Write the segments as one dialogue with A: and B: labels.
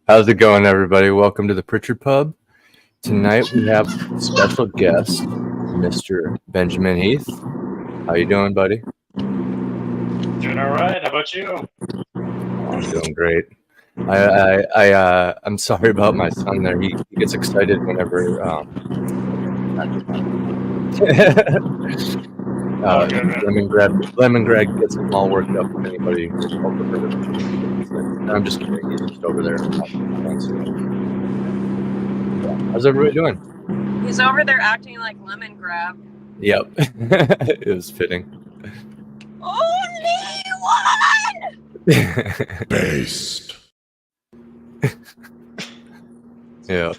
A: How's it going, everybody? Welcome to the Pritchard Pub. Tonight we have special guest, Mr. Benjamin Heath. How you doing, buddy?
B: Doing all right. How about you?
A: I'm doing great. I'm sorry about my son there. He gets excited whenever Lemon Greg gets him all worked up when anybody overheard him. I'm just kidding. He's just over there. How's everybody doing?
C: He's over there acting like Lemon Grab.
A: Yep. It was fitting.
C: Only one!
D: Based.
A: Yeah.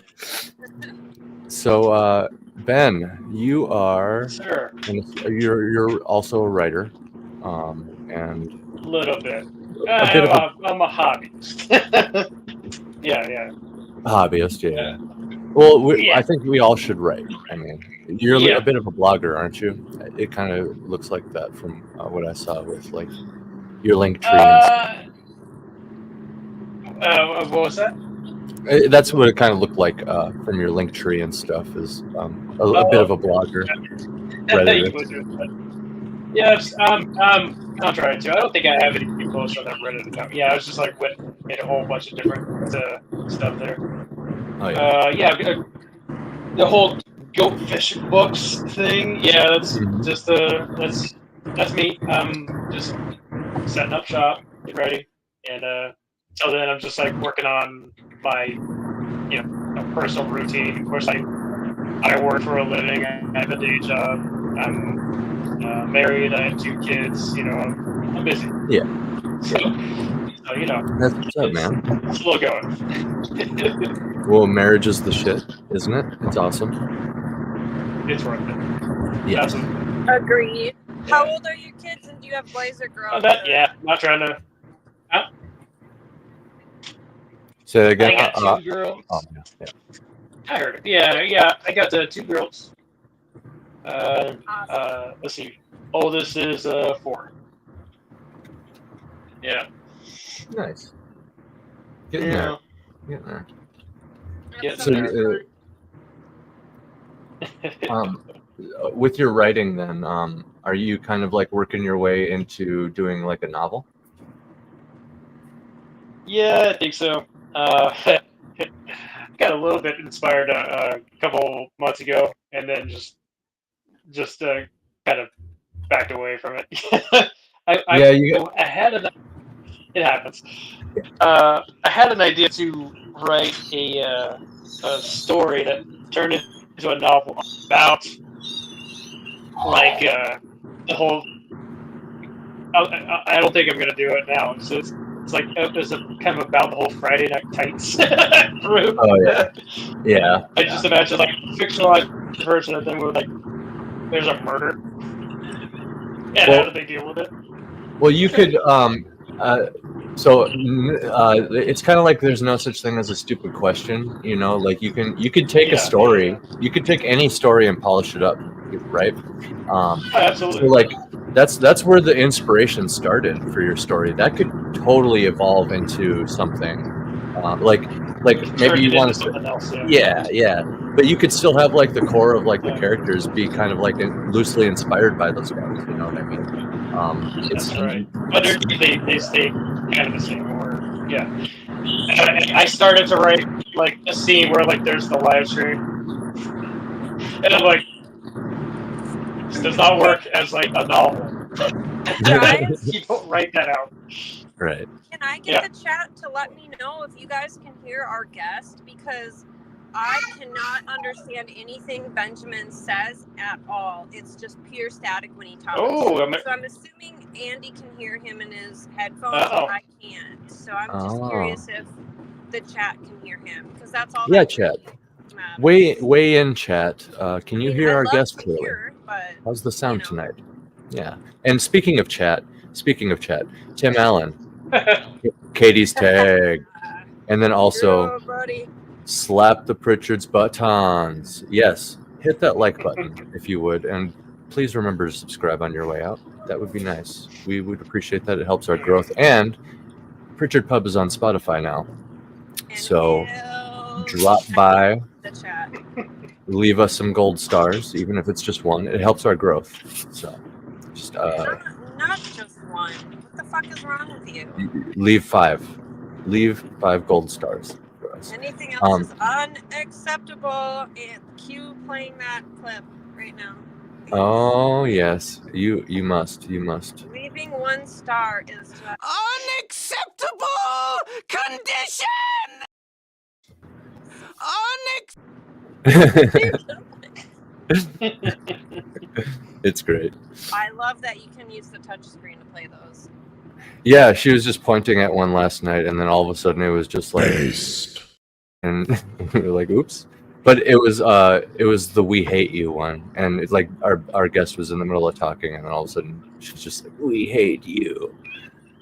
A: So, Ben, you are.
B: Sure.
A: You're also a writer, and
B: A little bit.
A: I'm
B: a hobbyist. yeah.
A: hobbyist. Yeah. Well,
B: Yeah.
A: I think we all should write. I mean, you're
B: Yeah.
A: a bit of a blogger, aren't you? It kind of looks like that from what I saw with like your link tree.
B: What was that?
A: That's what it kind of looked like from your link tree and stuff. Is a bit of a blogger.
B: Yes, I'm trying to. I don't think I have any posts on that Reddit account. Yeah, I was just like made a whole bunch of different stuff there.
A: Oh yeah.
B: The whole goatfish books thing. Yeah, that's just that's me. Just setting up shop, get ready, and till then I'm just like working on my personal routine. Of course, I work for a living. I have a day job. I'm married. I have 2 kids. I'm busy.
A: Yeah.
B: So
A: That's what's up, man.
B: it's still going.
A: Well, marriage is the shit, isn't it? It's awesome.
B: It's worth it.
A: Yeah.
B: Absolutely.
C: Agreed. How old are your kids, and do you have boys or girls?
B: Not trying to.
A: Say that again.
B: I got 2 girls.
A: Oh, yeah.
B: I heard it. Yeah. I got 2 girls.
C: Awesome.
B: Let's see. Oldest is 4. Yeah.
A: Nice. Getting there. Getting there.
C: That's
A: So,
C: nice.
A: with your writing, then, are you kind of like working your way into doing like a novel?
B: Yeah, I think so. Got a little bit inspired a couple months ago, and then just kind of backed away from it. I had it happens. I had an idea to write a story that turned into a novel about like the whole. I don't think I'm gonna do it now. So it's like it's kind of about the whole Friday Night Tights group.
A: Oh yeah.
B: I just imagine like a fictionalized version of them where like there's a murder, and how do they deal with it?
A: Well, you could. It's kind of like there's no such thing as a stupid question. Like you could take a story. You could take any story and polish it up, right?
B: Absolutely.
A: So like that's where the inspiration started for your story. That could totally evolve into something like maybe you want to
B: something else.
A: yeah, but you could still have like the core of like the characters be kind of like loosely inspired by those guys. You know what I mean?
B: That's right. But they stay kind of the same order. Yeah. I started to write like a scene where like there's the live stream, and I'm like, this does not work as like a novel.
C: Guys,
B: You don't write that out.
A: Right.
C: can I get the chat to let me know if you guys can hear our guest? Because I cannot understand anything Benjamin says at all. It's just pure static when he talks. So I'm assuming Andy can hear him in his headphones, but I can't. So I'm just curious if the chat can hear him, because that's all.
A: Yeah, chat. Way in chat. Can you hear our guest clearly? How's the sound tonight? Yeah. And speaking of chat, Tim Allen, Katie's tag, and then also slap the Pritchard's buttons. Yes, hit that like button if you would, and please remember to subscribe on your way out. That would be nice. We would appreciate that. It helps our growth. And Pritchard Pub is on Spotify now. So drop by,
C: the chat.
A: leave us some gold stars, even if it's just one. It helps our growth. So just
C: not just one. What the fuck is wrong with you?
A: leave 5. Leave 5 gold stars for us.
C: Anything else is unacceptable. And cue playing that clip right now. Please.
A: Oh yes, you must.
C: Leaving 1 star is just
D: unacceptable condition.
A: It's great.
C: I love that you can use the touch screen to play those.
A: Yeah, she was just pointing at one last night, and then all of a sudden it was just like, and we were like, "Oops!" But it was the "We Hate You" one, and it's like our guest was in the middle of talking, and then all of a sudden she's just like, "We hate you."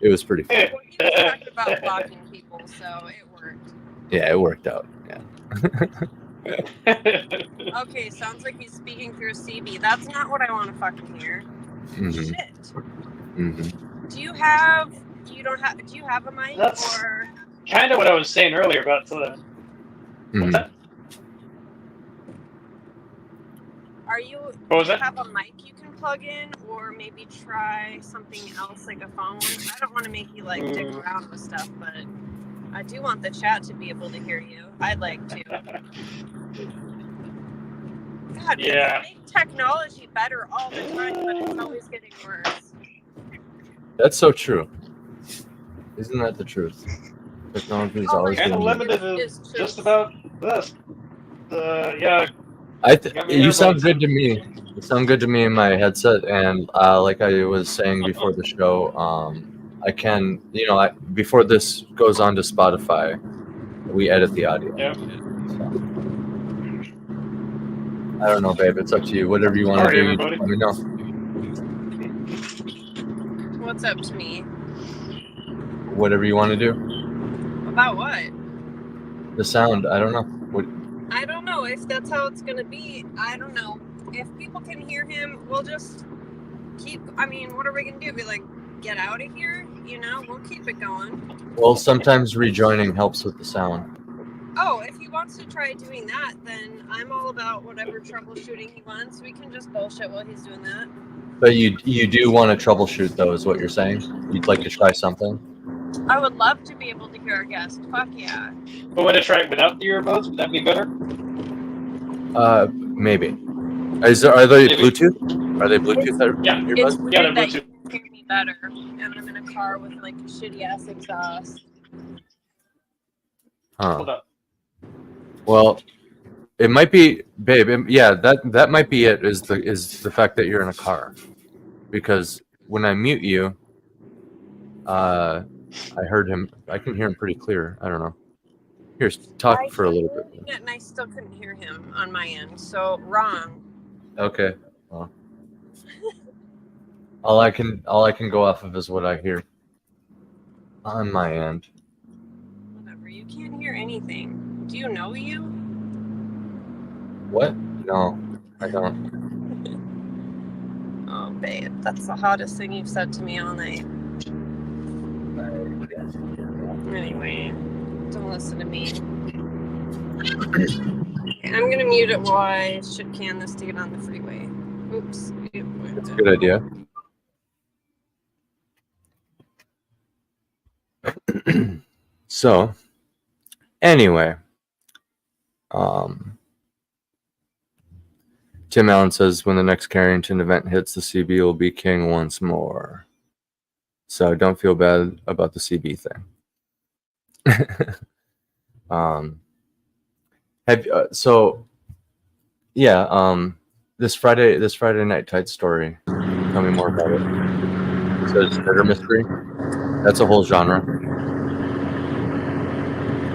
A: It was pretty fun.
C: Well, he was talking about blocking people, so it worked.
A: Yeah, it worked out. Yeah.
C: Okay, sounds like he's speaking through a CB. That's not what I want to fucking hear.
A: Mm-hmm.
C: Shit.
A: Mm-hmm.
C: Do you have a mic?
B: That's
C: or
B: kind of what I was saying earlier about the.
A: Mm-hmm.
B: What's that?
C: Do you have a mic you can plug in, or maybe try something else like a phone? I don't want to make you like dick around with stuff, but I do want the chat to be able to hear you. I'd like to. God,
B: Yeah.
C: we make technology better all the time, but it's always getting worse.
A: That's so true. Isn't that the truth? Technology is always
B: kind of
A: getting
B: limited to just about this. Yeah.
A: You sound good to me. You sound good to me in my headset, and like I was saying before the show, I can, before this goes on to Spotify, we edit the audio.
B: Yeah.
A: I don't know, babe. It's up to you. Whatever you want to do,
B: everybody.
A: let me know.
C: What's up to me?
A: Whatever you want to do.
C: About what?
A: The sound. I don't know.
C: I don't know if that's how it's gonna be. I don't know. If people can hear him, we'll just keep. I mean, what are we gonna do? Be like, get out of here? We'll keep it going.
A: Well, sometimes rejoining helps with the sound.
C: Oh, if he wants to try doing that, then I'm all about whatever troubleshooting he wants. We can just bullshit while he's doing that.
A: But you do want to troubleshoot, though, is what you're saying? You'd like to try something?
C: I would love to be able to hear our guest. Fuck yeah.
B: But would I try it without the earbuds? Would that be better?
A: Maybe. Are they Bluetooth? Are they Bluetooth
B: Yeah.
A: earbuds?
C: It's weird
B: Yeah, they're
C: that
B: Bluetooth.
C: you can hear me better, and I'm in a car with like a shitty ass exhaust.
B: Hold up.
A: Well, it might be, babe. That might be it. Is the fact that you're in a car, because when I mute you, I heard him. I can hear him pretty clear. I don't know. Here's talk for a little bit.
C: And I still couldn't hear him on my end, so wrong.
A: Okay. Well, all I can go off of is what I hear on my end.
C: Whatever. You can't hear anything. Do you know you?
A: What? No, I don't.
C: Oh, babe, that's the hottest thing you've said to me all night. Anyway, don't listen to me. I'm gonna mute it while I should can this to get on the freeway. Oops.
A: That's a good idea. So, anyway, Tim Allen says when the next Carrington event hits, the CB will be king once more. So don't feel bad about the CB thing. This Friday Night Tights story. Tell me more about it. It says murder mystery. That's a whole genre.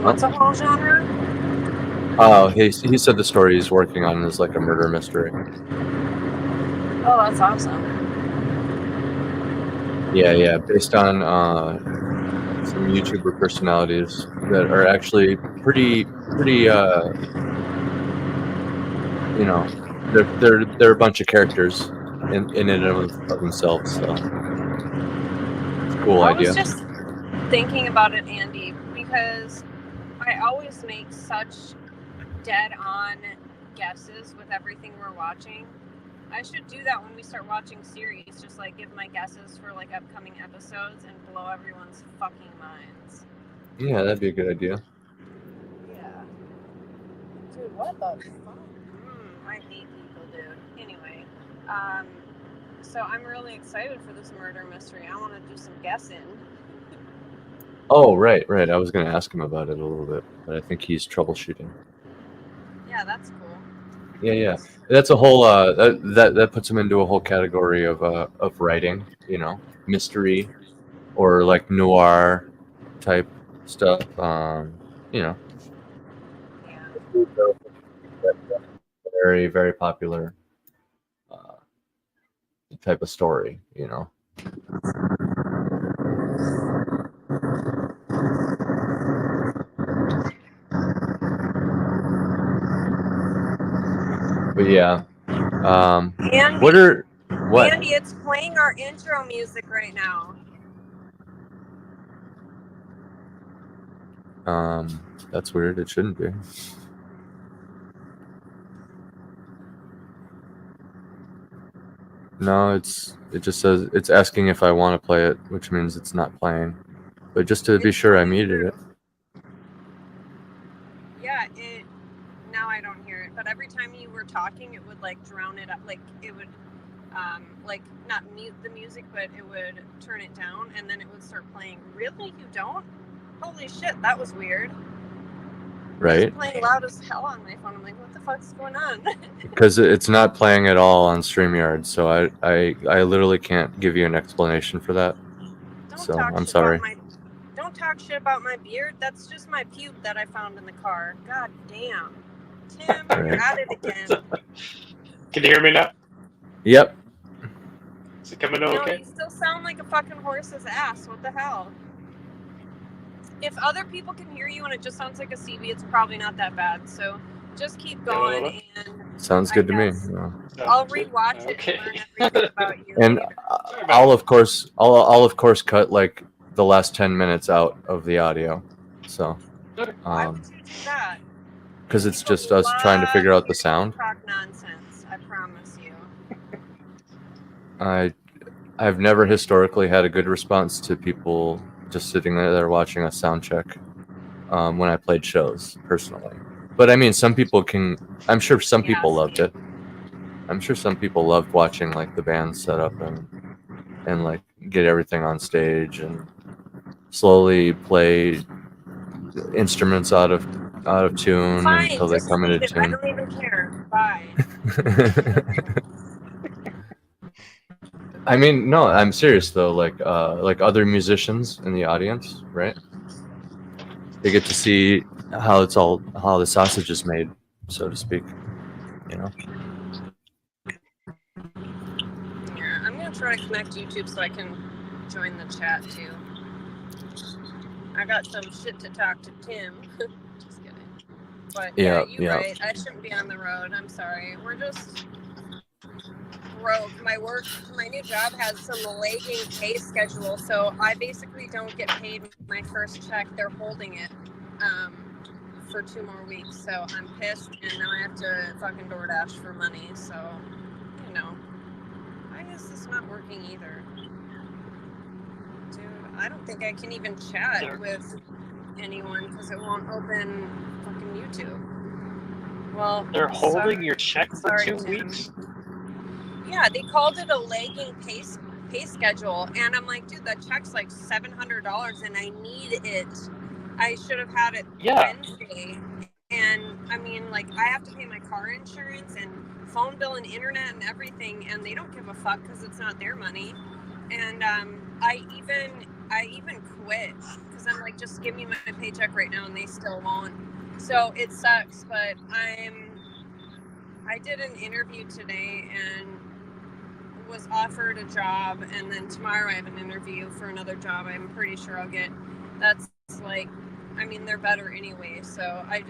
C: What's a whole genre?
A: Oh, he said the story he's working on is like a murder mystery.
C: Oh, that's awesome.
A: Yeah, based on some YouTuber personalities that are actually pretty. They're a bunch of characters in and of themselves. So it's a cool idea.
C: I was just thinking about it, Andy, because I always make such dead-on guesses with everything we're watching. I should do that when we start watching series, just like give my guesses for like upcoming episodes and blow everyone's fucking minds.
A: Yeah, that'd be a good idea.
C: Yeah. Dude, what the fuck? I hate people, dude. Anyway, so I'm really excited for this murder mystery. I want to do some guessing.
A: Oh, right. I was going to ask him about it a little bit, but I think he's troubleshooting.
C: Yeah, that's cool.
A: Yeah. That's a whole that puts him into a whole category of writing, you know, mystery or like noir type stuff. You know,
C: Yeah.
A: very very popular type of story, you know. But yeah,
C: Andy,
A: what?
C: Andy, it's playing our intro music right now.
A: That's weird. It shouldn't be. No, it just says it's asking if I want to play it, which means it's not playing. But just to be sure, I muted it.
C: Yeah, now I don't hear it, but every time you were talking, it would like drown it up. Like it would, like not mute the music, but it would turn it down, and then it would start playing. Really, you don't? Holy shit, that was weird.
A: Right.
C: It's playing loud as hell on my phone. I'm like, what the fuck's going on?
A: Because it's not playing at all on StreamYard, so I literally can't give you an explanation for that. So I'm sorry.
C: Don't talk shit about my beard. That's just my pube that I found in the car. God damn. Tim, you're at it again.
B: Can you hear me now?
A: Yep.
B: Is it coming okay?
C: No, you still sound like a fucking horse's ass. What the hell? If other people can hear you and it just sounds like a CV, it's probably not that bad. So just keep going. And
A: sounds good to me.
B: Yeah.
C: I'll rewatch it and learn everything about you.
A: And I'll of course cut like the last 10 minutes out of the audio. So
C: why would you do that?
A: Because it's just us trying to figure out the sound.
C: Talk nonsense, I promise you.
A: I've never historically had a good response to people just sitting there watching a sound check when I played shows personally. But I mean, I'm sure some people loved it. I'm sure some people loved watching like the band set up and like get everything on stage and slowly play instruments out of tune.
C: Fine,
A: until they come into tune.
C: I don't even care. Bye.
A: I mean, no, I'm serious though. Like other musicians in the audience, right? They get to see how the sausage is made, so to speak. You know.
C: Yeah, I'm gonna try to connect YouTube so I can join the chat too. I got some shit to talk to Tim. Just kidding. But yeah, you're right. I shouldn't be on the road. I'm sorry. We're just broke. My new job has some lagging pay schedule, so I basically don't get paid my first check. They're holding it for 2 more weeks, so I'm pissed, and now I have to fucking DoorDash for money. So, you know, I guess it's not working either. Dude, I don't think I can even chat with anyone because it won't open fucking YouTube. Well,
B: they're holding your check for 2 weeks?
C: Yeah, they called it a lagging pay schedule, and I'm like, dude, that check's like $700, and I need it. I should have had it Wednesday, and I mean, like, I have to pay my car insurance and phone bill and internet and everything, and they don't give a fuck because it's not their money. And I even quit because I'm like, just give me my paycheck right now, and they still won't. So it sucks, but I did an interview today and was offered a job, and then tomorrow I have an interview for another job I'm pretty sure I'll get. That's like, I mean, they're better anyway, so I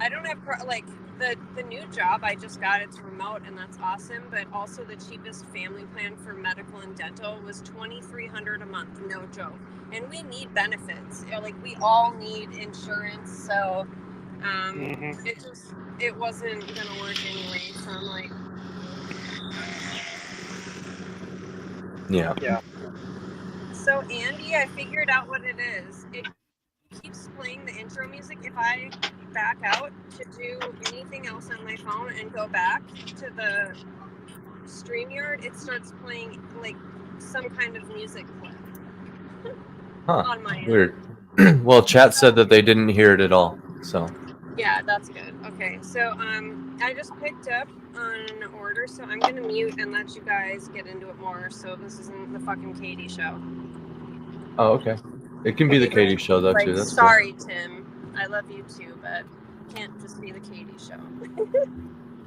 C: don't have, like, the new job I just got, it's remote, and that's awesome. But also the cheapest family plan for medical and dental was $2,300 a month, no joke. And we need benefits. Like we all need insurance, so it wasn't gonna work anyway. So I'm like,
B: yeah.
C: So Andy, I figured out what it is. It keeps playing the intro music. If I back out to do anything else on my phone and go back to the StreamYard, it starts playing like some kind of music clip. On my end.
A: Weird. Well, chat said that they didn't hear it at all. So.
C: Yeah, that's good. Okay, so I just picked up on an order, so I'm gonna mute and let you guys get into it more. So this isn't the fucking Katie show.
A: Oh, okay. It can be the Katie show though too. That's
C: sorry, cool. Tim. I love you too, but it can't just be the Katie show.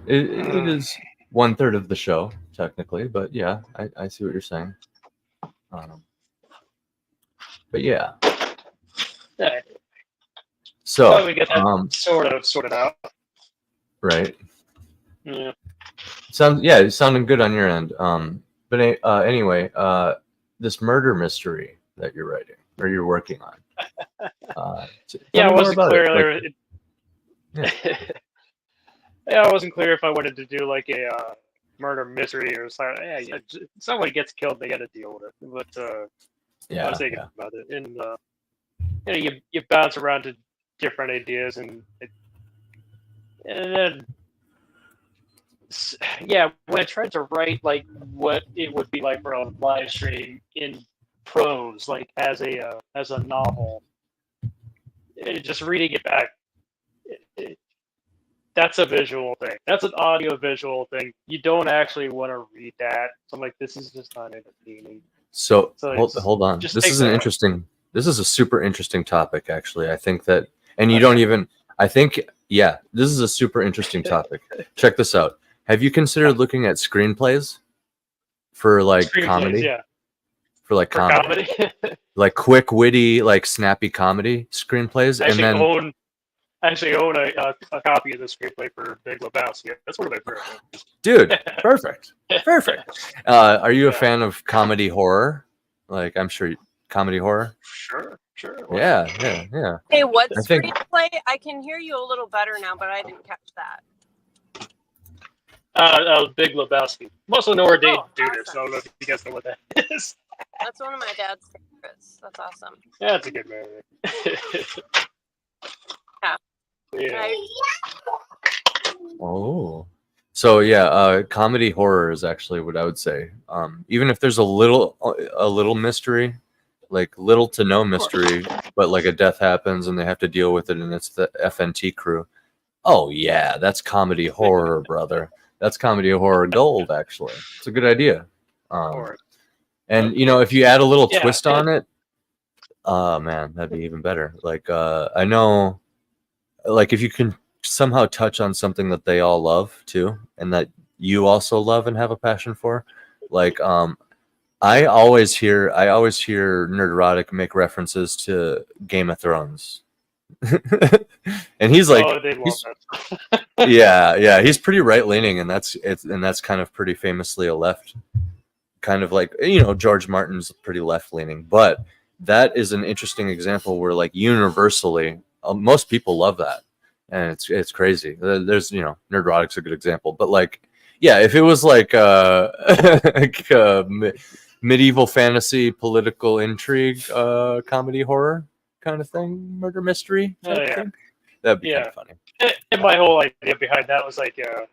A: it is 1/3 of the show technically, but yeah, I see what you're saying. But yeah. So
B: we get that sort of sorted out.
A: Right.
B: Yeah.
A: It's sounding good on your end. But anyway, this murder mystery that you're writing or you're working on.
B: Yeah, it wasn't clear. Yeah, it wasn't clear if I wanted to do like a murder mystery or something. Yeah, somebody gets killed, they got to deal with it. But I was thinking about it, and you bounce around to different ideas, and then when I tried to write like what it would be like for a live stream in prose, like as a novel, just reading it back, that's a visual thing. That's an audio visual thing. You don't actually want to read that. So I'm like, this is just not entertaining.
A: So hold on. This is a super interesting topic, actually. I think that, and you don't even, I think, yeah, this is a super interesting topic. Check this out. Have you considered looking at screenplays for like comedy?
B: Yeah.
A: For like comedy. Like quick, witty, like snappy comedy screenplays.
B: I actually own a copy of the screenplay for Big Lebowski. That's one of my favorites.
A: Dude, perfect. Are you a fan of comedy horror? Like, I'm sure comedy horror.
B: Sure.
A: Yeah.
C: Hey, what screenplay? I can hear you a little better now, but I didn't catch that.
B: Big Lebowski. Most of know where they do this, so I don't know if you guys know what that is.
C: That's one of my dad's favorites. That's awesome.
B: Yeah, it's a good movie. Yeah.
A: Oh. So yeah, comedy horror is actually what I would say. Even if there's a little mystery, like little to no mystery, but like a death happens and they have to deal with it, and it's the FNT crew. Oh yeah, that's comedy horror, brother. That's comedy horror gold, actually. It's a good idea. And if you add a little twist on it, oh man, that'd be even better. Like I know, like if you can somehow touch on something that they all love too, and that you also love and have a passion for, like I always hear Nerderotic make references to Game of Thrones. And he's like, he's pretty right leaning, and that's kind of pretty famously a left, kind of like George Martin's pretty left leaning, but that is an interesting example where like universally most people love that, and it's crazy. There's Nerderotic's a good example, but like if it was like medieval fantasy political intrigue comedy horror kind of thing, murder mystery thing, that'd be kind of funny.
B: And my whole idea behind that was like I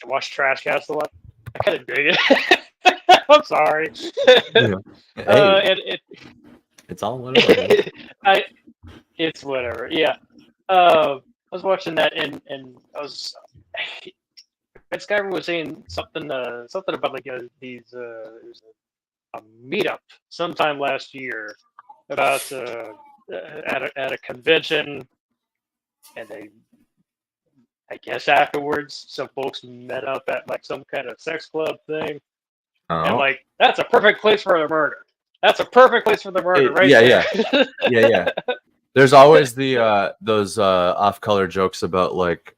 B: watch Trash Cast a lot. I kind of dig it. I'm sorry.
A: Hey, it's all whatever.
B: It's whatever. Yeah. I was watching that and I was. This guy was saying something about like these there's a meetup sometime last year about at a convention, and I guess afterwards some folks met up at like some kind of sex club thing, and like that's a perfect place for the murder. That's a perfect place for the murder, right?
A: Yeah. There's always the those off-color jokes about like,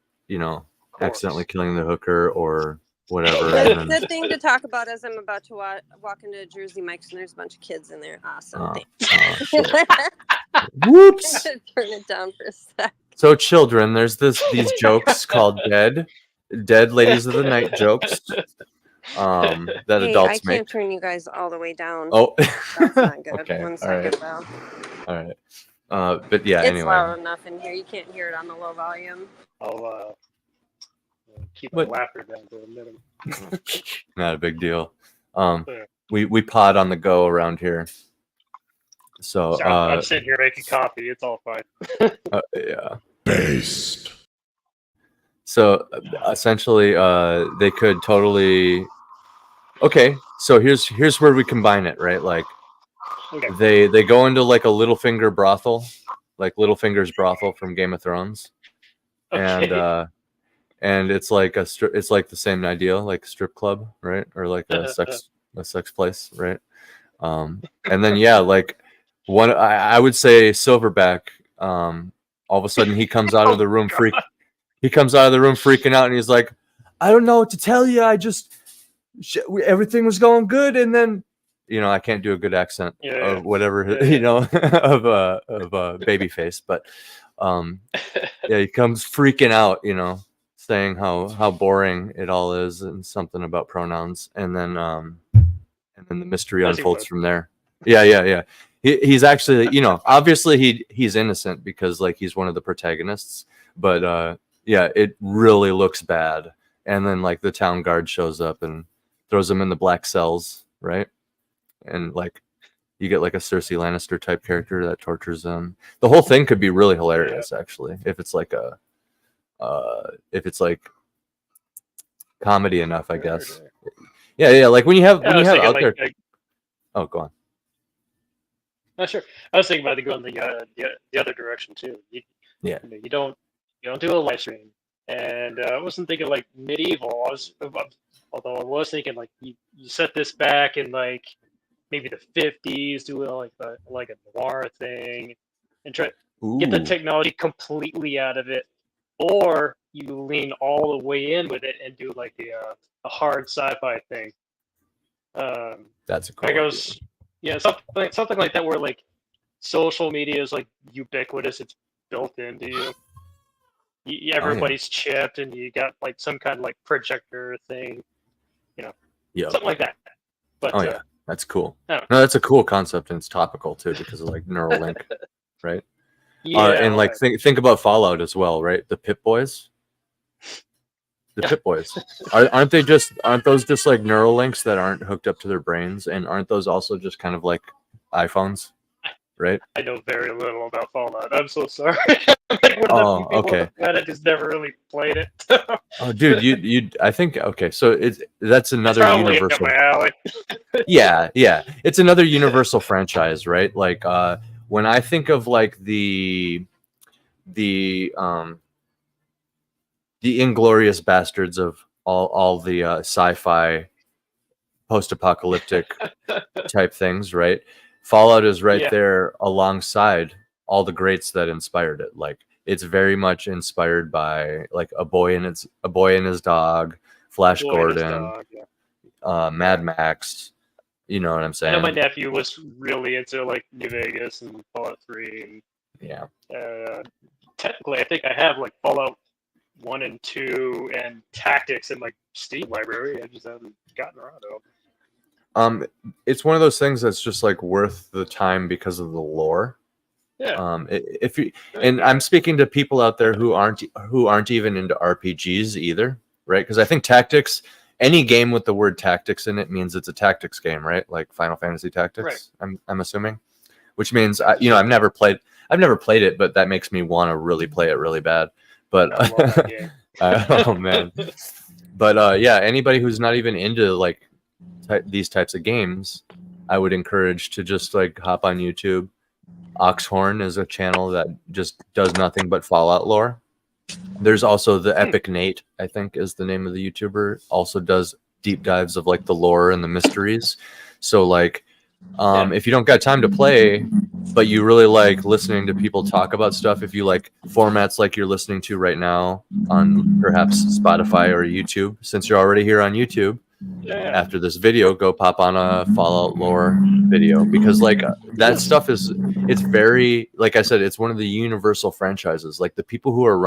A: accidentally killing the hooker or whatever.
C: That's a good thing to talk about as I'm about to walk into Jersey Mike's and there's a bunch of kids in there. Awesome.
A: Whoops.
C: Turn it down for a sec.
A: So children, there's these jokes called dead ladies of the night jokes that adults
C: I can't turn you guys all the way down.
A: Oh,
C: that's not good.
A: Okay.
C: One second,
A: All
C: though.
A: All right. But yeah,
C: it's
A: anyway.
C: loud enough in here. You can't hear it on the low volume.
B: I'll keep my laughter down to a minimum.
A: Not a big deal. We pod on the go around here. So
B: I'm sitting here making coffee. It's all fine.
A: Yeah. Based. So essentially, they could totally. Okay, so here's where we combine it, right? Like, okay. They go into like a Littlefinger brothel, like Littlefinger's brothel from Game of Thrones, okay. And it's like it's like the same idea, like a strip club, right? Or like a sex place, right? And then yeah, like one I would say Silverback. All of a sudden he comes out of the room freaking out, and he's like, I don't know what to tell you. I just everything was going good, and then I can't do a good accent or whatever of Babyface, but yeah, he comes freaking out, saying how boring it all is and something about pronouns, and then the mystery unfolds from there. Yeah. He's actually, obviously he's innocent because like he's one of the protagonists, but yeah, it really looks bad. And then like the town guard shows up and throws him in the black cells, right? And like you get like a Cersei Lannister type character that tortures him. The whole thing could be really hilarious, actually, if it's like comedy enough, I guess. Yeah. Like when you have out there. Oh, go on.
B: Not sure. I was thinking about going the other direction too. You don't do a live stream, and I wasn't thinking like medieval. Although I was thinking like you set this back in like maybe the 50s, do like a noir thing, and try get the technology completely out of it, or you lean all the way in with it and do like a hard sci-fi thing.
A: That's a cool idea.
B: Yeah, something like that, where like social media is like ubiquitous. It's built into you. Everybody's chipped, and you got like some kind of like projector thing, something like that. But
A: that's cool. No, that's a cool concept, and it's topical too because of like Neuralink, right? Yeah, and like think about Fallout as well, right? The Pip Boys. The Pip Boys aren't those just like Neuralinks that aren't hooked up to their brains, and aren't those also just kind of like iPhones, right?
B: I know very little about Fallout. I'm so sorry.
A: Okay.
B: I just never really played it.
A: Oh, dude, you I think okay. So that's another universal. Yeah, it's another universal franchise, right? Like when I think of like the Inglorious Bastards of all the sci-fi post-apocalyptic type things, right? Fallout is right there alongside all the greats that inspired it. Like it's very much inspired by like A Boy and His Dog, Flash Gordon, Mad Max. You know what I'm saying?
B: I know my nephew was really into like New Vegas and Fallout 3.
A: And,
B: technically, I think I have like Fallout 1 and 2 and Tactics in my Steam library. I just haven't gotten around to
A: them. It's one of those things that's just like worth the time because of the lore.
B: Yeah.
A: If you and I'm speaking to people out there who aren't even into RPGs either, right? Because I think tactics, any game with the word tactics in it means it's a tactics game, right? Like Final Fantasy Tactics. Right. I'm assuming, which means I've never played it, but that makes me want to really play it really bad. But oh man, but yeah, anybody who's not even into like these types of games, I would encourage to just like hop on YouTube. Oxhorn is a channel that just does nothing but Fallout lore. There's also the Epic Nate, I think is the name of the YouTuber, also does deep dives of like the lore and the mysteries. So like if you don't got time to play, but you really like listening to people talk about stuff, if you like formats like you're listening to right now on perhaps Spotify or YouTube, since you're already here on YouTube, after this video, go pop on a Fallout lore video, because like that stuff is, it's very, like I said, it's one of the universal franchises. Like the people who are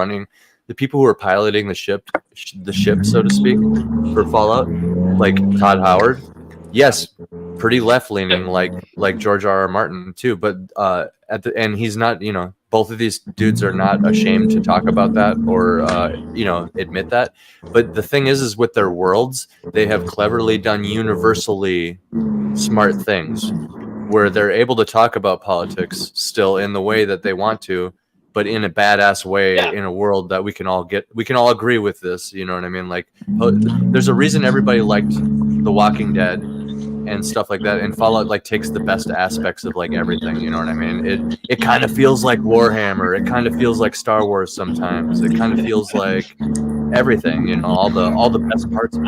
A: piloting the ship, so to speak, for Fallout, like Todd Howard, yes, pretty left leaning, like George R.R. Martin too, but at the end, he's not, you know, both of these dudes are not ashamed to talk about that or you know, admit that. But the thing is with their worlds, they have cleverly done universally smart things where they're able to talk about politics still in the way that they want to, but in a badass way, in a world that we can all agree with this, you know what I mean? Like, there's a reason everybody liked The Walking Dead and stuff like that, and Fallout like takes the best aspects of like everything, you know what I mean? It kind of feels like Warhammer, it kind of feels like Star Wars sometimes, it kind of feels like everything, you know, all the best parts of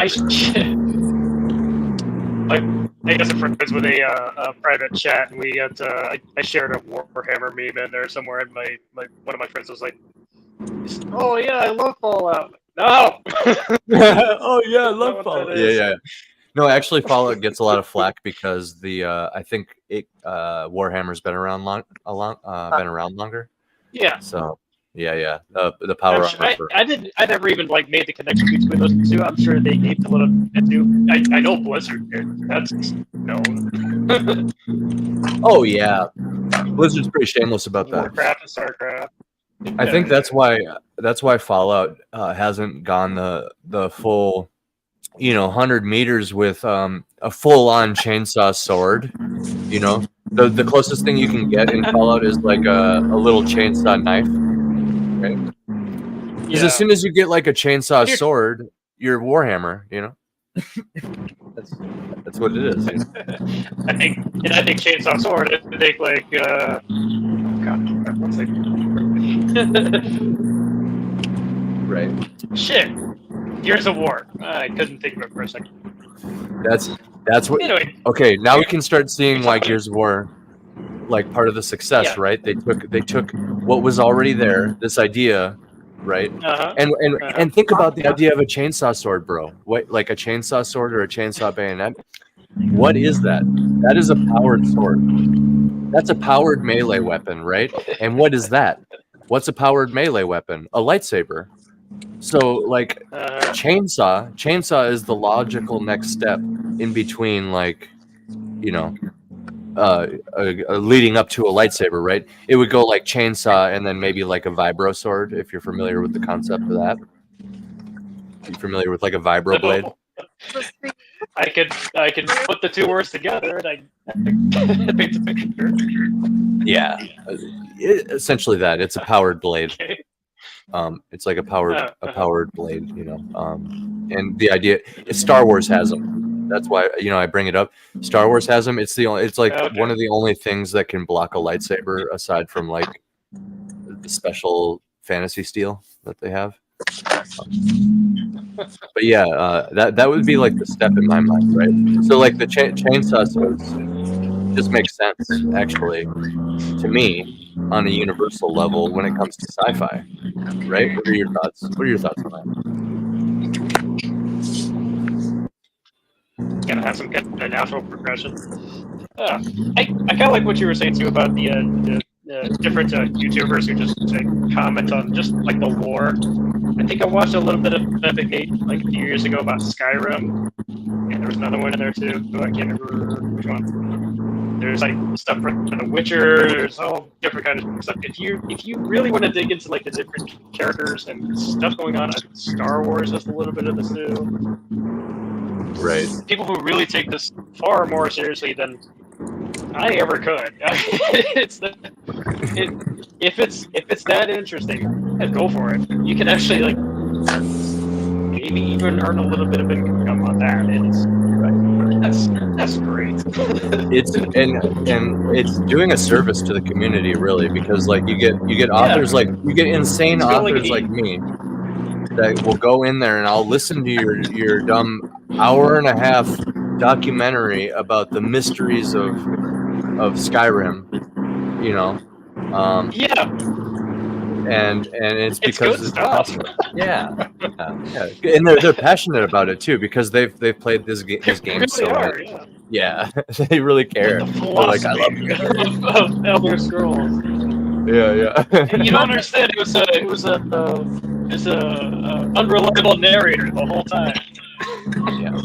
B: I guess I'm friends with a private chat, and we got I shared a Warhammer meme in there somewhere, and my one of my friends was like, "Oh yeah, I love Fallout." No.
A: Oh yeah, I love Fallout. Yeah. No, actually, Fallout gets a lot of flack because the I think Warhammer's been around longer. Yeah. So yeah. The power.
B: I never even like made the connection between those two. I'm sure they gave a little bit too. I know Blizzard. That's known.
A: Oh yeah, Blizzard's pretty shameless about that.
B: Warcraft and Starcraft.
A: I think that's why Fallout hasn't gone the full, you know, 100 meters with a full-on chainsaw sword. You know, the closest thing you can get in Fallout is like a little chainsaw knife, right? Because as soon as you get like a chainsaw sword, you're Warhammer, you know. That's what it is. You know?
B: I think chainsaw sword. I think like God, what's it?
A: Right.
B: Shit. Gears of War. I couldn't think of it for a second.
A: That's what. Anyway. Okay, now we can start seeing why Gears of War, like part of the success, right? They took what was already there, this idea, right? And think about the idea of a chainsaw sword, bro. What, like a chainsaw sword or a chainsaw bayonet? What is that? That is a powered sword. That's a powered melee weapon, right? And what is that? What's a powered melee weapon? A lightsaber. So, like, chainsaw is the logical next step in between, like, you know, leading up to a lightsaber, right? It would go like chainsaw and then maybe like a vibro sword, if you're familiar with the concept of that. Are you familiar with like a vibro blade?
B: I could put the two words together and I paint the picture.
A: Yeah, essentially that. It's a powered blade.
B: Okay.
A: It's like a powered blade, you know. And the idea is Star Wars has them. That's why, you know, I bring it up. Star Wars has them. It's like one of the only things that can block a lightsaber aside from like the special fantasy steel that they have. But yeah, that would be like the step in my mind, right? So like the chainsaw swords just makes sense actually to me on a universal level when it comes to sci-fi, right? What are your thoughts? What are your thoughts on
B: that? Gotta have some kind of natural progression. I kind of like what you were saying too about the different YouTubers who just comment on just like the lore. I think I watched a little bit of Epic 8 like a few years ago about Skyrim, and there was another one in there too. I can't remember which one. There's like stuff from The Witcher. There's all different kinds of stuff. If you really want to dig into like the different characters and stuff going on, Star Wars has a little bit of this too.
A: Right.
B: People who really take this far more seriously than I ever could. If it's that interesting, go for it. You can actually like maybe even earn a little bit of income on that. That's great.
A: It's and it's doing a service to the community really, because like you get authors like you get insane authors like me that will go in there and I'll listen to your dumb hour-and-a-half documentary about the mysteries of Skyrim, you know.
B: Yeah.
A: And it's because
B: good stuff.
A: Yeah. And they're passionate about it too, because they've played these games
B: really
A: so
B: are,
A: much. Yeah, they really care.
B: The
A: They're like, I love
B: philosophy of Elder Scrolls.
A: Yeah.
B: And you don't understand. It was a unreliable narrator the whole time.
A: Yeah.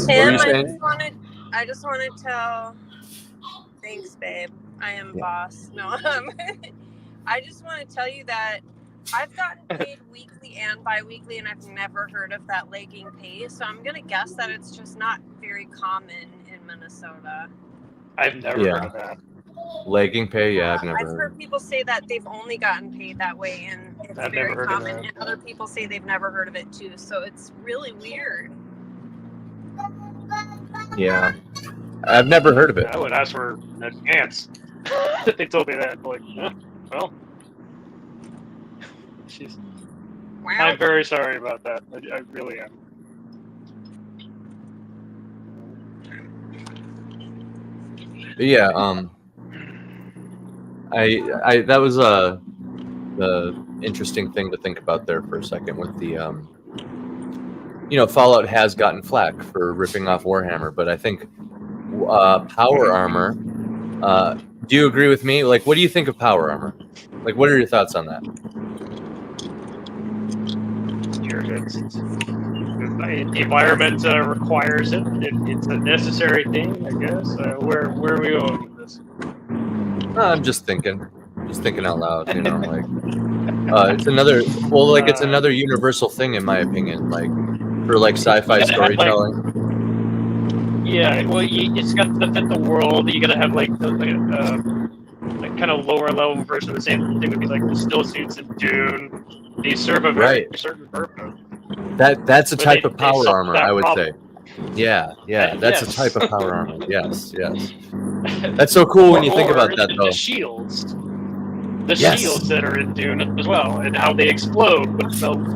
C: Tim, I just want to tell. Thanks, babe. I am boss. No, I just want to tell you that I've gotten paid weekly and bi-weekly, and I've never heard of that lagging pay. So I'm gonna guess that it's just not very common in Minnesota.
B: I've never heard of that.
A: Lagging pay, yeah, I've never
C: heard people say that they've only gotten paid that way, and it's very common. And other people say they've never heard of it too. So it's really weird.
A: Yeah, I've never heard of it.
B: I would ask for a chance if they told me that. Like, well, jeez. Wow. I'm very sorry about that. I really am.
A: Yeah, I that was the interesting thing to think about there for a second with the Fallout has gotten flack for ripping off Warhammer, but I think power armor. Do you agree with me? Like, what do you think of power armor? Like, what are your thoughts on that?
B: The environment requires it. It's a necessary thing, I guess. Where are we going with this?
A: I'm just thinking out loud. It's another. Well, like it's another universal thing, in my opinion. Like for like sci-fi storytelling.
B: Well, it's got to fit the world. You got to have like kind of lower level version of the same thing would be like the still suits in Dune. They serve a very certain purpose.
A: That's a type of power armor, I would say. Yeah, that's a type of power armor. Yes. That's so cool when you think about that, though.
B: The shields that are in Dune as well, and how they explode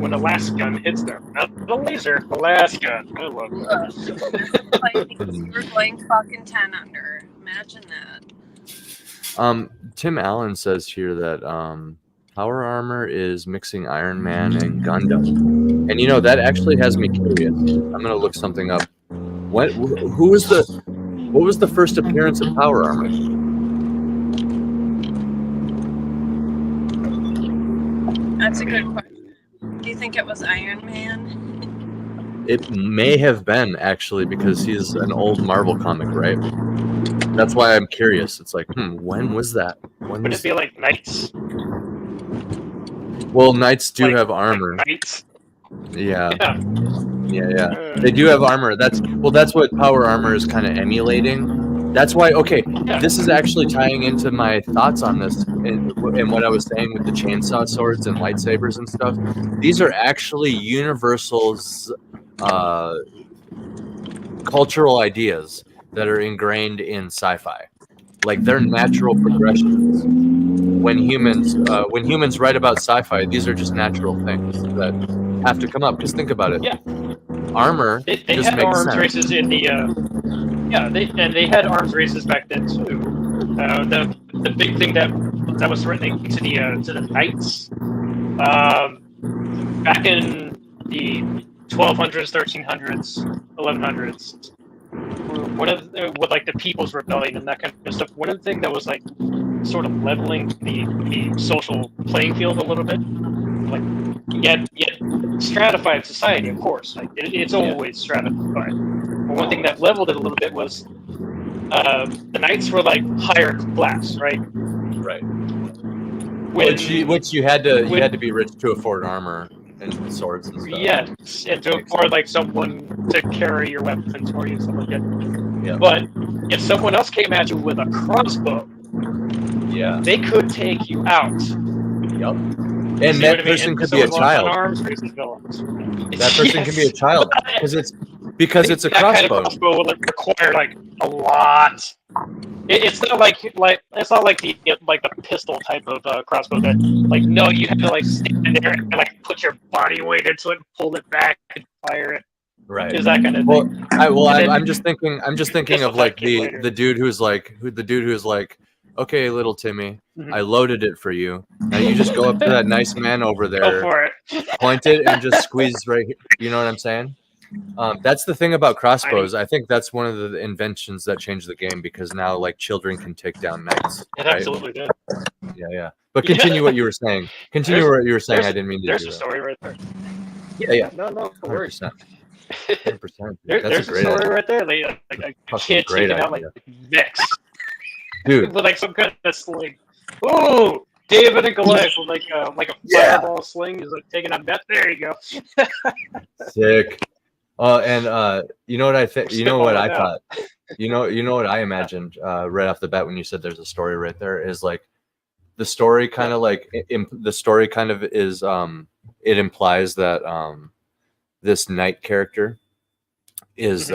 B: when the last gun hits them. Not the laser, the last gun. I love that.
C: We're going fucking 10 under. Imagine that.
A: Tim Allen says here that power armor is mixing Iron Man and Gundam, and that actually has me curious. I'm gonna look something up. What was the first appearance of power armor?
C: That's a good question. Do you think it was Iron Man?
A: It may have been, actually, because he's an old Marvel comic, right? That's why I'm curious. It's like, when was that?
B: Would it be like Knights?
A: Well, Knights do have armor.
B: Like Knights?
A: Yeah. They do have armor. That's what power armor is kind of emulating. That's why, this is actually tying into my thoughts on this and what I was saying with the chainsaw swords and lightsabers and stuff. These are actually universals, cultural ideas that are ingrained in sci-fi. Like, they're natural progressions. When humans write about sci-fi, these are just natural things that have to come up. Because think about it.
B: Yeah.
A: Armor
B: they
A: just
B: had
A: makes
B: arms
A: sense.
B: Races in the they had arms races back then too. The big thing that was threatening to the Knights back in the 1200s, 1300s, 1100s. With like the People's Rebellion and that kind of stuff. One of the things that was like sort of leveling the social playing field a little bit, like yet stratified society, of course. Like it's always stratified. But one thing that leveled it a little bit was the Knights were like higher class, right?
A: Right. Which you had to be rich to afford armor and swords and stuff.
B: Yes, and to afford like someone to carry your weapons for you, stuff like that.
A: Yeah.
B: But if someone else came at you with a crossbow, they could take you out.
A: Yep. And that person could be a child. That person can be a child because it's a crossbow.
B: Kind of crossbow will require like a lot. It's not like the pistol type of crossbow that you have to like stand there and like put your body weight into it, and pull it back, and fire it.
A: Right.
B: Is that kind of thing?
A: I'm just thinking of like the dude who's like, okay, little Timmy, I loaded it for you. Now you just go up to that nice man over
B: Go
A: there,
B: for it.
A: point it, and just squeeze right here. You know what I'm saying? That's the thing about crossbows. I think that's one of the inventions that changed the game, because now like children can take down knights.
B: It
A: right?
B: absolutely did.
A: Yeah. But continue what you were saying. Continue what you were saying. I didn't mean to
B: There's
A: do
B: a
A: that.
B: story right there.
A: Yeah.
B: No,
A: 100%. 100%.
B: There's a story right there. Like a kid taking out like Vex.
A: Dude.
B: With like some kind of sling. Ooh! David and Goliath with like a fireball sling is like taking out Vex. There you go.
A: Sick. And you know what I think? You know what I thought? You know what I imagined right off the bat when you said there's a story right there is like the story kind of like the story kind of is it implies that this knight character is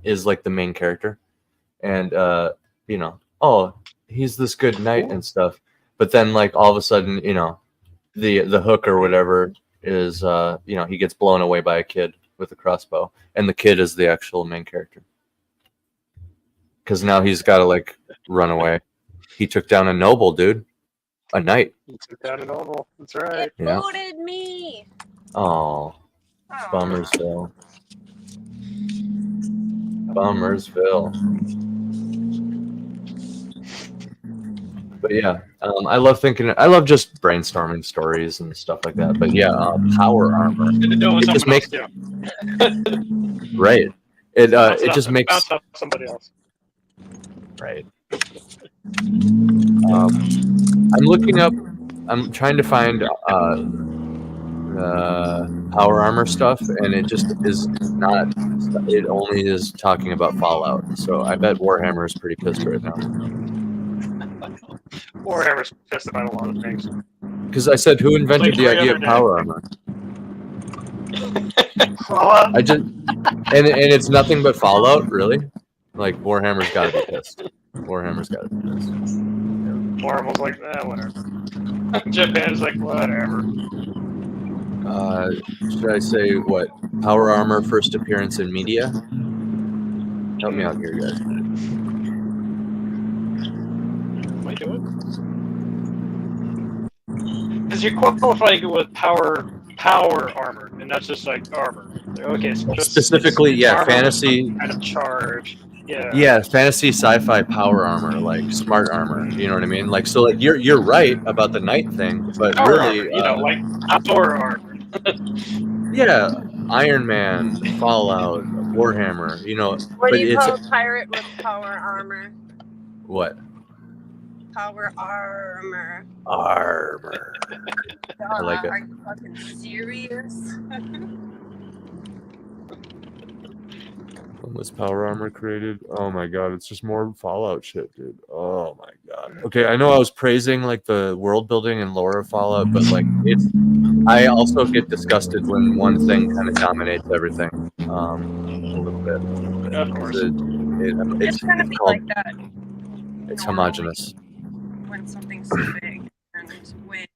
A: is like the main character, and you know, oh, he's this good knight and stuff, but then like all of a sudden, you know, the hook or whatever is you know, he gets blown away by a kid with a crossbow, and the kid is the actual main character because now he's got to like run away. He took down a noble, dude, a knight.
B: He took down a noble. That's right.
C: It voted me.
A: Oh, Bummersville. But yeah, I love just brainstorming stories and stuff like that. But yeah, power armor. It just makes right. It just makes
B: somebody else.
A: Right. I'm trying to find power armor stuff, and it just is not. It only is talking about Fallout. So I bet Warhammer is pretty pissed right now.
B: Warhammer's pissed about a lot of things.
A: Because I said, who invented the idea of power armor? I just and it's nothing but Fallout, really. Like Warhammer's got to be pissed. Warhammer's got to be pissed.
B: Marvel's like that, whatever. Japan's like whatever.
A: Should I say what? Power armor first appearance in media? Help me out here, guys.
B: Might do it. Because you're qualifying it with power armor, and that's just like armor. Okay, so
A: specifically, yeah, fantasy
B: kind of charge.
A: Yeah, fantasy sci-fi power armor, like smart armor. You know what I mean? Like, so, like you're right about the knight thing, but
B: power
A: really,
B: armor, you know, like outdoor armor.
A: Yeah, Iron Man, Fallout, Warhammer. You know,
C: what do you call a pirate with power armor?
A: What?
C: Power armor.
A: Armor. I like it.
C: Are you fucking serious?
A: When was power armor created? Oh my god, it's just more Fallout shit, dude. Oh my god. Okay, I know I was praising like the world building and lore of Fallout, but like I also get disgusted when one thing kind of dominates everything. A little bit.
B: Of course.
C: It's gonna be like that.
A: It's homogenous.
C: When something's so big and when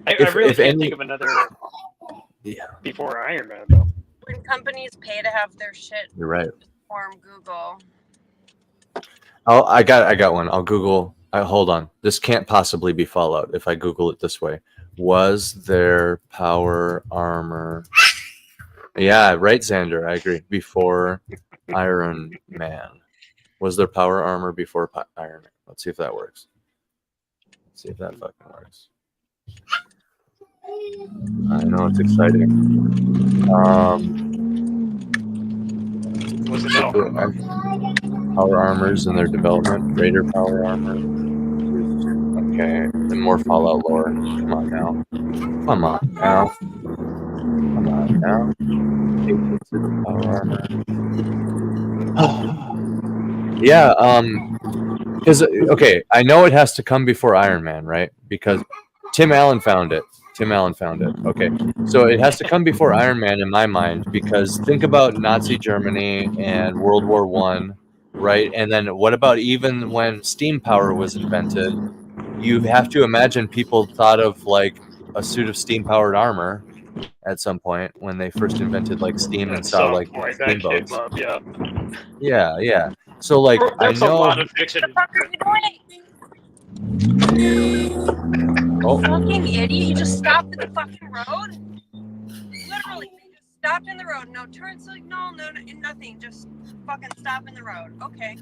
B: I really can't think of another before Iron Man though.
C: When companies pay to have their shit form Google.
A: Oh, I got one. I'll Google. Hold on. This can't possibly be Fallout if I Google it this way. Was there power armor? Yeah, right, Xander. I agree. Before Iron Man. Was there power armor before Iron Man? Let's see if that works. Let's see if that fucking works. I know it's exciting.
B: What's it
A: power armors and their development. Greater power armor. Okay, and more Fallout lore. Come on now. Come on now. Come on now. Power armor. Yeah. Because okay, I know it has to come before Iron Man, right? Because Tim Allen found it. Okay, so it has to come before Iron Man in my mind, because think about Nazi Germany and World War I, right? And then what about even when steam power was invented? You have to imagine people thought of like a suit of steam-powered armor at some point when they first invented like steam and saw like steamboats.
B: Yeah.
A: So like
B: There's
A: I know.
B: a lot of fiction.
C: What the fuck are you doing?
A: Oh.
C: Fucking idiot! You just stopped at the fucking road. Literally, you just stopped in the road. No turn signal. No, nothing. Just fucking stop in the road. Okay.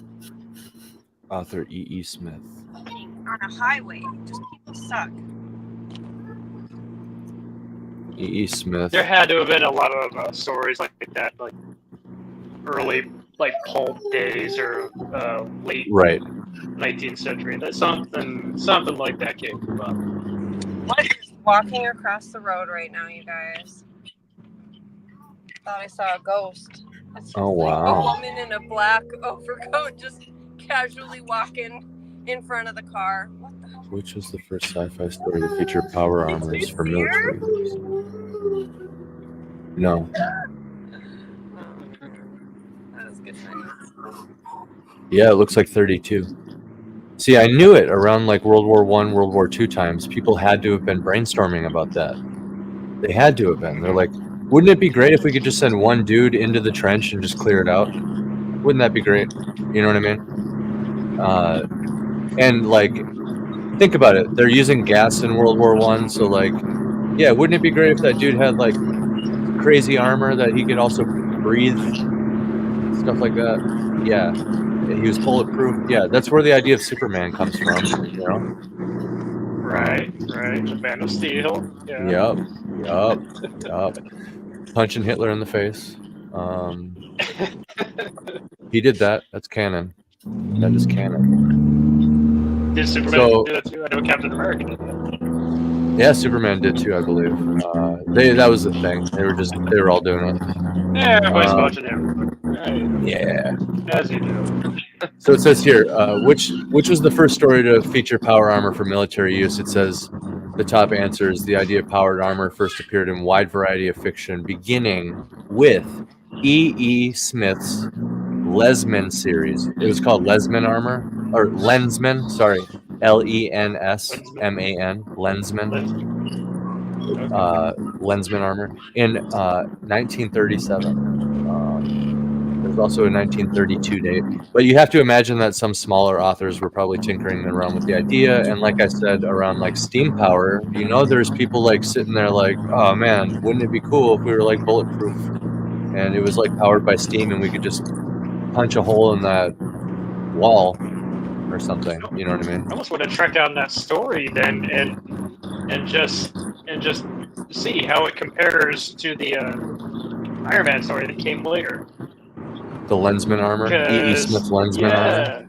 A: Author E.E. Smith.
C: On a highway. Just people suck.
A: E.E. Smith.
B: There had to have been a lot of stories like that, like early, like pulp days or late 19th century. That's something like that came up.
C: What is walking across the road right now, you guys? Thought I saw a ghost.
A: Oh wow!
C: A woman in a black overcoat just casually walking in front of the car. What the hell?
A: Which is the first sci-fi story to feature power armors for military use? No.
C: That was good times.
A: Yeah, it looks like 32. See, I knew it around like World War I, World War II times. People had to have been brainstorming about that. They had to have been. They're like, wouldn't it be great if we could just send one dude into the trench and just clear it out? Wouldn't that be great? You know what I mean? And like, think about it. They're using gas in World War I, so like, yeah, wouldn't it be great if that dude had like crazy armor that he could also breathe, stuff like that? Yeah, he was bulletproof. Yeah, that's where the idea of Superman comes from. You know?
B: Right. The Man of Steel. Yeah.
A: Yup. Punching Hitler in the face. He did that. That's canon. That is canon.
B: Did Superman do that too? I know Captain America did that.
A: Yeah, Superman did too, I believe. That was the thing. They were all doing it.
B: Yeah, everybody's watching everything. Right.
A: Yeah.
B: As you do.
A: So it says here, which was the first story to feature power armor for military use? It says the top answer is the idea of powered armor first appeared in a wide variety of fiction, beginning with E.E. Smith's Lesman series. It was called Lesman armor, or Lensman, sorry. Lensman, Lensman armor in 1937. There's also a 1932 date, but you have to imagine that some smaller authors were probably tinkering around with the idea. And like I said, around like steam power, there's people like sitting there like, oh man, wouldn't it be cool if we were like bulletproof and it was like powered by steam and we could just punch a hole in that wall or something, you know what I mean?
B: I almost want to track down that story then and just see how it compares to the Iron Man story that came later.
A: The Lensman armor, E.E. Smith Lensman armor.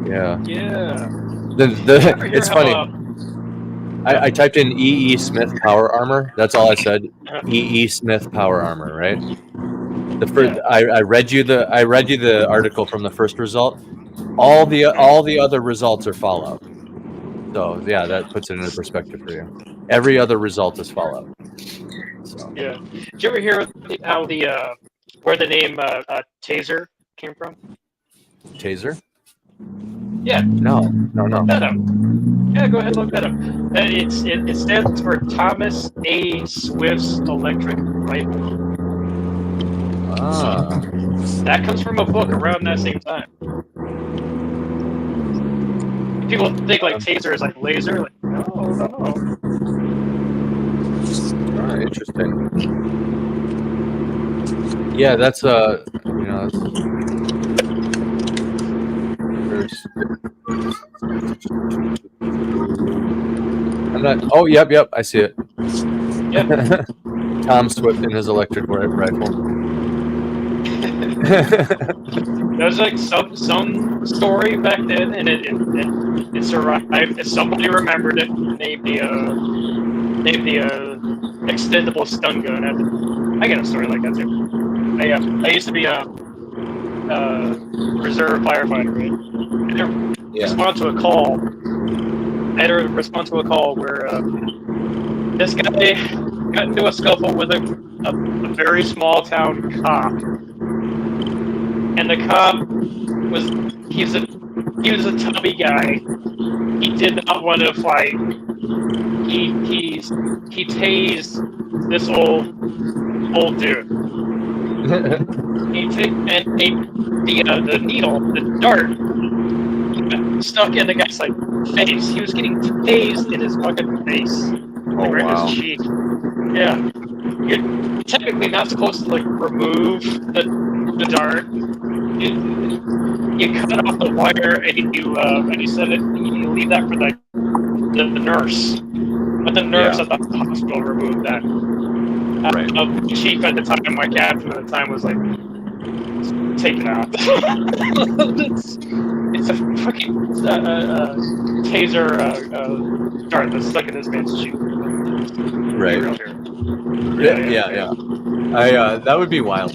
A: Yeah. It's funny. I typed in E.E. Smith power armor. That's all I said. E.E. Smith power armor, right? I read you the article from the first result. All the other results are Fallout. So yeah, that puts it into perspective for you. Every other result is Fallout. So.
B: Yeah. Did you ever hear how where the name Taser came from?
A: Taser?
B: Yeah.
A: No.
B: Look that up. Yeah, go ahead and look that up. It stands for Thomas A. Swift's electric rifle.
A: Ah.
B: That comes from a book around that same time. People think like taser is like laser. Like, no.
A: Interesting. Yeah, that's there's I'm not. Oh, yep. I see it.
B: Yep.
A: Tom Swift in his electric rifle.
B: There was like some story back then, and it survived. Somebody remembered it, named the extendable stun gun. I got a story like that too. I used to be a reserve firefighter, right? And I responded to a call. I had to respond to a call where this guy got into a scuffle with a very small town cop. And the cop he was a tubby guy. He did not want to fight. He tased this old dude. the needle, the dart, stuck in the guy's like face. He was getting tased in his fucking face, like right in his cheek. Yeah, you're technically not supposed to like remove the dart. You cut off the wire and you set it. You leave that for the nurse. But the nurse at the hospital removed that.
A: Right.
B: The chief at the time, my captain at the time, was like, take it out. it's a fucking taser dart that's stuck in this man's cheek.
A: Right. Yeah. That would be wild.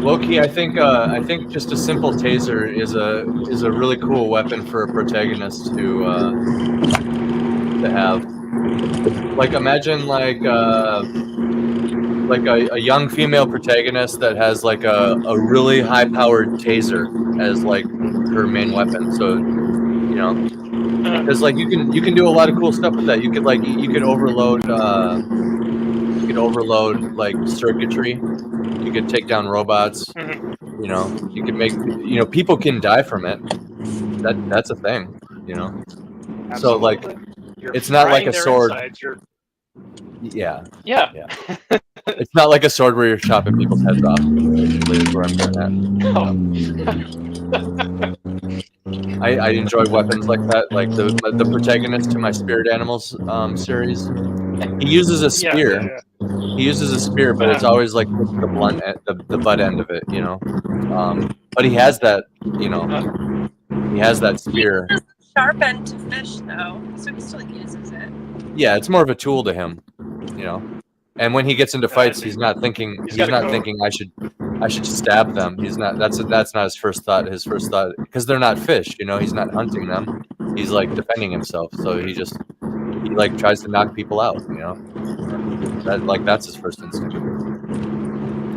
A: Low-key, I think just a simple taser is a really cool weapon for a protagonist to have. Like, imagine like a young female protagonist that has like a really high-powered taser as like her main weapon. So, you know, because like you can do a lot of cool stuff with that. You could overload like circuitry. You could take down robots. You know, you could make, people can die from it. That's a thing,
B: Absolutely.
A: So like, it's not like a sword. Yeah. It's not like a sword where you're chopping people's heads off. Basically, is where I'm getting at. I enjoy weapons like that, like the protagonist to my Spirit Animals series. He uses a spear.
B: Yeah.
A: He uses a spear, but it's always like the blunt, the butt end of it, But he has that, he has that spear.
C: He uses the sharp end to fish, though, so he still uses it.
A: Yeah, it's more of a tool to him, And when he gets into fights, he's not thinking I should stab them. He's not. That's not his first thought. His first thought, because they're not fish, he's not hunting them. He's like defending himself. So he like tries to knock people out, That's his first instinct.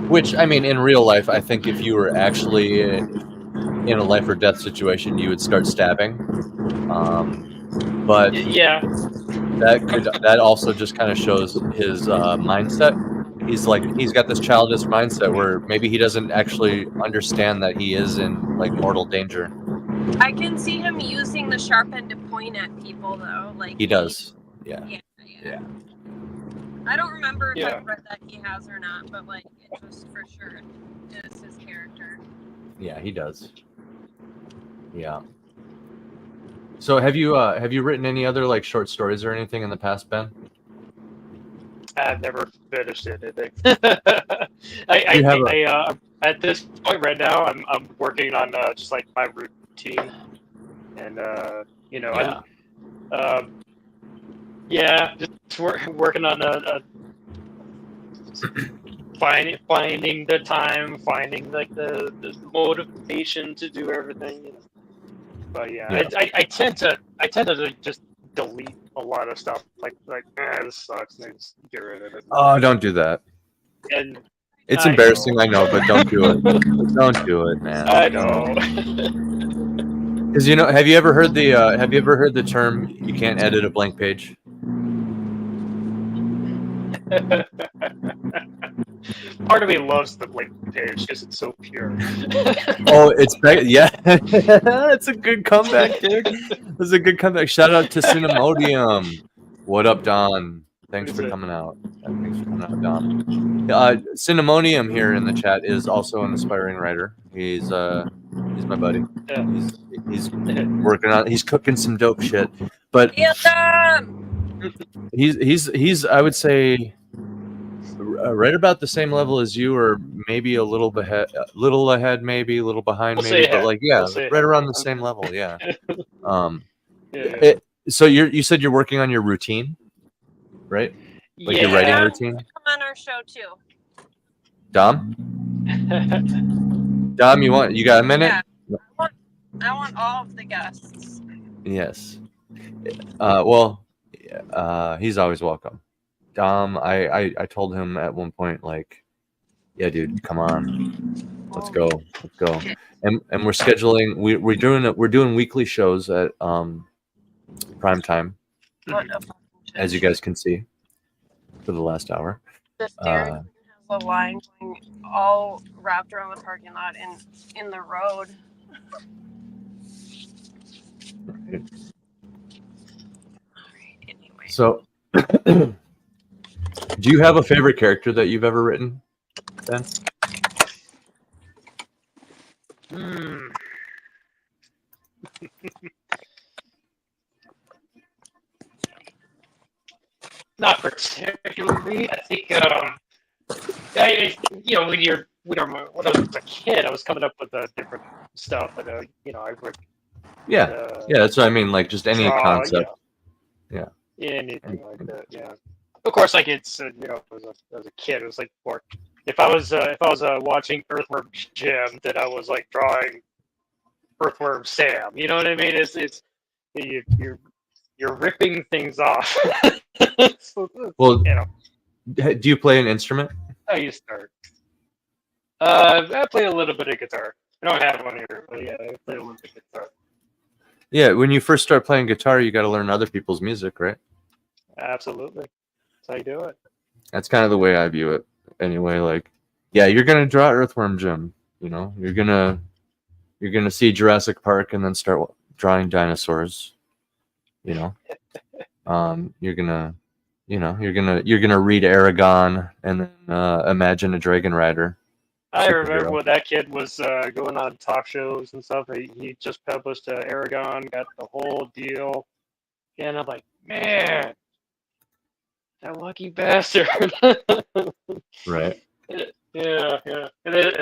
A: Which, I mean, in real life, I think if you were actually in a life or death situation, you would start stabbing. But
B: yeah,
A: that also just kind of shows his mindset. He's got this childish mindset where maybe he doesn't actually understand that he is in like mortal danger.
C: I can see him using the sharp end to point at people, though. Like
A: he does. Yeah.
C: I don't remember if I've read that he has or not, but like it just for sure is his character.
A: Yeah, he does. Yeah. So have you written any other like short stories or anything in the past, Ben?
B: I've never finished anything. At this point right now, I'm working on just like my routine, and just working on finding the time, finding like the motivation to do everything. But I tend to just delete a lot of stuff. Like this sucks. And I just get rid of it.
A: Oh, don't do that.
B: And
A: it's embarrassing, I know, but don't do it. Don't do it, man.
B: I know.
A: Because have you ever heard the term "you can't edit a blank page"?
B: Part of me loves the blank page because it's so pure.
A: Oh, yeah. It's a good comeback, dude. It's a good comeback. Shout out to Cinemodium. What up, Don? Thanks for coming out. Thanks for coming out, Don. Cinemodium here in the chat is also an aspiring writer. He's my buddy.
B: Yeah.
A: He's working on. He's cooking some dope shit. But he's I would say right about the same level as you, or maybe a little ahead, maybe a little behind, maybe. But like, right around the same level. Yeah. So you said you're working on your routine, right? Like your writing routine.
C: Come on our show too.
A: Dom, you got a minute?
C: Yeah. I want all of the guests.
A: Yes. He's always welcome. Dom, I told him at one point, like, yeah, dude, come on, let's go. And we're scheduling. We're doing weekly shows at prime time, as you guys can see, for the last hour.
C: was a line going all wrapped around the parking lot and in the road.
A: Right.
C: Anyway.
A: So, do you have a favorite character that you've ever written, Ben?
B: Not particularly. I think, when I was a kid, I was coming up with different stuff, but I would.
A: Yeah, that's what I mean. Like just any concept. Yeah.
B: Anything like that. Yeah. Of course, like it's as a kid, it was like more. If I was watching Earthworm Jim, then I was like drawing Earthworm Sam. You know what I mean? It's you're ripping things off.
A: Well, do you play an instrument?
B: How you start? I play a little bit of guitar. I don't have one here, but yeah, I play a little bit of guitar.
A: Yeah, when you first start playing guitar, you got to learn other people's music, right?
B: Absolutely. That's how you do it.
A: That's kind of the way I view it. Anyway, like, yeah, you're gonna draw Earthworm Jim. You're gonna see Jurassic Park and then start drawing dinosaurs. You're gonna read Aragon and then imagine a dragon rider.
B: I remember when that kid was going on talk shows and stuff. He just published Aragon, got the whole deal, and I'm like, man, that lucky bastard.
A: Right.
B: Yeah. And then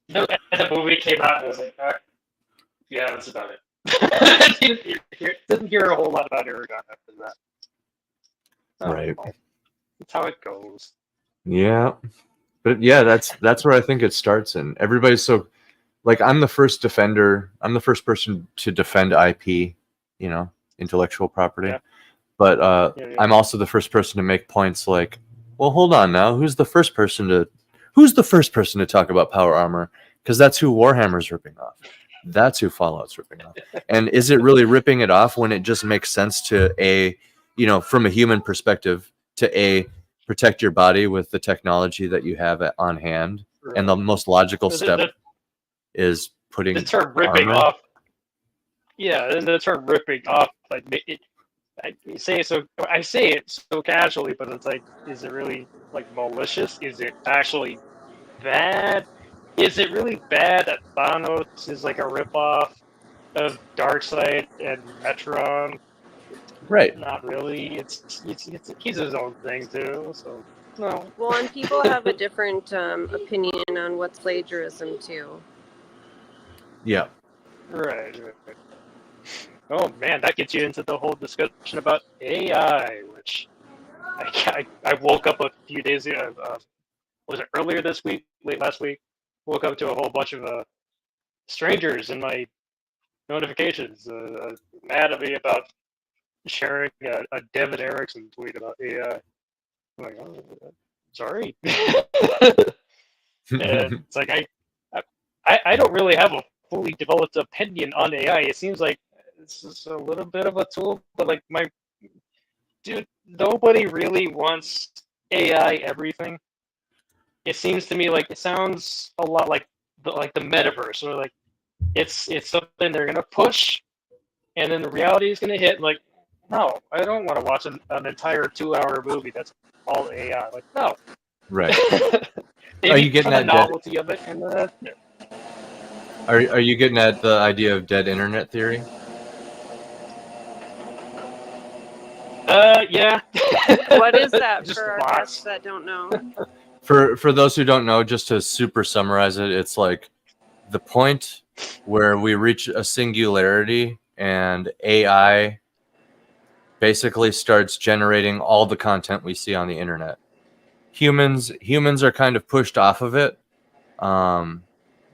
B: the movie came out, and I was like, yeah, that's about it. Didn't hear a whole lot about Aragon after that.
A: Right.
B: That's how it goes.
A: Yeah. But yeah, that's where I think it starts. And everybody's so, like, I'm the first person to defend IP, intellectual property.
B: Yeah.
A: But I'm also the first person to make points like, well, hold on now, who's the first person to talk about power armor? Because that's who Warhammer's ripping off. That's who Fallout's ripping off. And is it really ripping it off when it just makes sense to from a human perspective, to protect your body with the technology that you have on hand? Right. And the most logical step is putting
B: the term ripping
A: armor
B: off. Yeah, and the term ripping off, like I say it so casually, but it's like, is it really like malicious? Is it actually bad? Is it really bad that Thanos is like a ripoff of Darkseid and Metron?
A: Right.
B: Not really. He's his own thing too. So no.
C: Well, and people have a different opinion on what's plagiarism too.
A: Yeah.
B: Right. Oh man, that gets you into the whole discussion about AI, which I woke up a few days ago. Was it earlier this week? Late last week? Woke up to a whole bunch of strangers in my notifications mad at me about sharing a David Erickson tweet about AI. I'm like, oh, sorry. And it's like I don't really have a fully developed opinion on AI. It seems like it's just a little bit of a tool, but like nobody really wants AI everything. It seems to me like it sounds a lot like the metaverse, or like it's something they're gonna push, and then the reality is gonna hit. Like, no, I don't want to watch an entire 2-hour movie that's all AI. Like, no.
A: Right. Are you getting that
B: novelty of it? And
A: Are you getting at the idea of dead internet theory?
B: Yeah.
C: What is that
B: Just
C: for our
B: lots.
C: guests that don't know?
A: For those who don't know, just to super summarize it, it's like the point where we reach a singularity and AI basically starts generating all the content we see on the internet. Humans are kind of pushed off of it.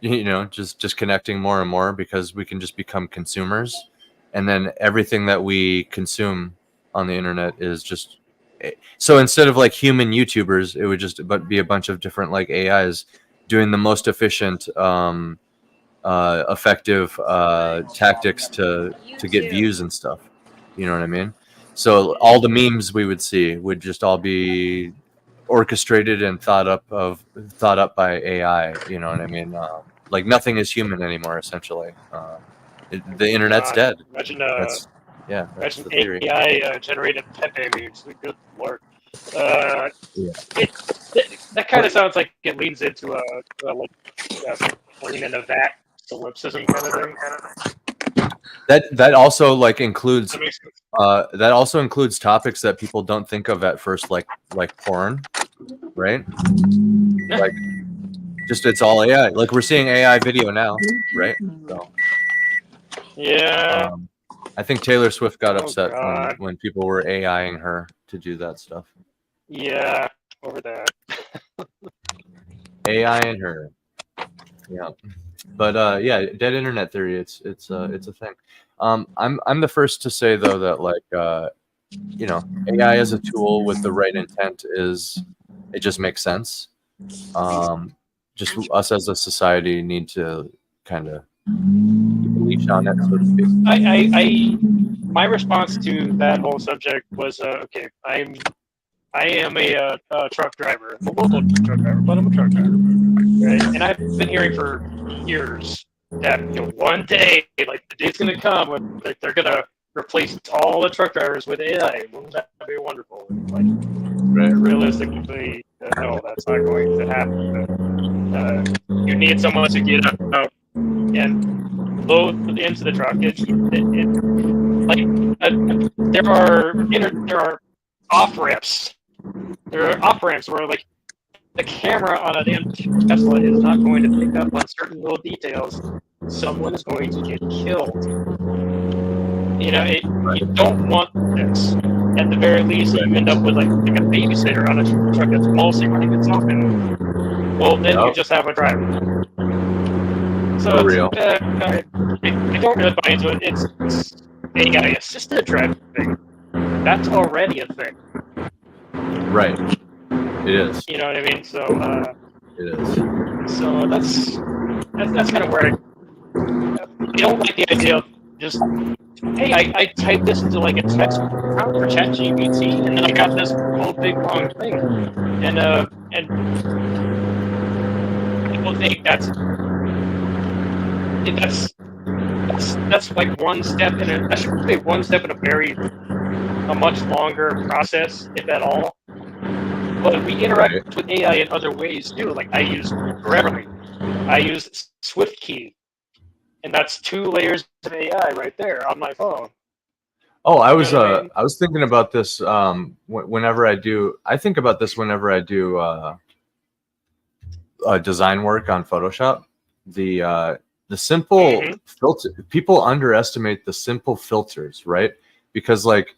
A: Just connecting more and more because we can just become consumers, and then everything that we consume on the internet is just. So instead of like human YouTubers, it would just be a bunch of different like AIs doing the most efficient, effective tactics to get views and stuff. You know what I mean? So all the memes we would see would just all be orchestrated and thought up by AI. You know what I mean? Like nothing is human anymore. Essentially, the internet's dead.
B: Imagine,
A: that's the theory.
B: AI generated Pepe memes. Good lord.
A: Yeah.
B: That kind of sounds like it leans into lean in a vat solipsism kind of thing.
A: That also like includes topics that people don't think of at first, like porn, right? Like just it's all AI. Like we're seeing AI video now, right? So
B: yeah.
A: I think Taylor Swift got upset when people were AIing her to do that stuff.
B: Yeah, over that.
A: AI and her. Yeah. But yeah, dead internet theory. It's a thing. I'm the first to say though that like AI as a tool with the right intent it just makes sense. Just us as a society need to kind of keep a leash on it, so to speak.
B: My response to that whole subject was okay. I am a truck driver, a local truck driver, but I'm a truck driver, right? And I've been hearing for years that one day, like the day's gonna come when they're gonna replace all the truck drivers with AI. Wouldn't that be wonderful? Like, realistically, no, that's not going to happen. You need someone to get out and load into the truck. There are off ramps. There are off ramps where like the camera on a damn Tesla is not going to pick up on certain little details. Someone is going to get killed. You don't want this. At the very least, you end up with like a babysitter on a truck that's policy running its open. Well, then you just have a driver. So
A: For real.
B: I don't really buy into it. It's AI assisted driving. That's already a thing.
A: Right. It is.
B: You know what I mean? So
A: it is.
B: So that's kind of where I don't like the idea of just, hey, I typed this into like a text prompt for ChatGPT, and then I got this whole big long thing, and people think that's like one step in a much longer process, if at all. But we interact with AI in other ways too. Like I use Grammarly, I use SwiftKey, and that's 2 layers of AI right there on my phone.
A: Oh, I was thinking about this whenever I do. I think about this whenever I do design work on Photoshop. The simple filter. People underestimate the simple filters, right? Because like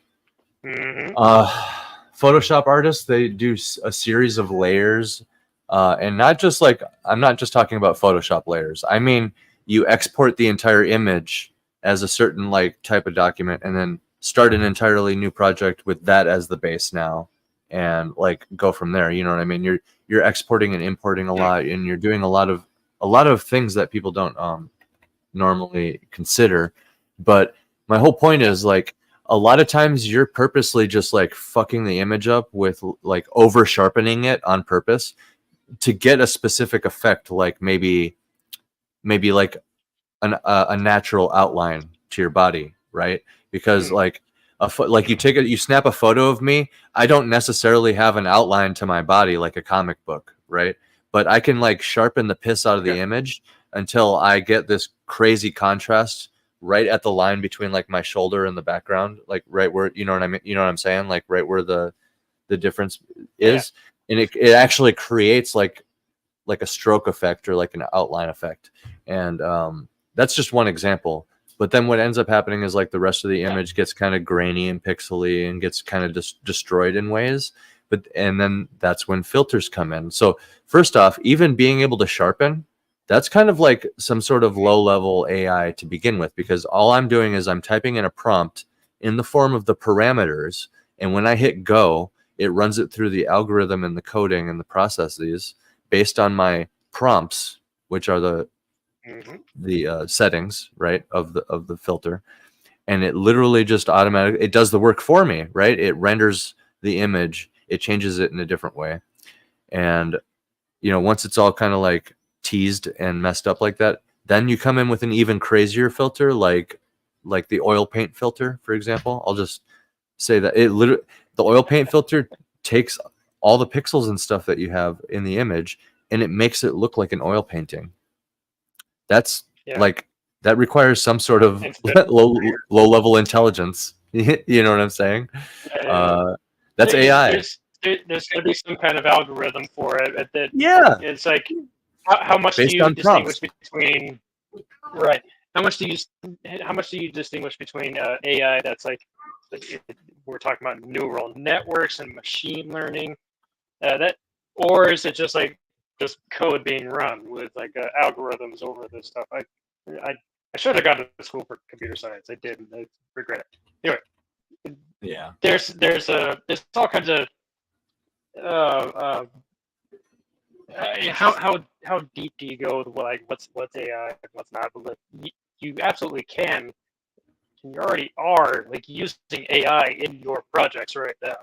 A: Photoshop artists, they do a series of layers, and not just like, I'm not just talking about Photoshop layers. I mean, you export the entire image as a certain like type of document, and then start an entirely new project with that as the base now, and like go from there. You know what I mean? You're exporting and importing a lot, and you're doing a lot of things that people don't normally consider. But my whole point is like, a lot of times you're purposely just like fucking the image up with like over sharpening it on purpose to get a specific effect, like maybe like a natural outline to your body, right? Because like you snap a photo of me, I don't necessarily have an outline to my body like a comic book, right? But I can like sharpen the piss out of the image until I get this crazy contrast right at the line between like my shoulder and the background, like right where, you know what I mean? You know what I'm saying? Like right where the difference is. And it actually creates like a stroke effect or like an outline effect. And that's just one example. But then what ends up happening is like the rest of the image gets kind of grainy and pixely and gets kind of destroyed in ways. And then that's when filters come in. So first off, even being able to sharpen, that's kind of like some sort of low-level AI to begin with, because all I'm doing is I'm typing in a prompt in the form of the parameters, and when I hit go, it runs it through the algorithm and the coding and the processes based on my prompts, which are the settings, right, of the filter, and it literally just automatically, it does the work for me, right? It renders the image, it changes it in a different way. And once it's all kind of like teased and messed up like that, then you come in with an even crazier filter, like the oil paint filter, for example. I'll just say that the oil paint filter takes all the pixels and stuff that you have in the image, and it makes it look like an oil painting. That's like, that requires some sort of low level intelligence. You know what I'm saying? That's AI.
B: There's going to be some kind of algorithm for it. It's like, how much
A: Based
B: do you
A: on
B: distinguish
A: prompts.
B: between how much do you distinguish between AI that's like we're talking about neural networks and machine learning, or is it just like just code being run with like algorithms over this stuff? I should have gone to school for computer science. I didn't. I regret it. Anyway, there's all kinds of how deep do you go with like what's AI and what's not? But you absolutely can. You already are like using AI in your projects right now.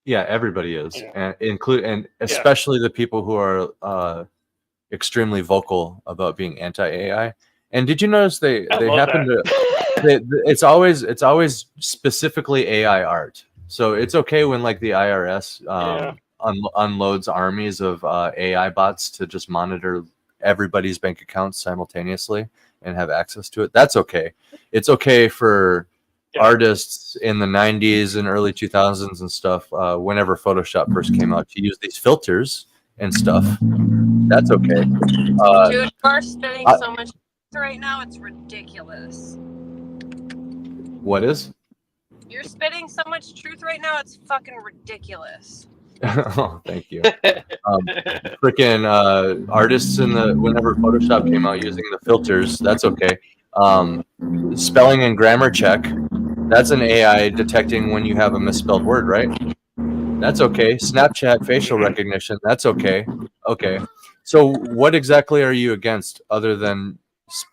A: Yeah, everybody is, and especially the people who are extremely vocal about being anti-AI. And did you notice they happen to? It's always specifically AI art. So it's okay when like the IRS unloads armies of AI bots to just monitor everybody's bank accounts simultaneously and have access to it. That's okay. It's okay for artists in the 90s and early 2000s and stuff, whenever Photoshop first came out, to use these filters and stuff. That's okay.
C: Dude, you are spitting so much right now, it's ridiculous.
A: What is?
C: You're spitting so much truth right now, it's fucking ridiculous.
A: Oh, thank you. Freaking artists whenever Photoshop came out using the filters, that's okay. Spelling and grammar check, that's an AI detecting when you have a misspelled word, right? That's okay. Snapchat facial recognition, that's okay. Okay. So what exactly are you against, other than,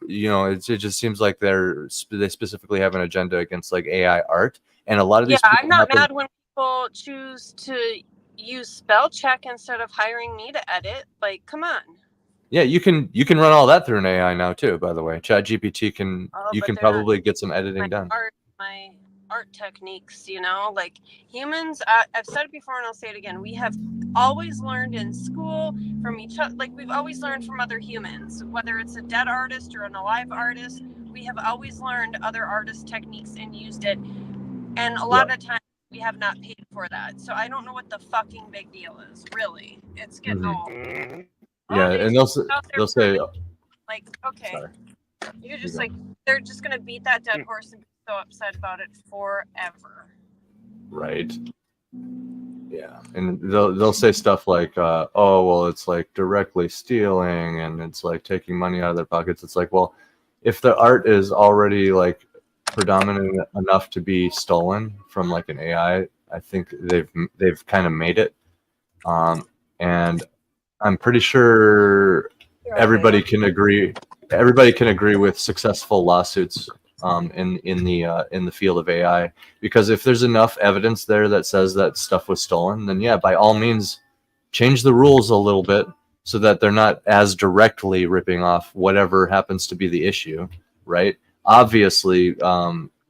A: it just seems like they specifically have an agenda against like AI art, and a lot of these people
C: I'm not mad when people choose to use spell check instead of hiring me to edit. Like, come on.
A: Yeah, you can run all that through an AI now too, by the way. ChatGPT can probably get some editing done.
C: My art techniques, like humans, I've said it before and I'll say it again, we have always learned in school from each other. Like, we've always learned from other humans, whether it's a dead artist or an alive artist. We have always learned other artist techniques and used it, and a lot of times we have not paid for that. So I don't know what the fucking big deal is, really. It's getting old.
A: Yeah, and they'll say,
C: like, okay, sorry. You're just like, they're just gonna beat that dead horse and be so upset about it forever.
A: Right. Yeah, and they'll say stuff like, oh, well, it's like directly stealing, and it's like taking money out of their pockets. It's like, well, if the art is already like predominant enough to be stolen from like an AI, I think they've kind of made it. And I'm pretty sure everybody can agree with successful lawsuits in the field of AI, because if there's enough evidence there that says that stuff was stolen, then yeah, by all means, change the rules a little bit so that they're not as directly ripping off whatever happens to be the issue, right? Obviously,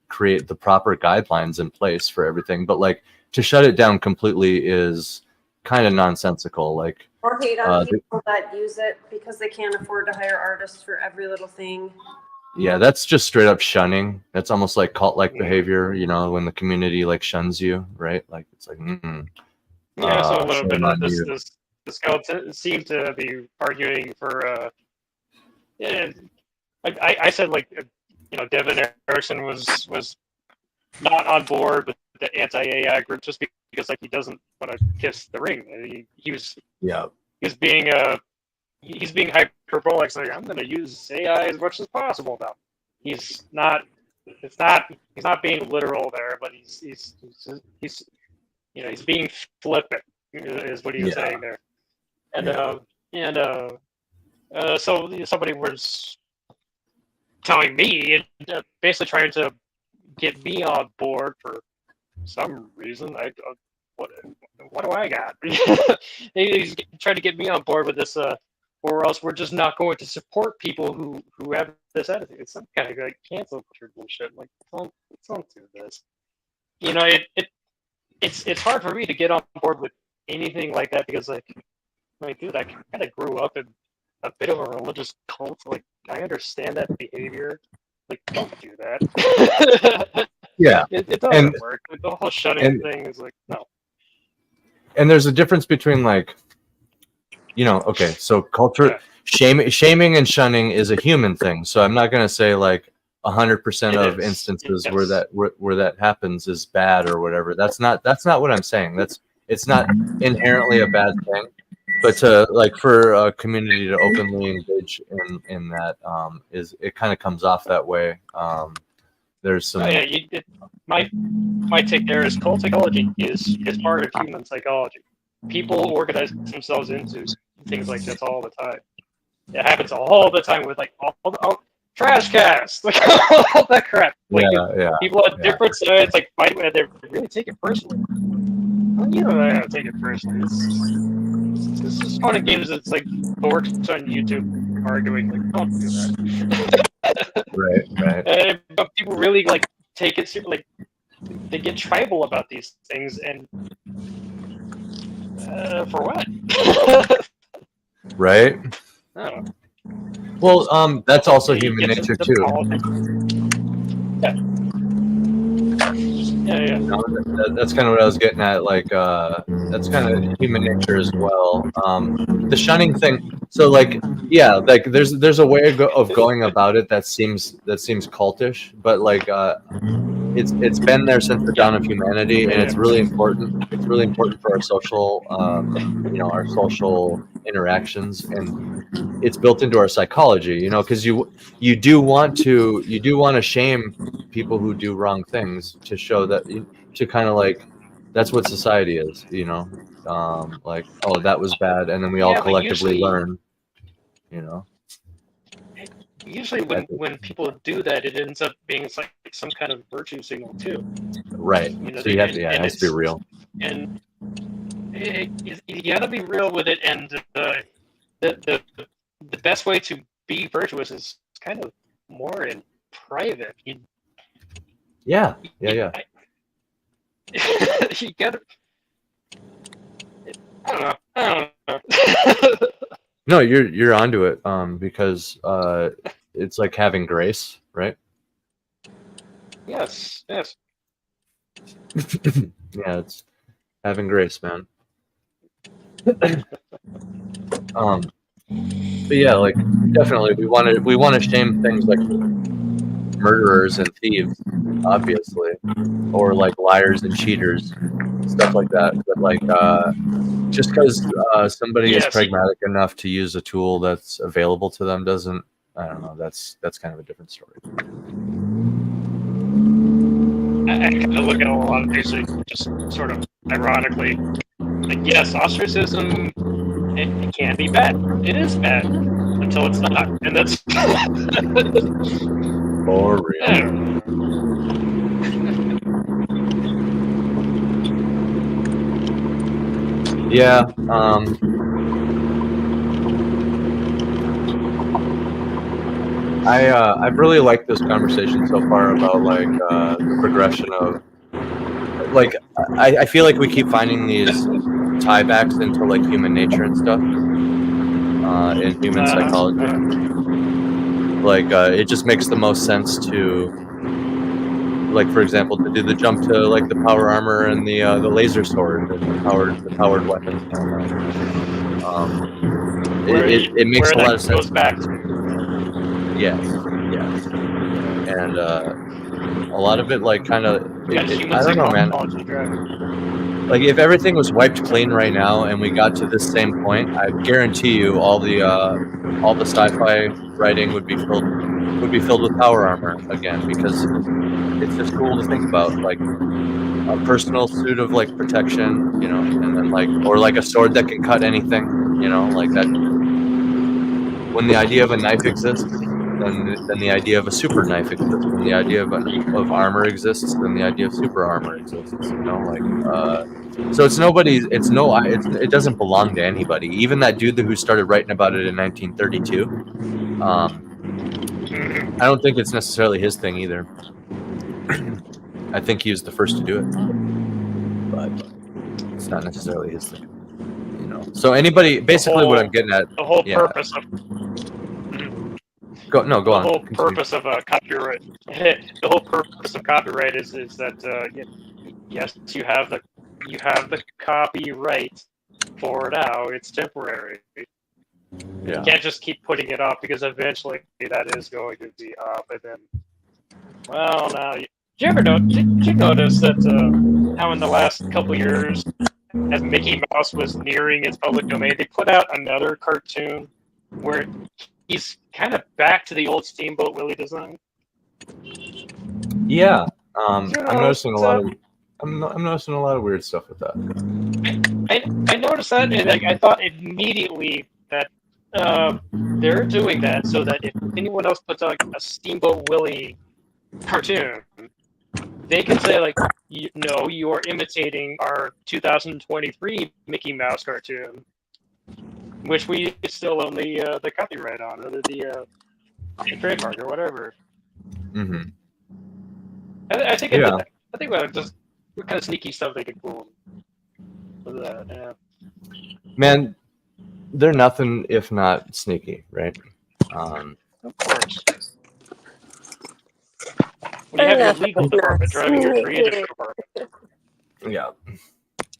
A: create the proper guidelines in place for everything, but like, to shut it down completely is kind of nonsensical. Like,
C: or hate on people that use it because they can't afford to hire artists for every little thing.
A: Yeah, that's just straight up shunning. That's almost like cult-like behavior, when the community like shuns you, right? Like, it's like,
B: yeah. So a little bit of this skeleton seemed to be arguing for. I said, like, Devin Harrison was not on board with the anti-AI group just because like he doesn't want to kiss the ring. He was being hyperbolic, saying, I'm going to use AI as much as possible now. He's not being literal there, but he's being flippant is what he was saying there. And so somebody was telling me, basically trying to get me on board for some reason. what do I got? He's trying to get me on board with this, or else we're just not going to support people who have this attitude. It's some kind of like cancel culture bullshit. Like, don't do this. You know, it's hard for me to get on board with anything like that because, like, dude, I kind of grew up in a bit of a religious cult. Like, I understand that behavior. Like, don't do that.
A: Yeah,
B: it doesn't work. Like, the whole shutting thing is like, no.
A: And there's a difference between, like, you know, okay, so culture, shaming and shunning is a human thing. So I'm not going to say like 100% of instances where that happens is bad or whatever. That's not what I'm saying. It's not inherently a bad thing, but to like for a community to openly engage in that it kind of comes off that way. There's some. My take there is cult psychology is part of human psychology. People organize themselves into things like this all the time. It happens all the time with like all trash cast, like all that crap. Like people at different sides like fight when they really take it personally. Well, you don't know how to take it personally. This is fun and games. It's like dorks on YouTube arguing. Like, don't do that. Right. But people really like take it seriously. Like they get tribal about these things, and for what? Right.
B: I don't know.
A: Well, that's also human nature too. Yeah. No, that's kind of what I was getting at. Like, that's kind of human nature as well. The shunning thing. So, like, yeah, like there's a way of going about it that seems cultish, but like, it's been there since the dawn of humanity, and it's really important. It's really important for our social, our social interactions, and it's built into our psychology. You know, because you do want to shame people who do wrong things to show that, to kind of like, that's what society is. You know, like, oh, that was bad, and then we all collectively learn. You know.
B: Usually when people do that, it ends up being like some kind of virtue signal too.
A: Right. You know, so you have to, it has to be real.
B: And you got to be real with it. And the best way to be virtuous is kind of more in private. You got to. I don't know.
A: No, you're onto it, because it's like having grace, right?
B: Yes.
A: Yeah, it's having grace, man. But yeah, like definitely we want to shame things like murderers and thieves, obviously, or like liars and cheaters, stuff like that. But like, just because somebody is pragmatic enough to use a tool that's available to them doesn't, I don't know, that's kind of a different story.
B: I kind of look at a lot of things just sort of ironically. Like, yes, ostracism, it can be bad. It is bad until it's not, and that's
A: for real. Yeah. I've really liked this conversation so far about like the progression of like I feel like we keep finding these tiebacks into like human nature and stuff in human psychology. Like it just makes the most sense to, like, for example, to do the jump to like the power armor and the laser sword and the powered weapons. It makes a lot of sense. Yes, and a lot of it like kind of I don't know, man. Like if everything was wiped clean right now and we got to this same point, I guarantee you all the sci-fi writing would be filled with power armor again, because it's just cool to think about, like a personal suit of like protection, you know, and then like, or like a sword that can cut anything, you know, like that. When the idea of a knife exists, then the idea of a super knife exists. When the idea of armor exists, then the idea of super armor exists. You know, like so it's nobody's. It doesn't belong to anybody. Even that dude who started writing about it in 1932. I don't think it's necessarily his thing either. I think he was the first to do it, but it's not necessarily his thing. You know. So anybody, basically, what I'm getting at,
B: the whole purpose of
A: go on.
B: The whole
A: Continue.
B: purpose of copyright. The whole purpose of copyright is that yes, you have the copyright for now. It's temporary.
A: Yeah.
B: You can't just keep putting it off because eventually that is going to be up. And then, well, now did you notice that how in the last couple years, as Mickey Mouse was nearing its public domain, they put out another cartoon where he's kind of back to the old Steamboat Willie design.
A: Yeah, I'm noticing a lot of weird stuff with that.
B: I noticed that, and I thought immediately that they're doing that so that if anyone else puts out a Steamboat Willie cartoon, they can say like, "No, you are imitating our 2023 Mickey Mouse cartoon," which we still own the copyright on, or the trademark or whatever.
A: Mm-hmm.
B: I think just what kind of sneaky stuff they could pull with that. Yeah.
A: Man, they're nothing if not sneaky, right?
B: Of course. When you have your legal department driving your creative department.
A: Yeah.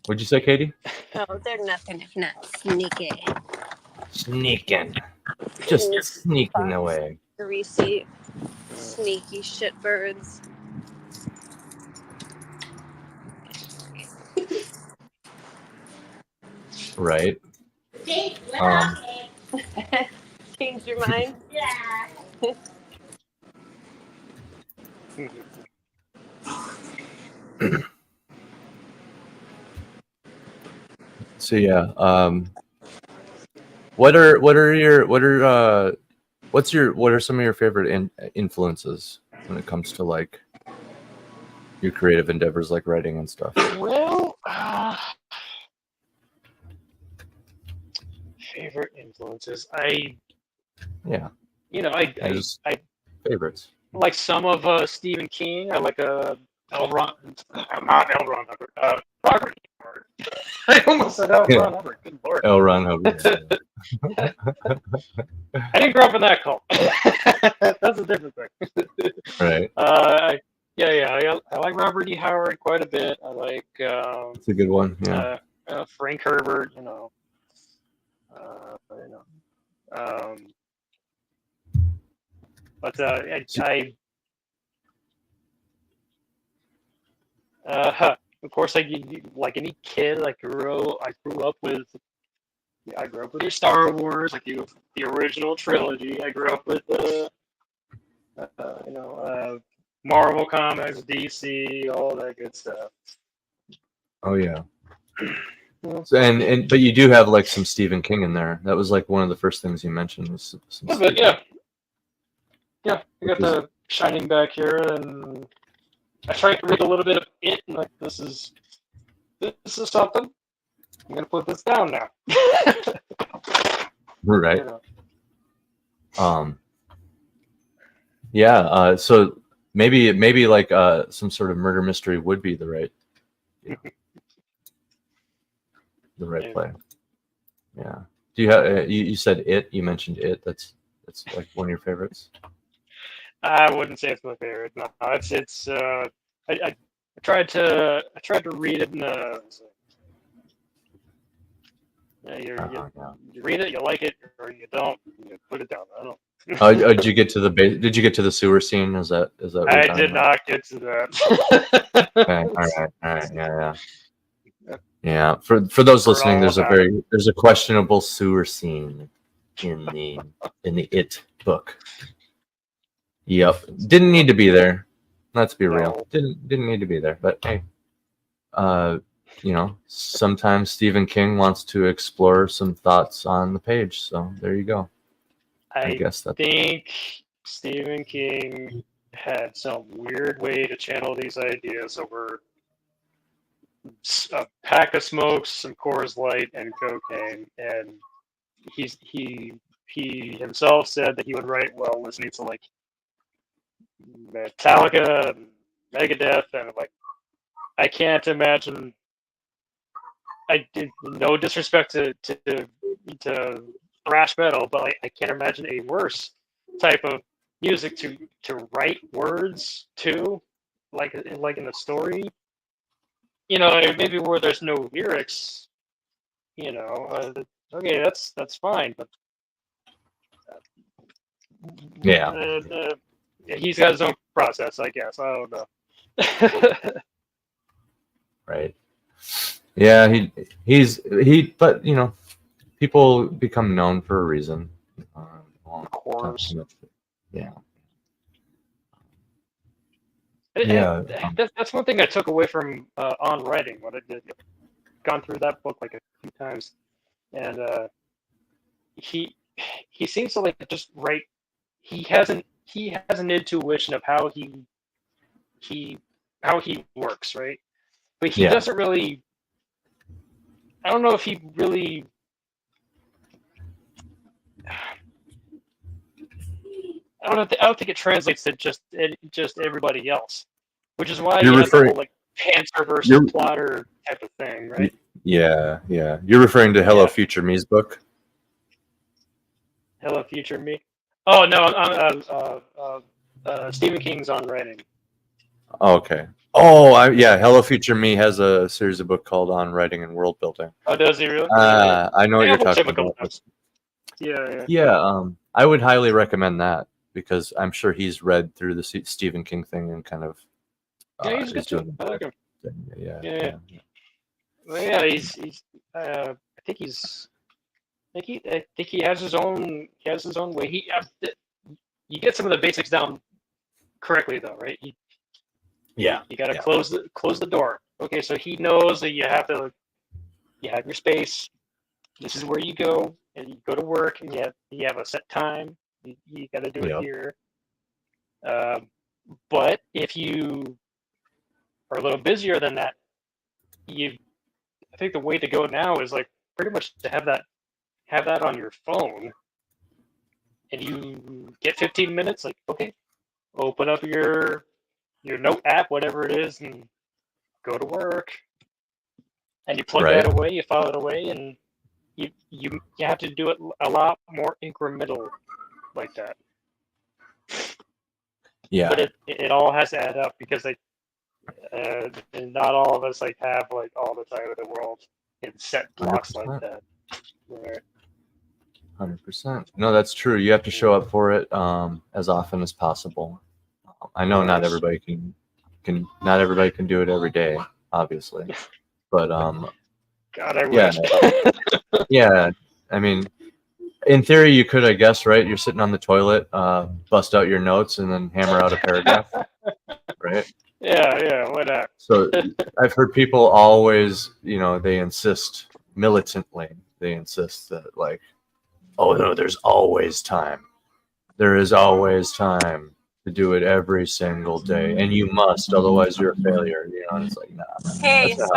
A: What'd you say, Katie?
C: Oh, they're nothing if not sneaky.
A: Sneaking. Just sneaking away.
C: Greasy, sneaky shitbirds.
A: Right.
C: Change your mind? Yeah.
A: So yeah, what are some of your favorite influences when it comes to like your creative endeavors, like writing and stuff?
B: Well, favorite influences. I
A: favorites.
B: Like some of Stephen King. I like Robert. I almost said L. Ron Hubbard. Good lord.
A: L. Ron Hubbard.
B: I didn't grow up in that cult. That's a different thing.
A: Right.
B: I like Robert E. Howard quite a bit. I like.
A: It's a good one. Yeah.
B: Frank Herbert. But of course, like any kid, I grew up with the Star Wars, like the original trilogy. I grew up with Marvel Comics, DC, all that good stuff.
A: Oh yeah. So, but you do have like some Stephen King in there. That was like one of the first things you mentioned was some
B: yeah. I got the Shining back here, and I tried to read a little bit of it. And like this is something. I'm gonna put this down now.
A: Right. Yeah. So maybe like some sort of murder mystery would be the right. The right play. Yeah. Do you have? You said it. You mentioned it. That's like one of your favorites.
B: I wouldn't say it's my favorite. No, it's. I tried to read it. You read it, you like it, or you don't. You put it down. I don't.
A: Did you get to the Did you get to the sewer scene? Is that?
B: I did not get to that.
A: Okay. All right. Yeah. For those listening, there's a questionable sewer scene in the It book. Yep. Didn't need to be there. Let's be real. Didn't need to be there. But hey, sometimes Stephen King wants to explore some thoughts on the page. So there you go. I guess that.
B: think Stephen King had some weird way to channel these ideas over a pack of smokes, some Coors Light, and cocaine. And he himself said that he would write while listening to like Metallica, Megadeth, and like I can't imagine. I did no disrespect to thrash metal, but like, I can't imagine a worse type of music to write words to, like in a story. You know, maybe where there's no lyrics. You know, okay, that's fine, but he's got his own process, I guess. I don't know.
A: Right. Yeah, but you know, people become known for a reason.
B: Of course.
A: Yeah.
B: That's one thing I took away from On Writing. What I did, gone through that book like a few times, and he seems to like just write. He has an intuition of how he works, right? But he doesn't really. I don't know if he really. I don't think it translates to just everybody else, which is why
A: you're
B: you
A: referring
B: have the whole, like Panther versus Plotter type of thing, right?
A: Yeah. You're referring to Hello Future Me's book.
B: Hello Future Me. Oh no, I'm Stephen King's On Writing.
A: Okay. Oh, Hello Future Me has a series of book called On Writing and World Building.
B: Oh, does he really?
A: I know what you're talking about. Yeah. I would highly recommend that because I'm sure he's read through the Stephen King thing and kind of.
B: He's good too. I like him.
A: Yeah.
B: Well, yeah, he's. I think he has his own. He has his own way. You get some of the basics down correctly though, right? You got to close the door. Okay, so he knows that you have your space. This is where you go, and you go to work, and you have a set time. You got to do it here. But if you are a little busier than that, I think the way to go now is like pretty much to have that on your phone, and you get 15 minutes. Like, okay, open up your note app, whatever it is, and go to work. And you plug that away, you file it away, and you have to do it a lot more incremental like that.
A: Yeah.
B: But it all has to add up because and not all of us like have like all the time in the world in set blocks 100%. Like that. Right.
A: 100%. No, that's true. You have to show up for it as often as possible. I know not everybody can do it every day, obviously, but
B: God, I wish.
A: Yeah. I mean, in theory, you could, I guess, right? You're sitting on the toilet, bust out your notes, and then hammer out a paragraph, right?
B: Yeah, why not?
A: So I've heard people always, they insist militantly. They insist that, like, oh no, there's always time. There is always time to do it every single day, and you must, otherwise you're a failure. And it's like, nah.
C: Hey, so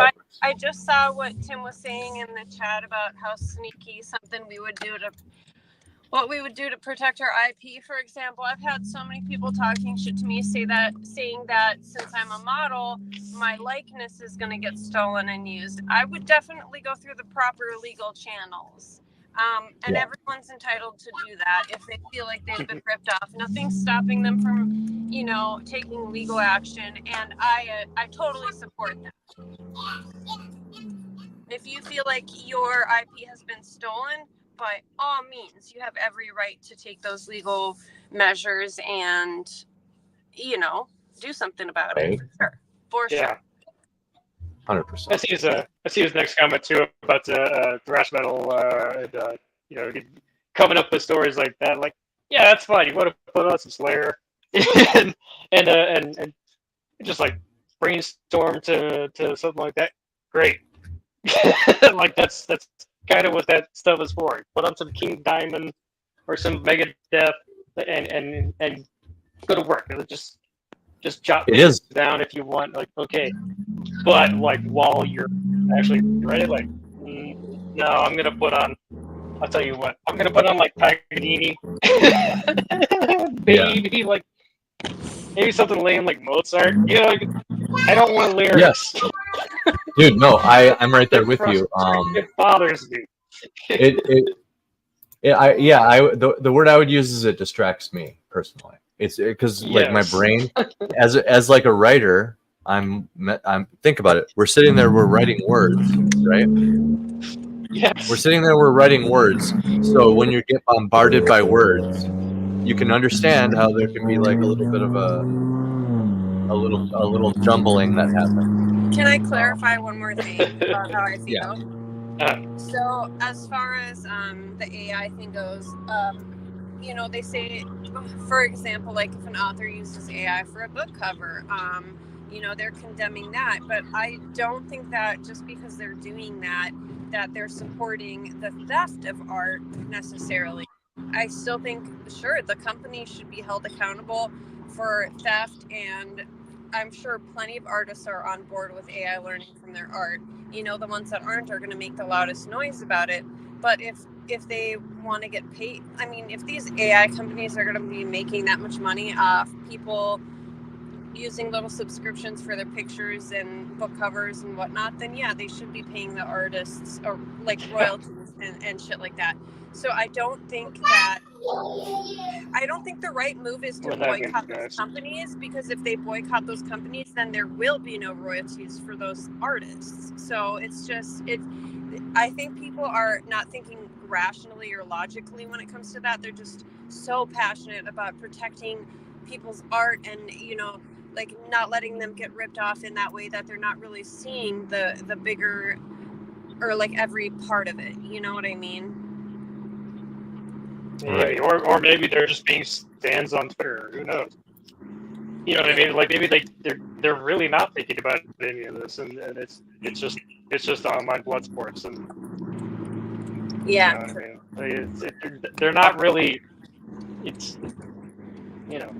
C: I just saw what Tim was saying in the chat about how sneaky something we would do to protect our IP. For example, I've had so many people talking shit to me saying that since I'm a model, my likeness is going to get stolen and used. I would definitely go through the proper legal channels. Everyone's entitled to do that if they feel like they've been ripped off. Nothing's stopping them from, taking legal action, and I totally support that. If you feel like your IP has been stolen, by all means, you have every right to take those legal measures and, do something about it. For sure.
A: 100%.
B: I see his next comment too about thrash metal, coming up with stories like that. Like, yeah, that's fine. You want to put on some Slayer, and just like brainstorm to something like that. Great. Like that's kind of what that stuff is for. Put on some King Diamond or some Megadeth, and go to work. Just jot
A: It is.
B: down if you want. Like, okay, but like while you're actually writing, like, no, I'm gonna put on. I'll tell you what. I'm gonna put on like Paganini, maybe like maybe something lame like Mozart. You know, I don't want lyrics.
A: Yes. Dude, no, I'm right there with you.
B: It bothers me.
A: The word I would use is it distracts me personally. It's because like my brain, as like a writer, I'm think about it. We're sitting there, we're writing words, right?
B: Yes.
A: We're sitting there, we're writing words. So when you get bombarded by words, you can understand how there can be like a little bit of a little jumbling that happens.
C: Can I clarify one more thing about how I feel?
A: Yeah.
C: So as far as the AI thing goes, you know, they say, for example, like if an author uses AI for a book cover, you know, they're condemning that. But I don't think that just because they're doing that, that they're supporting the theft of art necessarily. I still think, sure, the company should be held accountable for theft, and I'm sure plenty of artists are on board with AI learning from their art. You know, the ones that aren't are going to make the loudest noise about it. But if they want to get paid, I mean, if these AI companies are going to be making that much money off people using little subscriptions for their pictures and book covers and whatnot, then yeah, they should be paying the artists or like royalties and shit like that. So I don't think the right move is to boycott those companies, because if they boycott those companies, then there will be no royalties for those artists. So I think people are not thinking rationally or logically when it comes to that. They're just so passionate about protecting people's art and, you know, like not letting them get ripped off in that way, that they're not really seeing the bigger, or like every part of it. You know what I mean?
B: Right. Or maybe they're just being stands on Twitter. Who knows? You know what I mean? Like maybe they're really not thinking about any of this, and it's just online blood sports, and
C: yeah,
B: you know what I mean? They're not really. It's, you know.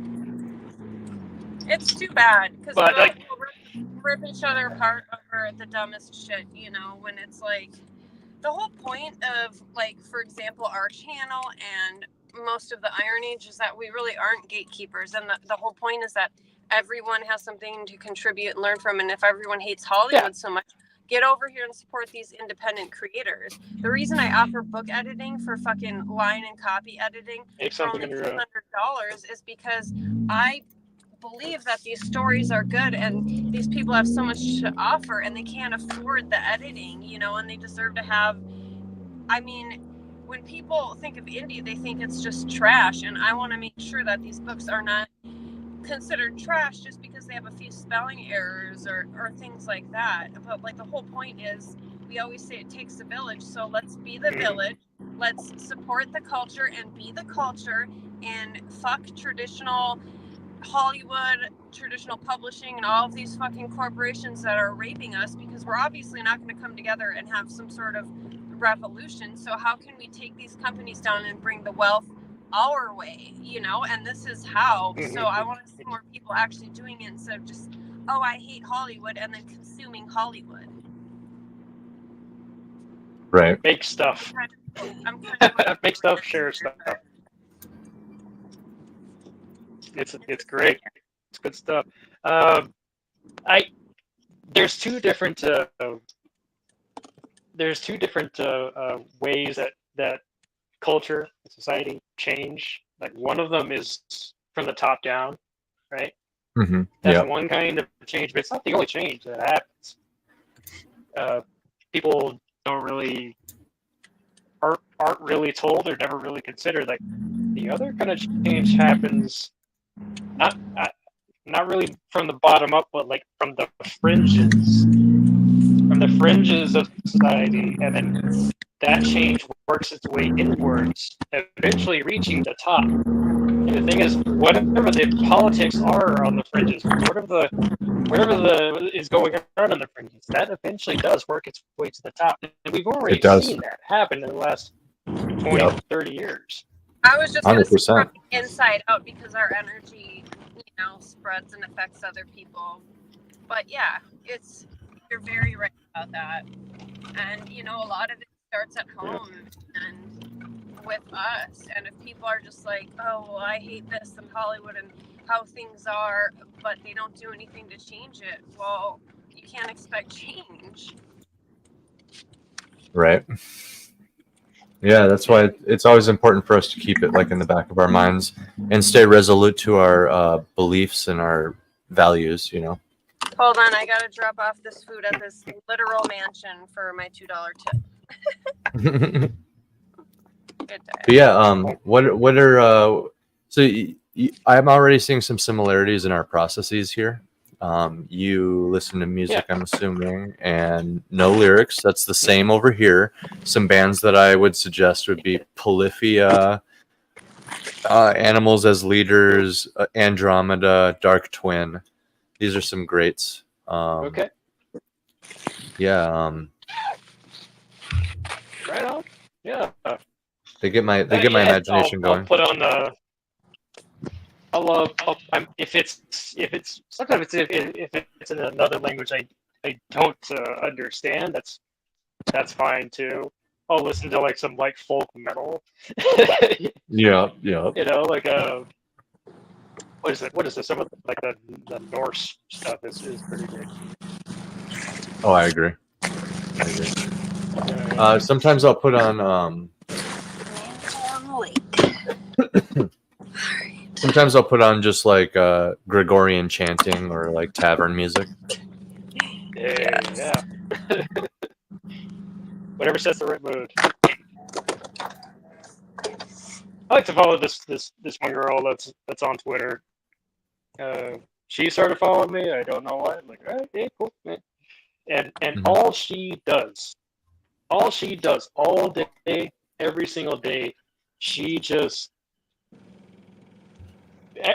C: It's too bad, because
B: like,
C: we'll rip each other apart over the dumbest shit. You know, when it's like the whole point of, like, for example, our channel and most of the Iron Age is that we really aren't gatekeepers, and the whole point is that everyone has something to contribute and learn from. And if everyone hates Hollywood so much, get over here and support these independent creators. The reason I offer book editing for fucking line and copy editing for only $200 is because I believe that these stories are good and these people have so much to offer and they can't afford the editing, you know, and they deserve to have. I mean, when people think of indie, they think it's just trash, and I want to make sure that these books are not considered trash just because they have a few spelling errors or things like that. But like the whole point is, we always say it takes a village, so let's be the village. Let's support the culture and be the culture, and fuck traditional Hollywood, traditional publishing, and all of these fucking corporations that are raping us, because we're obviously not going to come together and have some sort of revolution. So how can we take these companies down and bring the wealth our way, you know? And this is how. So I want to see more people actually doing it instead of just, oh, I hate Hollywood, and then consuming Hollywood.
A: Right.
B: Make stuff. Make stuff, share stuff. It's great. It's good stuff. There's two different ways that culture and society change. Like one of them is from the top down, right?
A: Mm-hmm.
B: That's one kind of change, but it's not the only change that happens. People aren't really told or never really considered. Like the other kind of change happens not really from the bottom up, but like from the fringes of society, and then that change works its way inwards, eventually reaching the top. And the thing is, whatever the politics are on the fringes, whatever is going on the fringes, that eventually does work its way to the top. And we've already seen that happen in the last 20, 30 years.
C: I was just going to say
A: 100%.
C: inside out because our energy, spreads and affects other people. But yeah, you're very right about that. And, a lot of it starts at home and with us. And if people are just like, oh, well, I hate this in Hollywood and how things are, but they don't do anything to change it, well, you can't expect change.
A: Right. Yeah, that's why it's always important for us to keep it like in the back of our minds and stay resolute to our beliefs and our values,
C: Hold on, I gotta drop off this food at this literal mansion for my $2 tip. Good day.
A: But yeah, what are so I'm already seeing some similarities in our processes here. You listen to music, I'm assuming, and no lyrics. That's the same over here. Some bands that I would suggest would be Polyphia, Animals as Leaders, Andromeda, Dark Twin. These are some greats.
B: Okay.
A: Yeah.
B: Right on. Yeah.
A: They get my imagination going.
B: I'll put on if it's sometimes if it's in another language I don't understand, that's fine too. I'll listen to like some like folk metal.
A: Yeah.
B: Like what is this? Some of like the Norse stuff is pretty good.
A: Oh, I agree. Sometimes I'll put on sometimes I'll put on just like Gregorian chanting or like tavern music.
B: Yeah. Whatever sets the right mood. I like to follow this one girl that's on Twitter. She started following me. I don't know why. I'm like, all right, yeah, cool. Yeah. And all she does all day, every single day, she just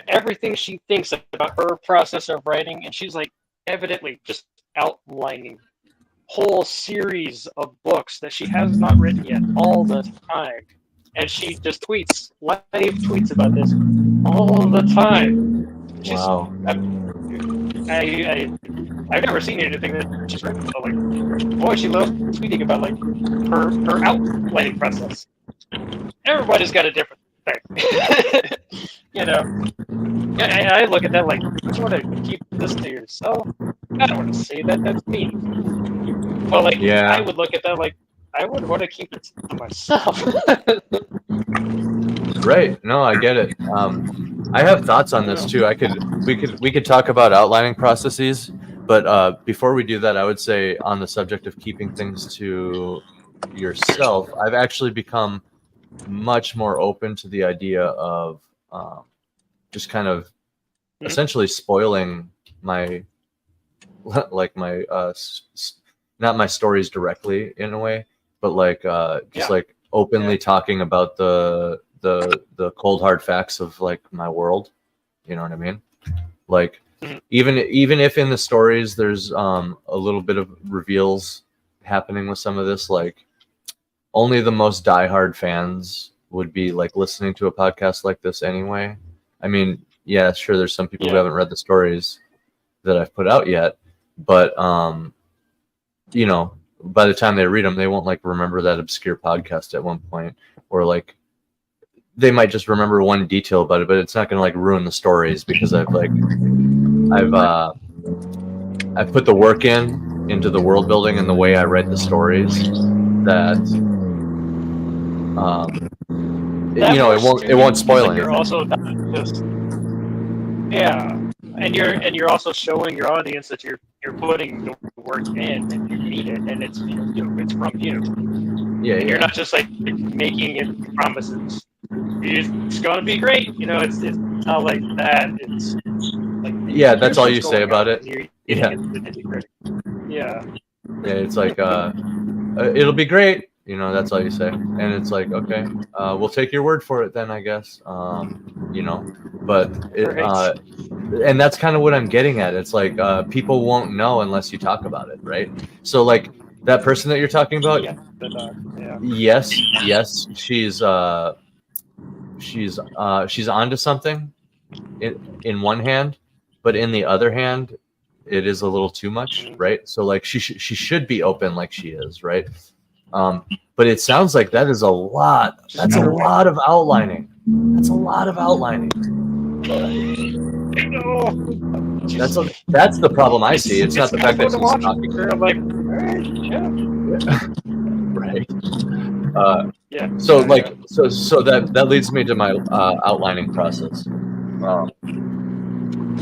B: everything she thinks about her process of writing, and she's like evidently just outlining whole series of books that she has not written yet all the time. And she just live tweets about this all the time.
A: Wow.
B: I've never seen anything that she's written about. Like, boy, she loves tweeting about like her outlining process. Everybody's got a different thing. I look at that like, you want to keep this to yourself? I don't want to say that. That's me. Well, like, yeah. I would look at that like, I would want to keep it to myself.
A: Right. No, I get it. I have thoughts on this too. We could talk about outlining processes, but before we do that, I would say on the subject of keeping things to yourself, I've actually become much more open to the idea of just kind of essentially spoiling my not my stories directly in a way, but like like openly talking about the cold hard facts of like my world. You know what I mean? Like even if in the stories there's a little bit of reveals happening with some of this, like only the most diehard fans would be like listening to a podcast like this anyway. I mean, yeah, sure, there's some people who haven't read the stories that I've put out yet, but by the time they read them, they won't like remember that obscure podcast at one point, or like they might just remember one detail about it, but it's not going to like ruin the stories because I've put the work into the world building and the way I write the stories that it won't spoil anything.
B: You're also not just and you're also showing your audience that you're putting the work in and you mean it, and it's it's from you. And you're not just like making it promises. It's gonna be great, It's not like that. It's like
A: that's all you say about it. It's like it'll be great. That's all you say, and it's like, okay, we'll take your word for it then, I guess. But and that's kind of what I'm getting at. It's like people won't know unless you talk about it, right? So like that person that you're talking about, yes, she's she's onto something in one hand, but in the other hand, it is a little too much, right? So like she should be open like she is, right? But it sounds like that is a lot. That's a lot of outlining. That's a lot of outlining. That's the problem I see. It's not the fact that she's talking.
B: I'm like, all right,
A: right. So that leads me to my outlining process.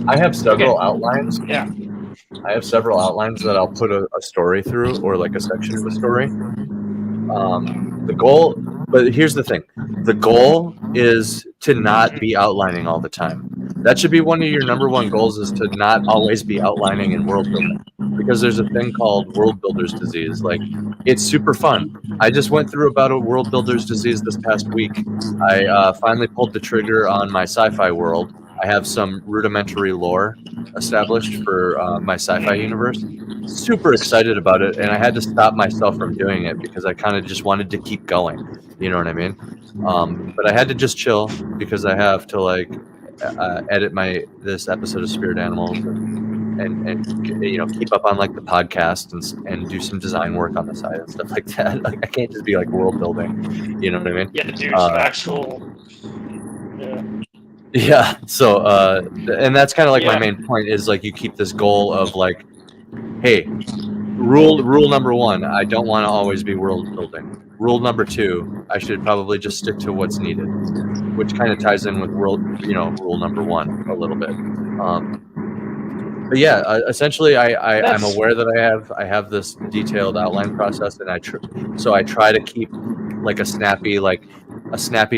A: I have several outlines.
B: Yeah.
A: I have several outlines that I'll put a story through, or like a section of a story. The goal, but here's the thing. The goal is to not be outlining all the time. That should be one of your number one goals, is to not always be outlining and world building. Because there's a thing called world builder's disease. Like, it's super fun. I just went through about a world builder's disease this past week. I finally pulled the trigger on my sci-fi world. I have some rudimentary lore established for my sci-fi universe. Super excited about it, and I had to stop myself from doing it because I kind of just wanted to keep going. You know what I mean? But I had to just chill because I have to like edit this episode of Spirit Animals and you know, keep up on like the podcast and do some design work on the side and stuff like that. Like, I can't just be like world building. You know what I mean?
B: Yeah, to do some actual.
A: Yeah. So, and that's kind of like my main point is like you keep this goal of like, hey, rule number one, I don't want to always be world building. Rule number two, I should probably just stick to what's needed, which kind of ties in with rule number one a little bit. But yeah, essentially, I'm aware that I have this detailed outline process, and I try to keep like a snappy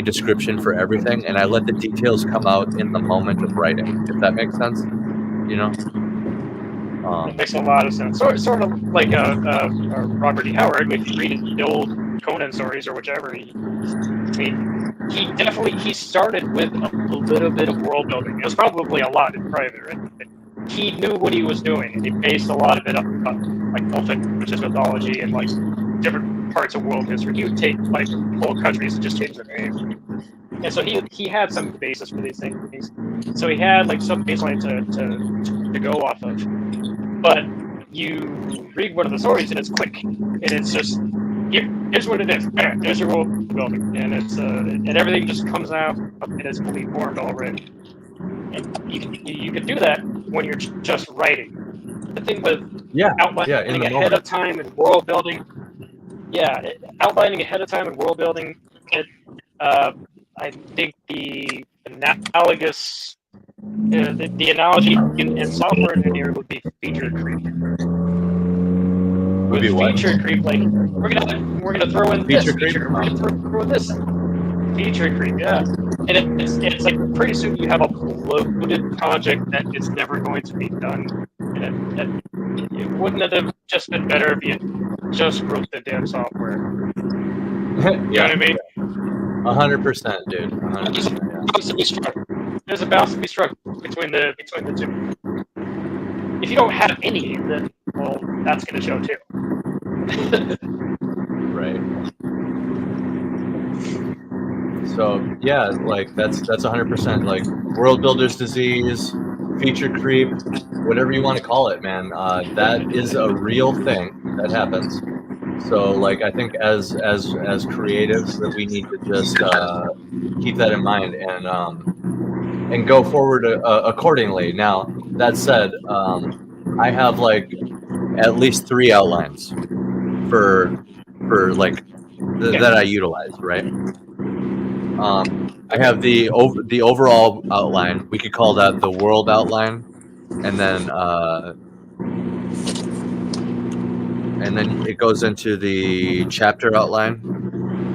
A: description for everything, and I let the details come out in the moment of writing, if that makes sense, you know.
B: It makes a lot of sense. Sort of like Robert E. Howard, if you read the old Conan stories or whichever. He started with a little bit of world building. It was probably a lot in private, right? He knew what he was doing, and he based a lot of it on like Celtic mythology and like different parts of world history. He would take like whole countries and just change their names. And so he had some basis for these things. So he had like some baseline to go off of. But you read one of the stories and it's quick, and it's just here's what it is. There's your world building, and it's and everything just comes out and it's fully formed already. And you can do that when you're just writing. The thing with outlining ahead of time and world building, outlining ahead of time and world building, I think the analogous, the analogy in software engineering would be feature creep. With feature creep, like we're gonna throw in this feature, we're gonna throw in this feature creep, and it's like pretty soon you have a loaded project that is never going to be done, and it wouldn't have just been better if you just wrote the damn software. You know what I mean?
A: 100%, dude. 100%.
B: There's a balance to be struck between the two. If you don't have any, then well, that's going to show too.
A: Right. So yeah, like that's 100%. Like world builder's disease, feature creep, whatever you want to call it, man. That is a real thing that happens. So like I think as creatives that we need to just keep that in mind and go forward accordingly. Now that said, I have like at least 3 outlines for like that I utilize, right? I have the overall outline. We could call that the world outline, and then it goes into the chapter outline,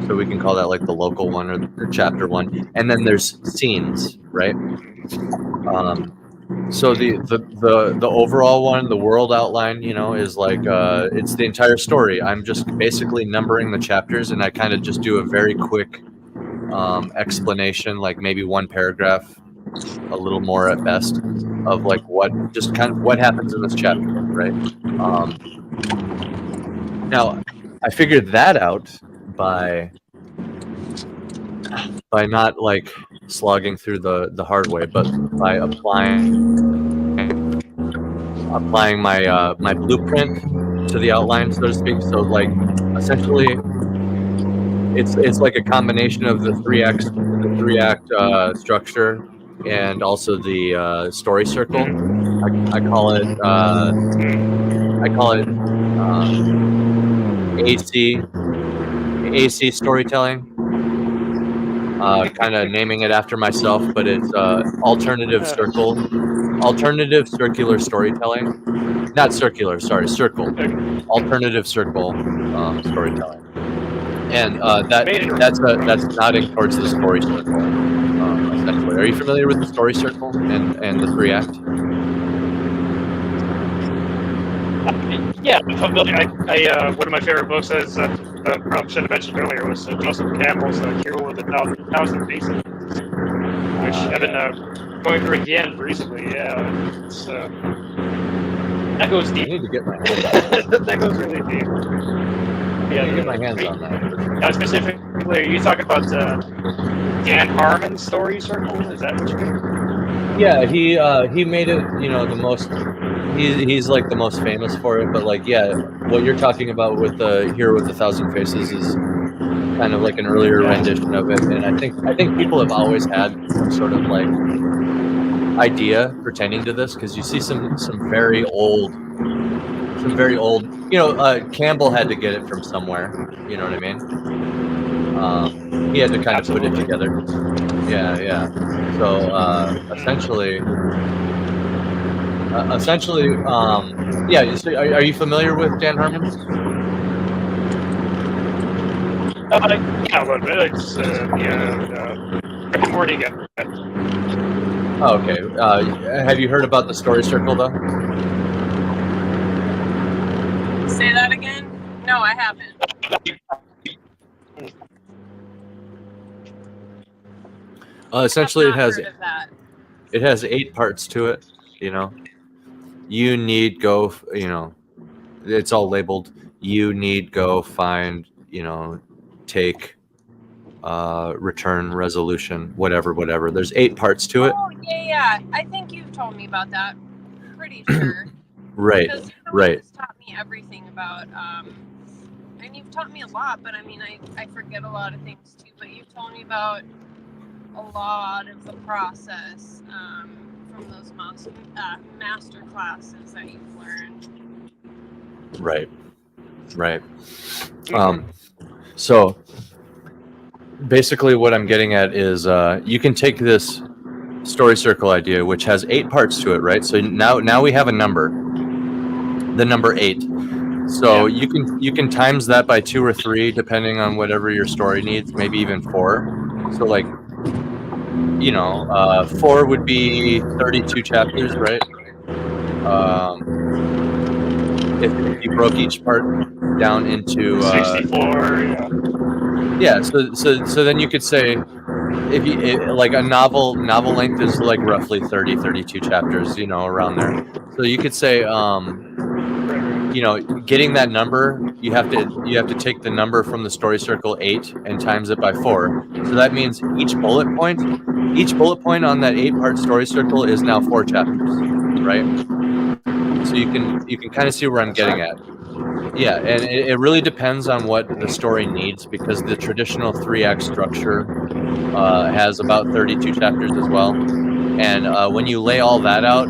A: so we can call that like the local one or the chapter one, and then there's scenes, right? So the overall one, the world outline, you know, is like it's the entire story. I'm just basically numbering the chapters, and I kind of just do a very quick explanation, like maybe 1 paragraph, a little more at best, of like what happens in this chapter, right? Now, I figured that out by by not like slogging through the hard way, but by applying my my blueprint to the outline, so to speak. So like essentially, it's like a combination of the three act structure and also the story circle. I call it AC storytelling. Kind of naming it after myself, but it's alternative circular storytelling. Not circular, sorry, circle. Alternative circle storytelling. And that's nodding towards the story circle. Essentially, are you familiar with the story circle and the 3-act?
B: Yeah, I'm familiar. One of my favorite books, as probably should have mentioned earlier, was Joseph Campbell's Hero with a Thousand Faces, which I've been going through again recently. Yeah, it's, that goes deep.
A: I need to get my
B: that goes really deep.
A: Yeah, get my hands on that.
B: Now, specifically, are you talking about Dan Harmon's story circle? Is that what you mean?
A: Yeah, he made it, you know, the most. He's like the most famous for it, but like, yeah, what you're talking about with the Hero with a Thousand Faces is kind of like an earlier rendition of it, and I think people have always had some sort of like idea pertaining to this, because you see some very old, you know, Campbell had to get it from somewhere, you know what I mean? He had to kind of put it together. Yeah. So essentially, yeah. So are you familiar with Dan Harmon?
B: Yeah, a little bit. It's Rick and Morty again.
A: Oh, okay. Have you heard about the story circle though?
C: Say that again? No, I haven't.
A: Essentially, it has 8 parts to it. You know, you need go. You know, it's all labeled. You need go find. You know, take, return, resolution, whatever. There's 8 parts to it.
C: Oh yeah. I think you've told me about that. Pretty sure.
A: Right.
C: Because you've taught me everything about. And you've taught me a lot, but I mean, I forget a lot of things too. But you've told me about a lot of the process from those master classes that you've learned.
A: Right. So basically what I'm getting at is you can take this story circle idea, which has 8 parts to it, right? So now we have a number, the number 8. So you can times that by 2 or 3, depending on whatever your story needs, maybe even 4. So like, you know, 4 would be 32 chapters, right? If you broke each part down into
B: 64.
A: Yeah. So then you could say, if you like a novel length is like roughly 32 chapters, you know, around there. So you could say, you know, getting that number, you have to take the number from the story circle 8 and times it by 4. So that means each bullet point on that 8-part story circle is now 4 chapters, right? So you can kind of see where I'm getting at. Yeah, and it really depends on what the story needs, because the traditional 3-act structure has about 32 chapters as well. And when you lay all that out,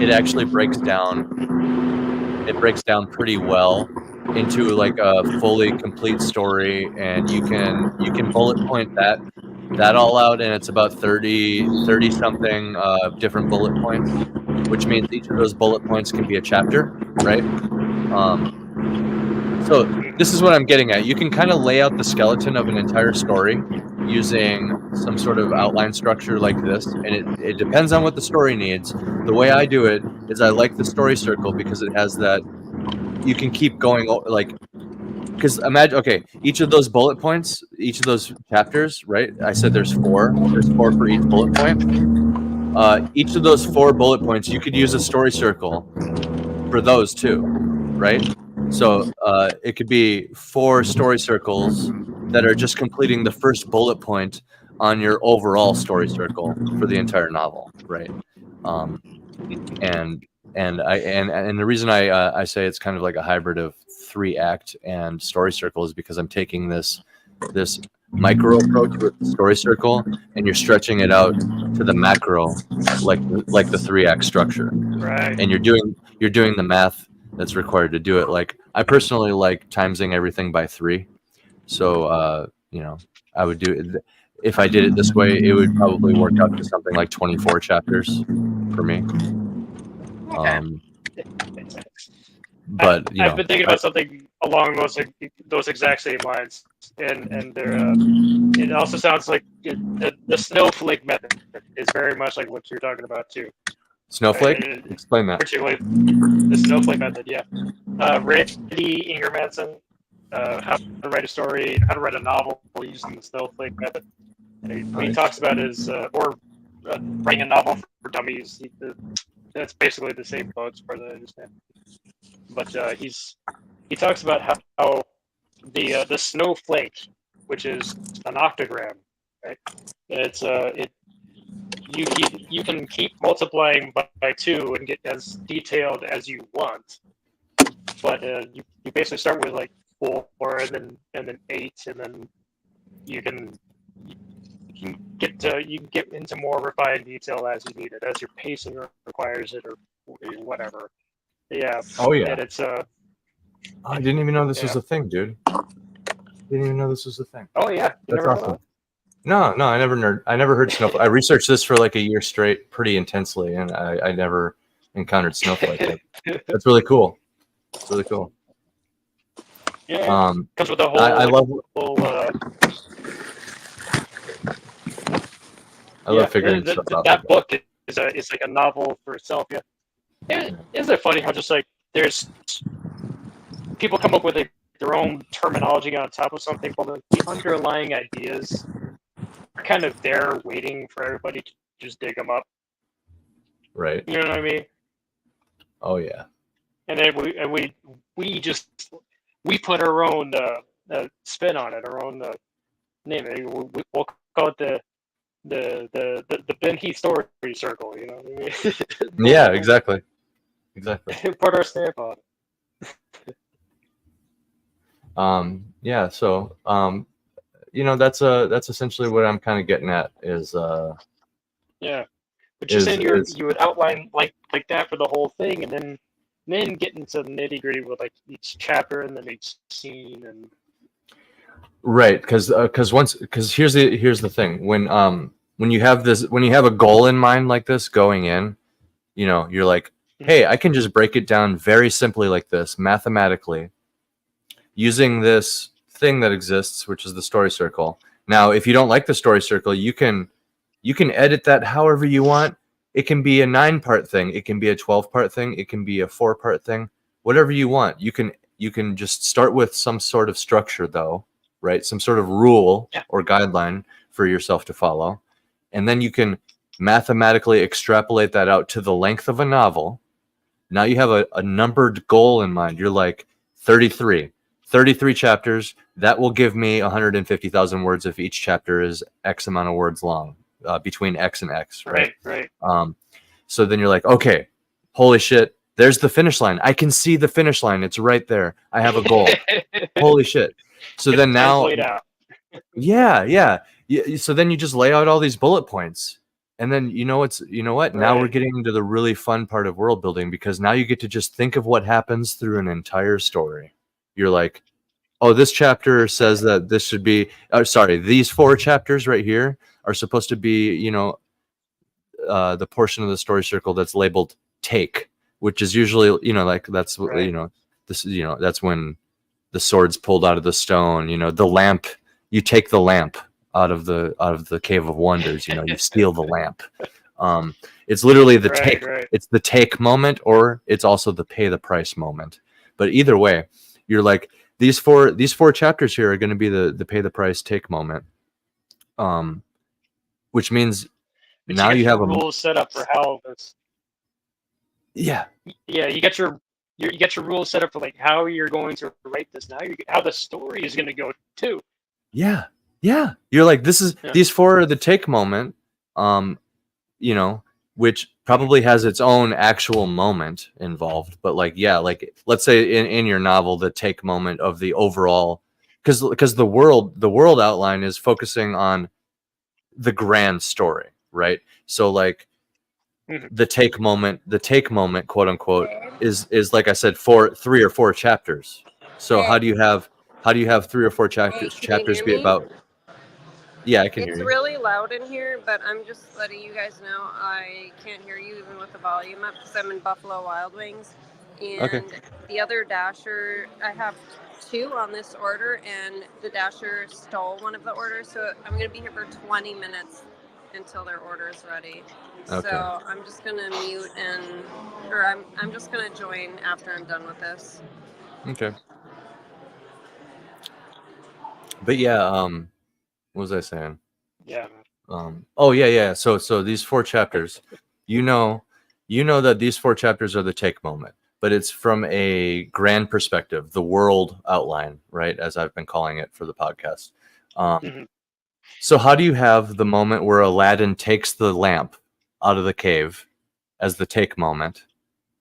A: it actually breaks down pretty well into like a fully complete story, and you can bullet point that all out, and it's about 30 something different bullet points, which means each of those bullet points can be a chapter, right? So this is what I'm getting at. You can kind of lay out the skeleton of an entire story using some sort of outline structure like this, and it depends on what the story needs. The way I do it is I like the story circle because it has that, you can keep going, like, because imagine, okay, each of those bullet points, each of those chapters, right? I said there's 4 for each bullet point. Each of those 4 bullet points, you could use a story circle for those too, right? So it could be 4 story circles that are just completing the first bullet point on your overall story circle for the entire novel, right? And the reason I say it's kind of like a hybrid of 3-act and story circle is because I'm taking this micro approach with the story circle, and you're stretching it out to the macro, like the 3-act structure.
B: Right.
A: And you're doing the math that's required to do it. Like, I personally like timesing everything by 3. So I would do it. If I did it this way, it would probably work out to something like 24 chapters for me.
B: Okay.
A: But
B: I've been thinking about something along those exact same lines, and there, it also sounds like the snowflake method is very much like what you're talking about too.
A: Snowflake? Explain that.
B: Particularly the snowflake method, yeah. Randy Ingermanson, how to write a story, how to write a novel using the snowflake method. And what he talks about is, writing a novel for dummies. That's basically the same boat, as far as I understand. But he talks about how the snowflake, which is an octagram, right? It's you can keep multiplying by 2 and get as detailed as you want, but you basically start with like 4 and then 8, and then you can get into more refined detail as you need it, as your pacing requires it, or whatever. Yeah.
A: Oh yeah.
B: And it's
A: I didn't even know this was a thing, dude. Didn't even know this was a thing.
B: Oh yeah.
A: That's awesome. No, I never heard snowflake. I researched this for like a year straight, pretty intensely, and I never encountered snowflake. That's really cool. It's really cool.
B: Yeah. Comes with the whole.
A: I love. I love figuring stuff out.
B: That book is like a novel for itself. Yeah. Isn't it funny how just like there's people come up with their own terminology on top of something, but the underlying ideas are kind of there waiting for everybody to just dig them up.
A: Right.
B: You know what I mean?
A: Oh yeah.
B: And then we put our own spin on it, our own name. We'll call it the Ben Heath story circle. You know what I mean?
A: Yeah. Exactly.
B: Put our stamp on it.
A: Yeah. So that's essentially what I'm kind of getting at is
B: yeah. But just saying you would outline like that for the whole thing, and then get into the nitty gritty with like each chapter and then each scene and.
A: Right, because here's the thing, when you have a goal in mind like this going in, you're like, hey, I can just break it down very simply like this, mathematically, using this thing that exists, which is the story circle. Now, if you don't like the story circle, you can edit that however you want. It can be a 9-part thing, it can be a 12-part thing, it can be a 4-part thing, whatever you want. You can just start with some sort of structure, though, right? Some sort of rule or guideline for yourself to follow, and then you can mathematically extrapolate that out to the length of a novel. Now you have a numbered goal in mind. You're like 33 chapters. That will give me 150,000 words if each chapter is X amount of words long, between X and X, right?
B: Right.
A: So then you're like, okay, holy shit, there's the finish line. I can see the finish line. It's right there. I have a goal. Holy shit. So then now, yeah. So then you just lay out all these bullet points. And then you know what? Right. Now we're getting into the really fun part of world building, because now you get to just think of what happens through an entire story. You're like, oh, this chapter says that this should be, these 4 chapters right here are supposed to be, the portion of the story circle that's labeled take, which is usually, like that's, this, that's when the sword's pulled out of the stone, the lamp, you take the lamp out of the Cave of Wonders, you steal the lamp. It's literally the take. Right. It's the take moment, or it's also the pay the price moment. But either way, you're like, these four chapters here are going to be the pay the price take moment. Which means now you have a
B: rules set up for how this.
A: Yeah.
B: Yeah, you get your rules set up for like how you're going to write this now. How the story is going to go too.
A: Yeah. You're like, these four are the take moment, you know, which probably has its own actual moment involved. But like, yeah, like let's say in your novel, the take moment of the overall, because the world outline is focusing on the grand story, right? So like the take moment, quote unquote, is like I said, 3 or 4 chapters. So how do you have 3 or 4 chapters
C: Hey, can you hear
A: be
C: me?
A: about? Yeah, I can hear
C: It's
A: you.
C: really loud in here, but I'm just letting you guys know I can't hear you even with the volume up because I'm in Buffalo Wild Wings. And
A: Okay.
C: the other Dasher, I have 2 on this order, and the Dasher stole one of the orders, so I'm going to be here for 20 minutes until their order is ready.
A: Okay.
C: So I'm just going to mute or I'm just going to join after I'm done with this.
A: Okay. But yeah, what was I saying?
B: Yeah.
A: Oh yeah. So these 4 chapters, you know that these 4 chapters are the take moment, but it's from a grand perspective, the world outline, right? As I've been calling it for the podcast. So how do you have the moment where Aladdin takes the lamp out of the cave as the take moment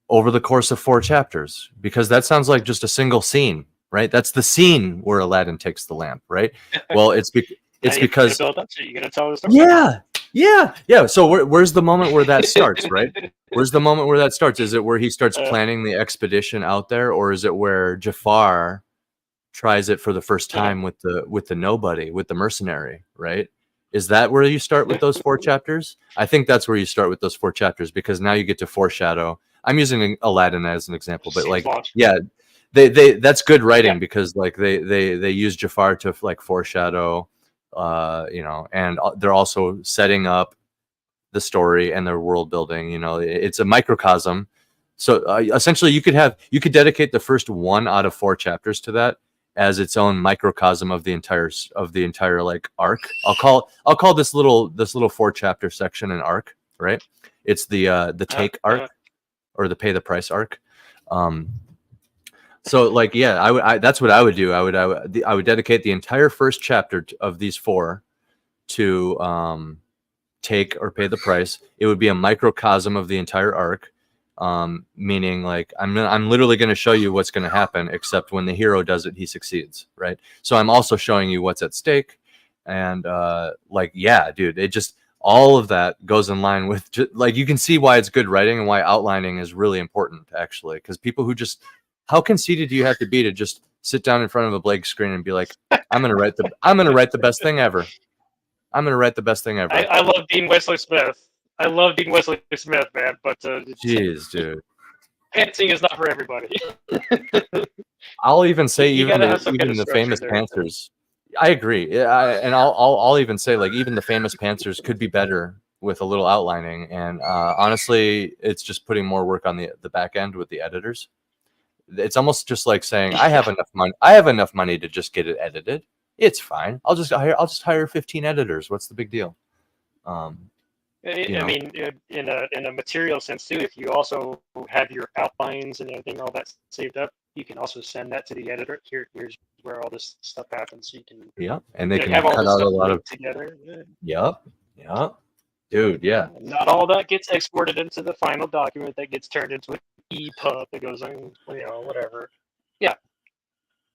A: over the course of 4 chapters? Because that sounds like just a single scene, right? That's the scene where Aladdin takes the lamp, right? Well, it's because
B: build up to, you're gonna tell the story.
A: Yeah. So where's the moment where that starts, right? Where's the moment where that starts? Is it where he starts planning the expedition out there, or is it where Jafar tries it for the first time with the nobody, with the mercenary, right? Is that where you start with those 4 chapters? I think that's where you start with those 4 chapters, because now you get to foreshadow. I'm using Aladdin as an example, but like, yeah, they that's good writing, because like they use Jafar to like foreshadow, you know, and they're also setting up the story and their world building. You know, it's a microcosm. So essentially, you could dedicate the first 1 out of 4 chapters to that as its own microcosm of the entire like arc. I'll call this little 4 chapter section an arc, right? It's the take arc, or the pay the price arc. So like, yeah, that's what I would do. I would dedicate the entire first chapter of these 4 to take or pay the price. It would be a microcosm of the entire arc, meaning like I'm literally going to show you what's going to happen, except when the hero does it, he succeeds, right? So I'm also showing you what's at stake, and like, yeah, dude, it just, all of that goes in line with like, you can see why it's good writing and why outlining is really important, actually, because people who just, how conceited do you have to be to just sit down in front of a blank screen and be like, I'm going to write the best thing ever. I'm going to write the best thing ever.
B: I love Dean Wesley Smith. I love Dean Wesley Smith, man. But
A: jeez, dude,
B: pantsing is not for everybody.
A: I'll even say even the famous
B: there.
A: pantsers. I agree, and I'll even say, like, even the famous pantsers could be better with a little outlining. And honestly, it's just putting more work on the back end with the editors. It's almost just like saying, I have enough money to just get it edited. It's fine. I'll just hire 15 editors. What's the big deal?
B: I mean, in a material sense too, if you also have your outlines and everything, all that saved up, you can also send that to the editor. Here's where all this stuff happens. So you can,
A: and they can
B: have all
A: cut
B: this
A: out
B: stuff
A: a lot of
B: together.
A: Yep, dude, yeah.
B: Not all that gets exported into the final document that gets turned into an EPUB that goes on, whatever. Yeah,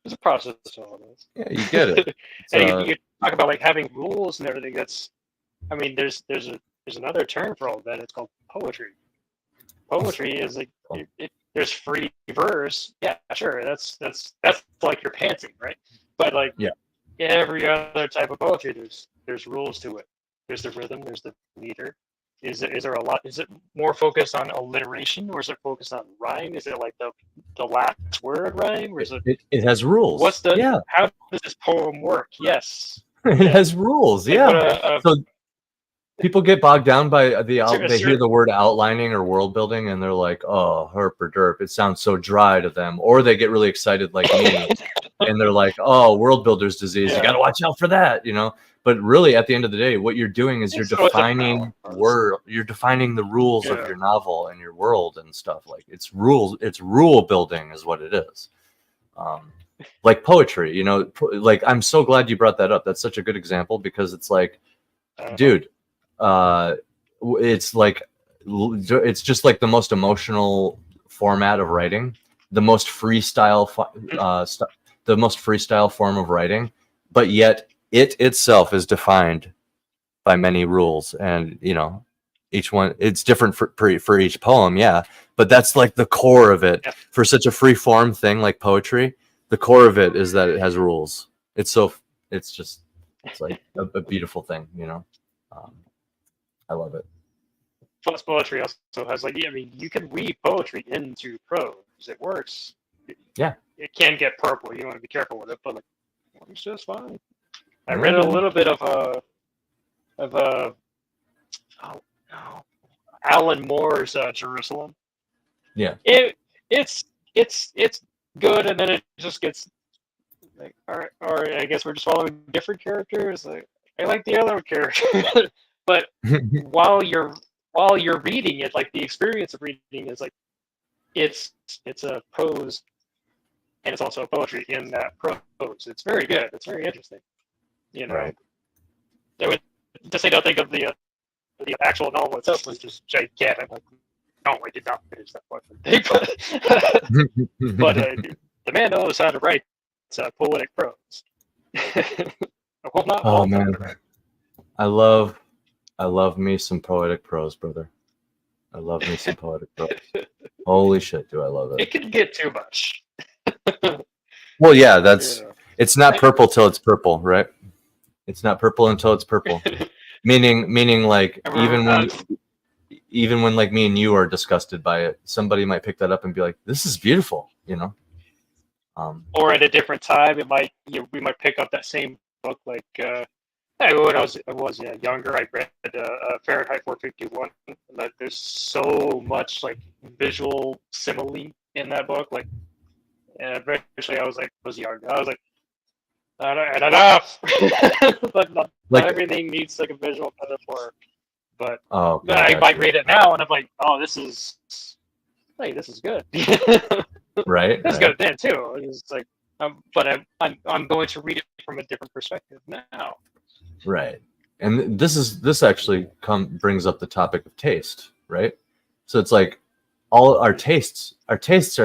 B: there's a process to all this.
A: Yeah, you get it.
B: And you talk about like having rules and everything. That's, I mean, there's another term for all of that. It's called poetry. Poetry is like, there's free verse. Yeah, sure. That's like your pantsing, right? But like, every other type of poetry, there's rules to it. There's the rhythm. There's the meter. Is there a lot? Is it more focused on alliteration, or is it focused on rhyme? Is it like the last word rhyme, or is
A: it has rules?
B: What's the how does this poem work? Yes,
A: it has rules.
B: Like
A: so people get bogged down by they hear the word outlining or world building, and they're like, oh, herp or derp, it sounds so dry to them. Or they get really excited like me, and they're like, oh, world builder's disease, you got to watch out for that, But really, at the end of the day, what you're doing is you're defining the rules of your novel and your world and stuff. Like, it's rule building is what it is. like poetry, like I'm so glad you brought that up. That's such a good example because it's like, dude, it's like, it's just like the most emotional format of writing, the most freestyle, the most freestyle form of writing, but yet it itself is defined by many rules, and each one, it's different for each poem, yeah, but that's like the core of it. For such a free form thing like poetry, the core of it is that it has rules. It's like a beautiful thing, I love it.
B: Plus, poetry also has like, I mean, you can read poetry into prose. It works.
A: Yeah.
B: It can get purple. You want to be careful with it, but like, it's just fine. I read a little bit of Alan Moore's Jerusalem.
A: Yeah.
B: It's good, and then it just gets like, or I guess we're just following different characters. Like, I like the other character, but while you're reading it, like the experience of reading is like, it's a prose, and it's also poetry in that prose. It's very good. It's very interesting.
A: Right.
B: To say nothing of the actual novel itself was just gigantic. Like, no, I did not finish that fucking thing, but the man knows how to write poetic prose. Well, not
A: oh man, I love me some poetic prose, brother. I love me some poetic prose. Holy shit, do I love it.
B: It can get too much.
A: Well, yeah, it's not purple till it's purple, right? It's not purple until it's purple. meaning like, even when like me and you are disgusted by it, somebody might pick that up and be like, this is beautiful,
B: or at a different time, we might pick up that same book. Like, when I was younger, I read Fahrenheit 451. Like, there's so much like visual simile in that book. Like, and eventually, I was young. I was like, not enough. But not everything needs like a visual metaphor. But I might read it now, and I'm like, oh, this is good.
A: Right.
B: It's good then too. It's like, but I'm going to read it from a different perspective now.
A: Right. And this actually brings up the topic of taste, right? So it's like all our tastes are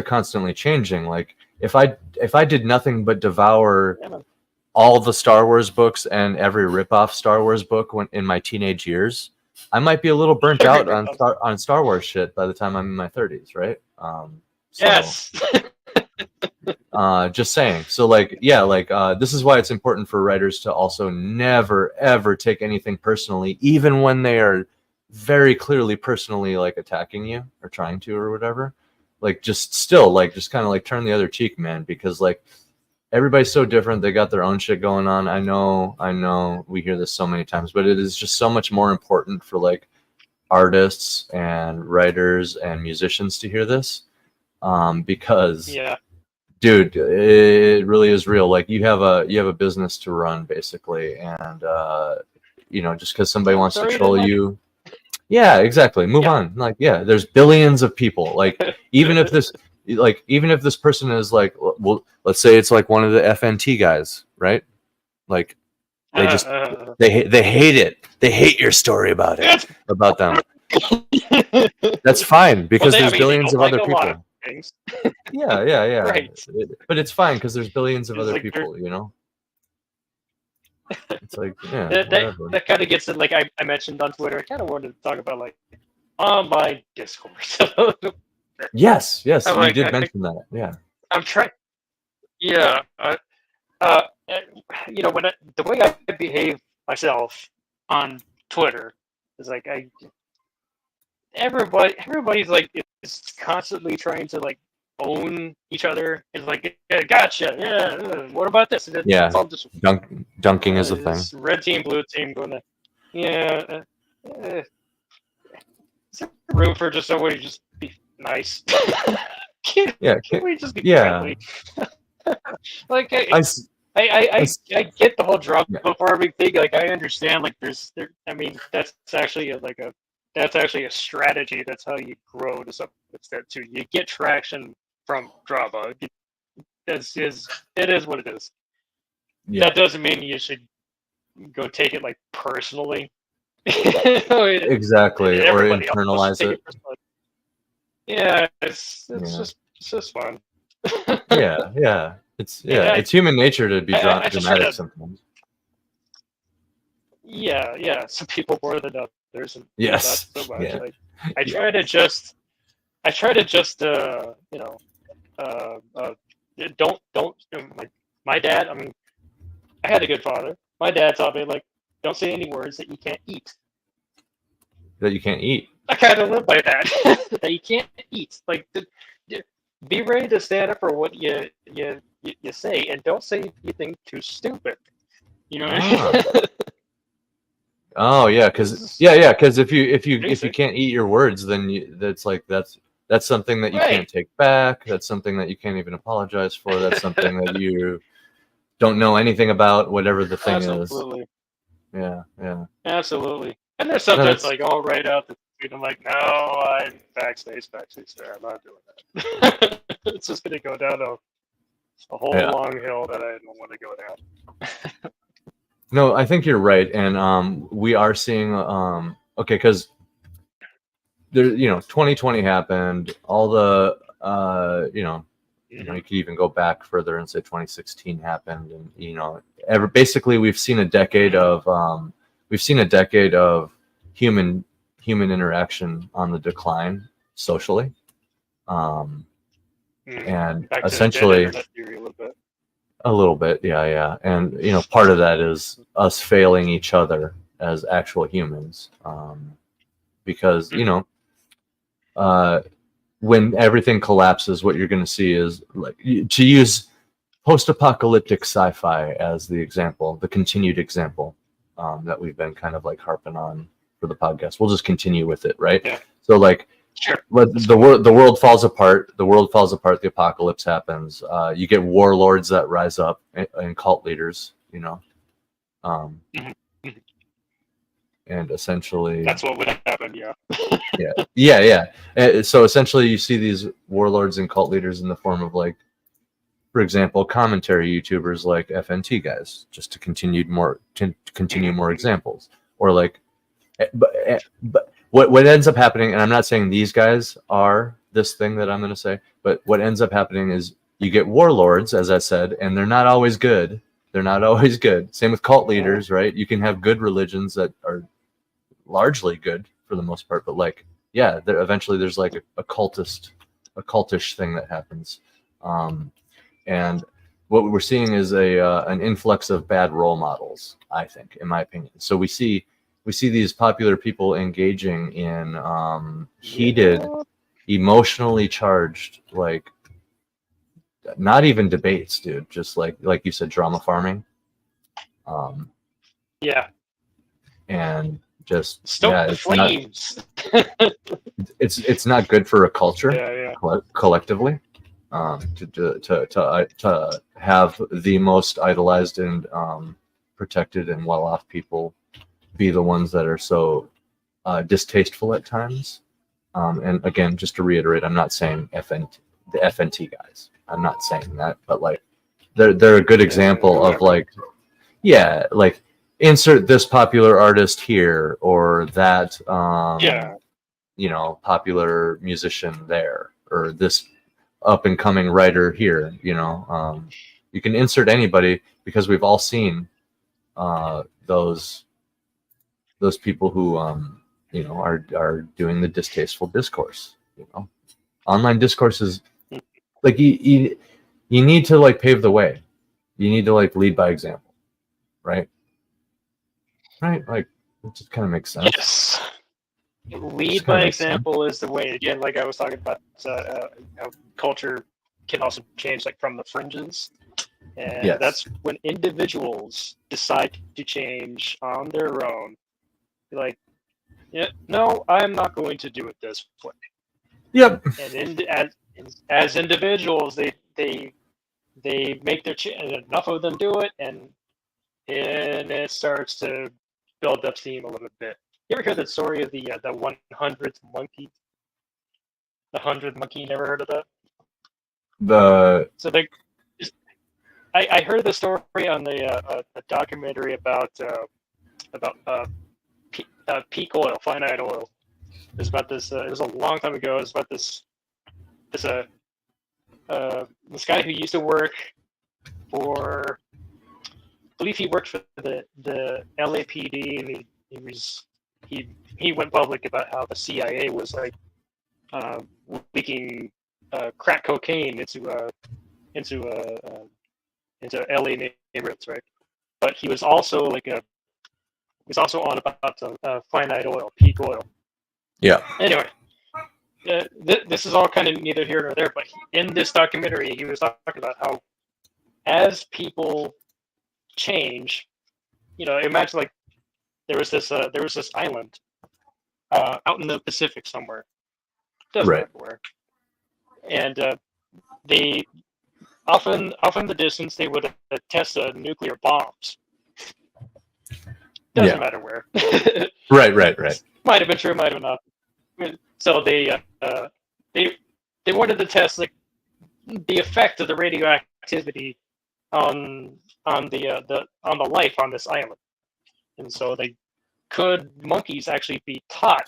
A: constantly changing. Like, if I did nothing but devour all the Star Wars books and every ripoff Star Wars book in my teenage years, I might be a little burnt out on Star Wars shit by the time I'm in my 30s, right?
B: Yes.
A: Just saying. So like, yeah, like this is why it's important for writers to also never ever take anything personally, even when they are very clearly personally like attacking you or trying to or whatever. Like, just still like, just kind of like turn the other cheek, man, because like, everybody's so different. They got their own shit going on. I know we hear this so many times, but it is just so much more important for like artists and writers and musicians to hear this, because dude, it really is real. Like, you have a business to run basically, and just because somebody wants to troll you, yeah, exactly, move on. Like, yeah, there's billions of people. Like, even if this person is like, well, let's say it's like one of the FNT guys, right? Like, they just they hate it. They hate your story about them. That's fine, because there's billions of other people. Yeah.
B: Right.
A: But it's fine because there's billions of other people, It's like, yeah,
B: that kind of gets it. Like, I mentioned on Twitter, I kind of wanted to talk about like online discourse.
A: Yes, you did mention that. Yeah.
B: I'm trying. Yeah. When the way I behave myself on Twitter is like, everybody's like, is constantly trying to like own each other. It's like, yeah, gotcha. Yeah. What about this?
A: It's all just dunking is a thing.
B: Red team, blue team, going to. Yeah. Is there room for just somebody to just be nice? Can we just be friendly? Like, I get the whole drama for everything. Like, I understand. Like, I mean, that's actually a strategy. That's how you grow to some extent too. You get traction from drama. it is what it is.
A: Yeah.
B: That doesn't mean you should go take it like personally.
A: Exactly, or
B: Everybody else
A: internalize
B: take
A: it.
B: personally. Yeah, it's
A: Yeah.
B: just fun.
A: Yeah. It's human nature to be
B: I just try
A: dramatic
B: to-
A: sometimes.
B: Yeah. Some people more than others, and
A: Yes.
B: not so much.
A: Yeah.
B: Like, I try to just don't like my dad. I mean, I had a good father. My dad taught me, like, don't say any words that you can't eat.
A: That you can't eat.
B: I kind of live by that. That you can't eat. Like, be ready to stand up for what you say, and don't say anything too stupid. You know what I mean?
A: Oh yeah, because if you can't eat your words, then that's something that you can't take back. That's something that you can't even apologize for. That's something that you don't know anything about, whatever the thing
B: Absolutely.
A: is. Yeah.
B: Absolutely. And there's sometimes like all right out the street, I'm like, no, I'm backspace there. I'm not doing that. It's just gonna go down a whole long hill that I don't want to go down.
A: No, I think you're right, and we are seeing okay, because there, 2020 happened. All the you could even go back further and say 2016 happened, and basically we've seen a decade of human interaction on the decline socially, and
B: Back to
A: essentially
B: the theory a little bit.
A: a little bit, yeah, and part of that is us failing each other as actual humans, because when everything collapses, what you're going to see is, like, to use post-apocalyptic sci-fi as the example, the continued example that we've been kind of like harping on for the podcast. We'll just continue with it, right?
B: Yeah.
A: So, like,
B: sure.
A: The world falls apart. The apocalypse happens. You get warlords that rise up and cult leaders, and essentially
B: that's what would happen.
A: yeah. So essentially, you see these warlords and cult leaders in the form of, like, for example, commentary YouTubers like FNT guys, just to continue more examples, or like, but what ends up happening, and I'm not saying these guys are this thing that I'm going to say, but what ends up happening is you get warlords, as I said, and they're not always good. Same with cult leaders, right? You can have good religions that are largely good for the most part, but, like, eventually there's like a cultish thing that happens, and what we're seeing is an influx of bad role models, I think, in my opinion. So we see these popular people engaging in heated, emotionally charged, like, not even debates, dude, just like you said, drama farming. And just
B: stoke the flames.
A: It's not good for a culture collectively, to have the most idolized and protected and well-off people be the ones that are so distasteful at times. And again, just to reiterate, I'm not saying the FNT guys. I'm not saying that, but, like, they're a good example of, like, like, insert this popular artist here, or that popular musician there, or this up and coming writer here. You can insert anybody, because we've all seen those people who are doing the distasteful discourse. Online discourse is, like, you need to, like, pave the way. You need to, like, lead by example, right? Like, it just kind of makes sense.
B: Yes. Lead by example is the way. Again, like I was talking about, culture can also change, like, from the fringes. And that's when individuals decide to change on their own. Like, no, I'm not going to do it this way.
A: Yep.
B: And as individuals, they make their enough of them do it, and it starts to build up steam a little bit. You ever heard the story of the 100th monkey? The 100th monkey. Never heard of that?
A: The
B: So they I heard the story on a documentary about peak oil, finite oil. It was about this. It was a long time ago. It was about this guy who used to work for, I believe he worked for the LAPD, and he went public about how the CIA was like leaking crack cocaine into LA neighborhoods, right? But he was also on about finite oil, peak oil.
A: Yeah.
B: Anyway, this is all kind of neither here nor there. But in this documentary, he was talking about how as people change, imagine like there was this island out in the Pacific somewhere, doesn't matter where, and they often the distance they would test nuclear bombs. Doesn't matter where.
A: Right.
B: Might have been true, might have not. So they wanted to test like the effect of the radioactivity on the life on this island, and so monkeys actually be taught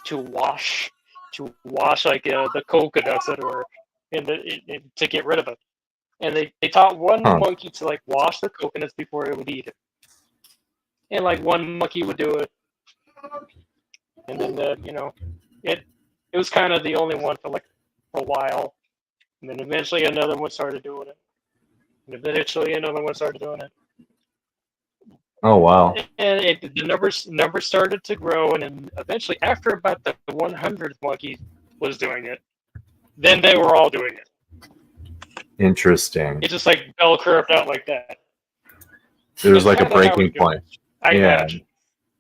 B: to wash like the coconuts that were to get rid of it, and they taught one monkey to like wash the coconuts before it would eat it, and like one monkey would do it, and then it was kind of the only one for like a while, and then eventually another one started doing it, and eventually another one started doing it.
A: Oh wow!
B: And the numbers started to grow, and then eventually, after about the 100th monkey was doing it, then they were all doing it.
A: Interesting.
B: It just like bell curved out like that.
A: There was like a breaking point.
B: I imagine.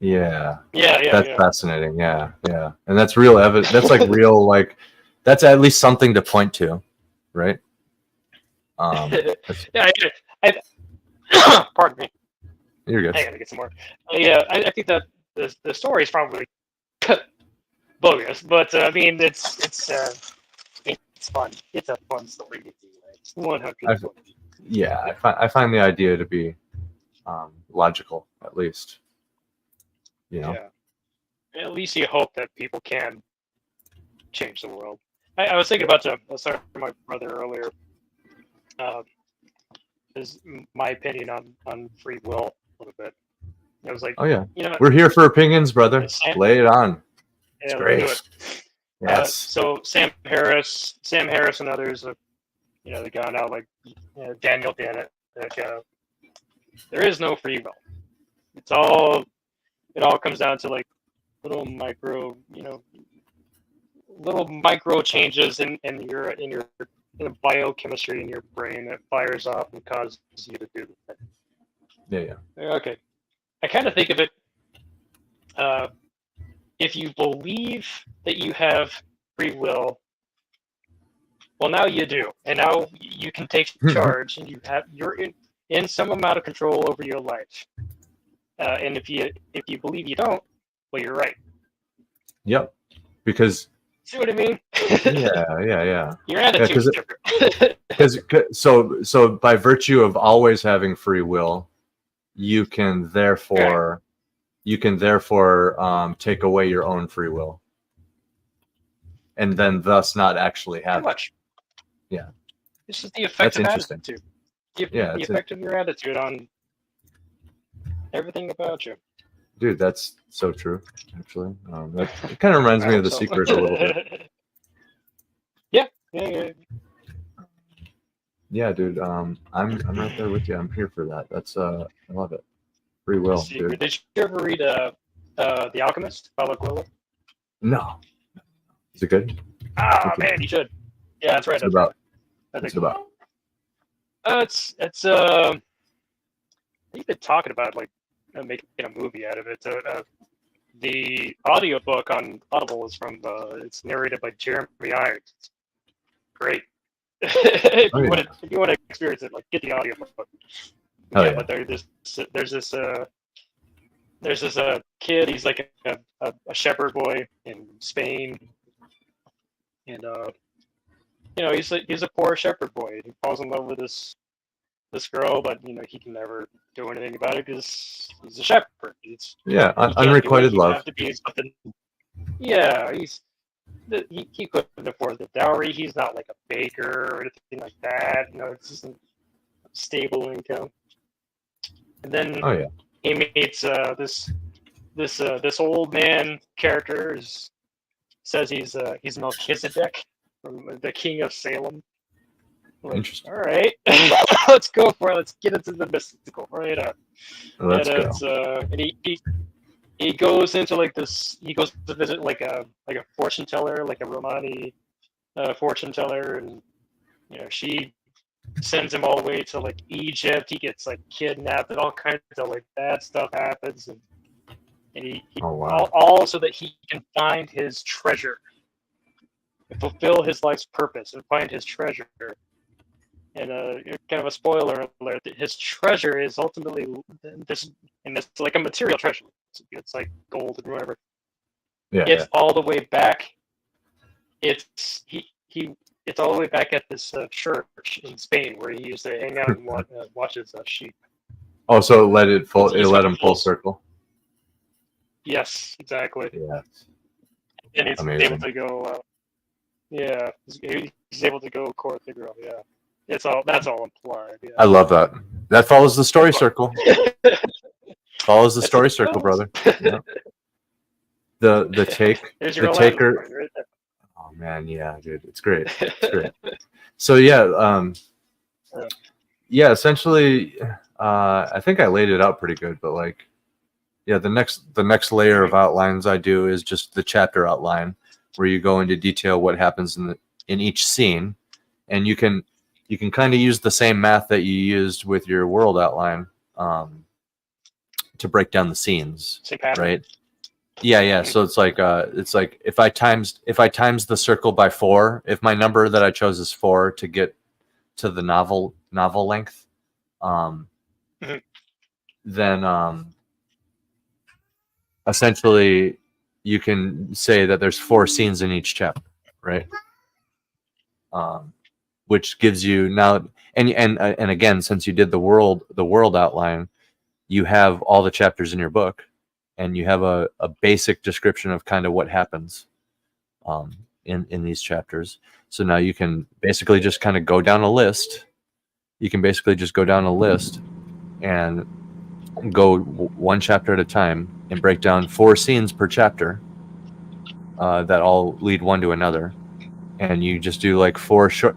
A: Yeah.
B: That's
A: fascinating. Yeah, and that's real evidence. That's like real, like that's at least something to point to, right?
B: Pardon me.
A: You're good.
B: I gotta get some more. I think that the story is probably bogus, but I mean it's fun. It's a fun story. 100%.
A: Yeah, I find the idea to be logical, at least.
B: Yeah. At least you hope that people can change the world. I was thinking about I was talking to my brother earlier. Is my opinion on free will a little bit. I was like,
A: oh yeah, we're here for opinions, brother. Lay it on.
B: It's
A: great. Yes.
B: So Sam Harris, and others have, they've gone out like Daniel Dennett. Like, there is no free will. It all comes down to like little micro changes in your biochemistry in your brain that fires off and causes you to do the thing.
A: Yeah.
B: Okay. I kind of think of it, if you believe that you have free will, well, now you do, and now you can take charge, and you're in some amount of control over your life. And if you believe you don't, well, you're right.
A: Yep. Because.
B: See what I mean?
A: Yeah.
B: Your attitude is different.
A: Because so by virtue of always having free will, you can therefore take away your own free will, and then thus not actually have
B: much.
A: Yeah.
B: This is the effect of attitude. The effect of your attitude on everything about you.
A: Dude, that's so true. Actually, that kind of reminds me of The Secret a little bit.
B: Yeah.
A: Yeah, dude. I'm right there with you. I'm here for that. That's I love it. Free will, dude.
B: Did you ever read The Alchemist, Paulo Coelho?
A: No. Is it good?
B: Ah, man, you should. Yeah, that's right.
A: What's it about?
B: It's you've been talking about like making a movie out of it. The audiobook on Audible is it's narrated by Jeremy Irons. It's great. If you want to experience it, like get the audiobook. But there's this kid. He's like a shepherd boy in Spain, and he's a poor shepherd boy. He falls in love with this this girl, but he can never do anything about it because he's a shepherd.
A: Unrequited love.
B: Have to be something. Yeah, he couldn't afford the dowry. He's not like a baker or anything like that. It's just a stable income. And then he meets this old man character. Says he's Melchizedek from the King of Salem.
A: Interesting.
B: All right, let's go for it. Let's get into the mystical right up.
A: Let's go.
B: And he goes into like this. He goes to visit like a fortune teller, like a Romani fortune teller, and she sends him all the way to like Egypt. He gets like kidnapped, and all kinds of like bad stuff happens, and he all so that he can find his treasure, and fulfill his life's purpose, and find his treasure. And kind of a spoiler alert: his treasure is ultimately this, and it's like a material treasure. It's like gold and whatever.
A: Yeah,
B: it's all the way back. It's all the way back at this church in Spain where he used to hang out and watch his sheep.
A: Oh, so it let him full circle.
B: Yes, exactly.
A: Yeah,
B: and he's able to go. He's able to go court the girl. Yeah. That's all implied. Yeah.
A: I love that. That follows the story circle. Follows the story circle, brother. Yeah. The taker.
B: Right there.
A: Oh man, yeah, dude, it's great. It's great. So yeah, essentially, I think I laid it out pretty good. But like, yeah, the next layer of outlines I do is just the chapter outline, where you go into detail what happens in each scene, and you can kind of use the same math that you used with your world outline to break down the scenes, right? Yeah. So it's like if I times the circle by 4, if my number that I chose is 4 to get to the novel length, then essentially you can say that there's 4 scenes in each chapter, right? Which gives you now, and again, since you did the world outline, you have all the chapters in your book, and you have a basic description of kind of what happens in these chapters. So now you can basically just kind of go down a list. You can basically just go down a list and go one chapter at a time and break down 4 scenes per chapter that all lead one to another. And you just do like 4 short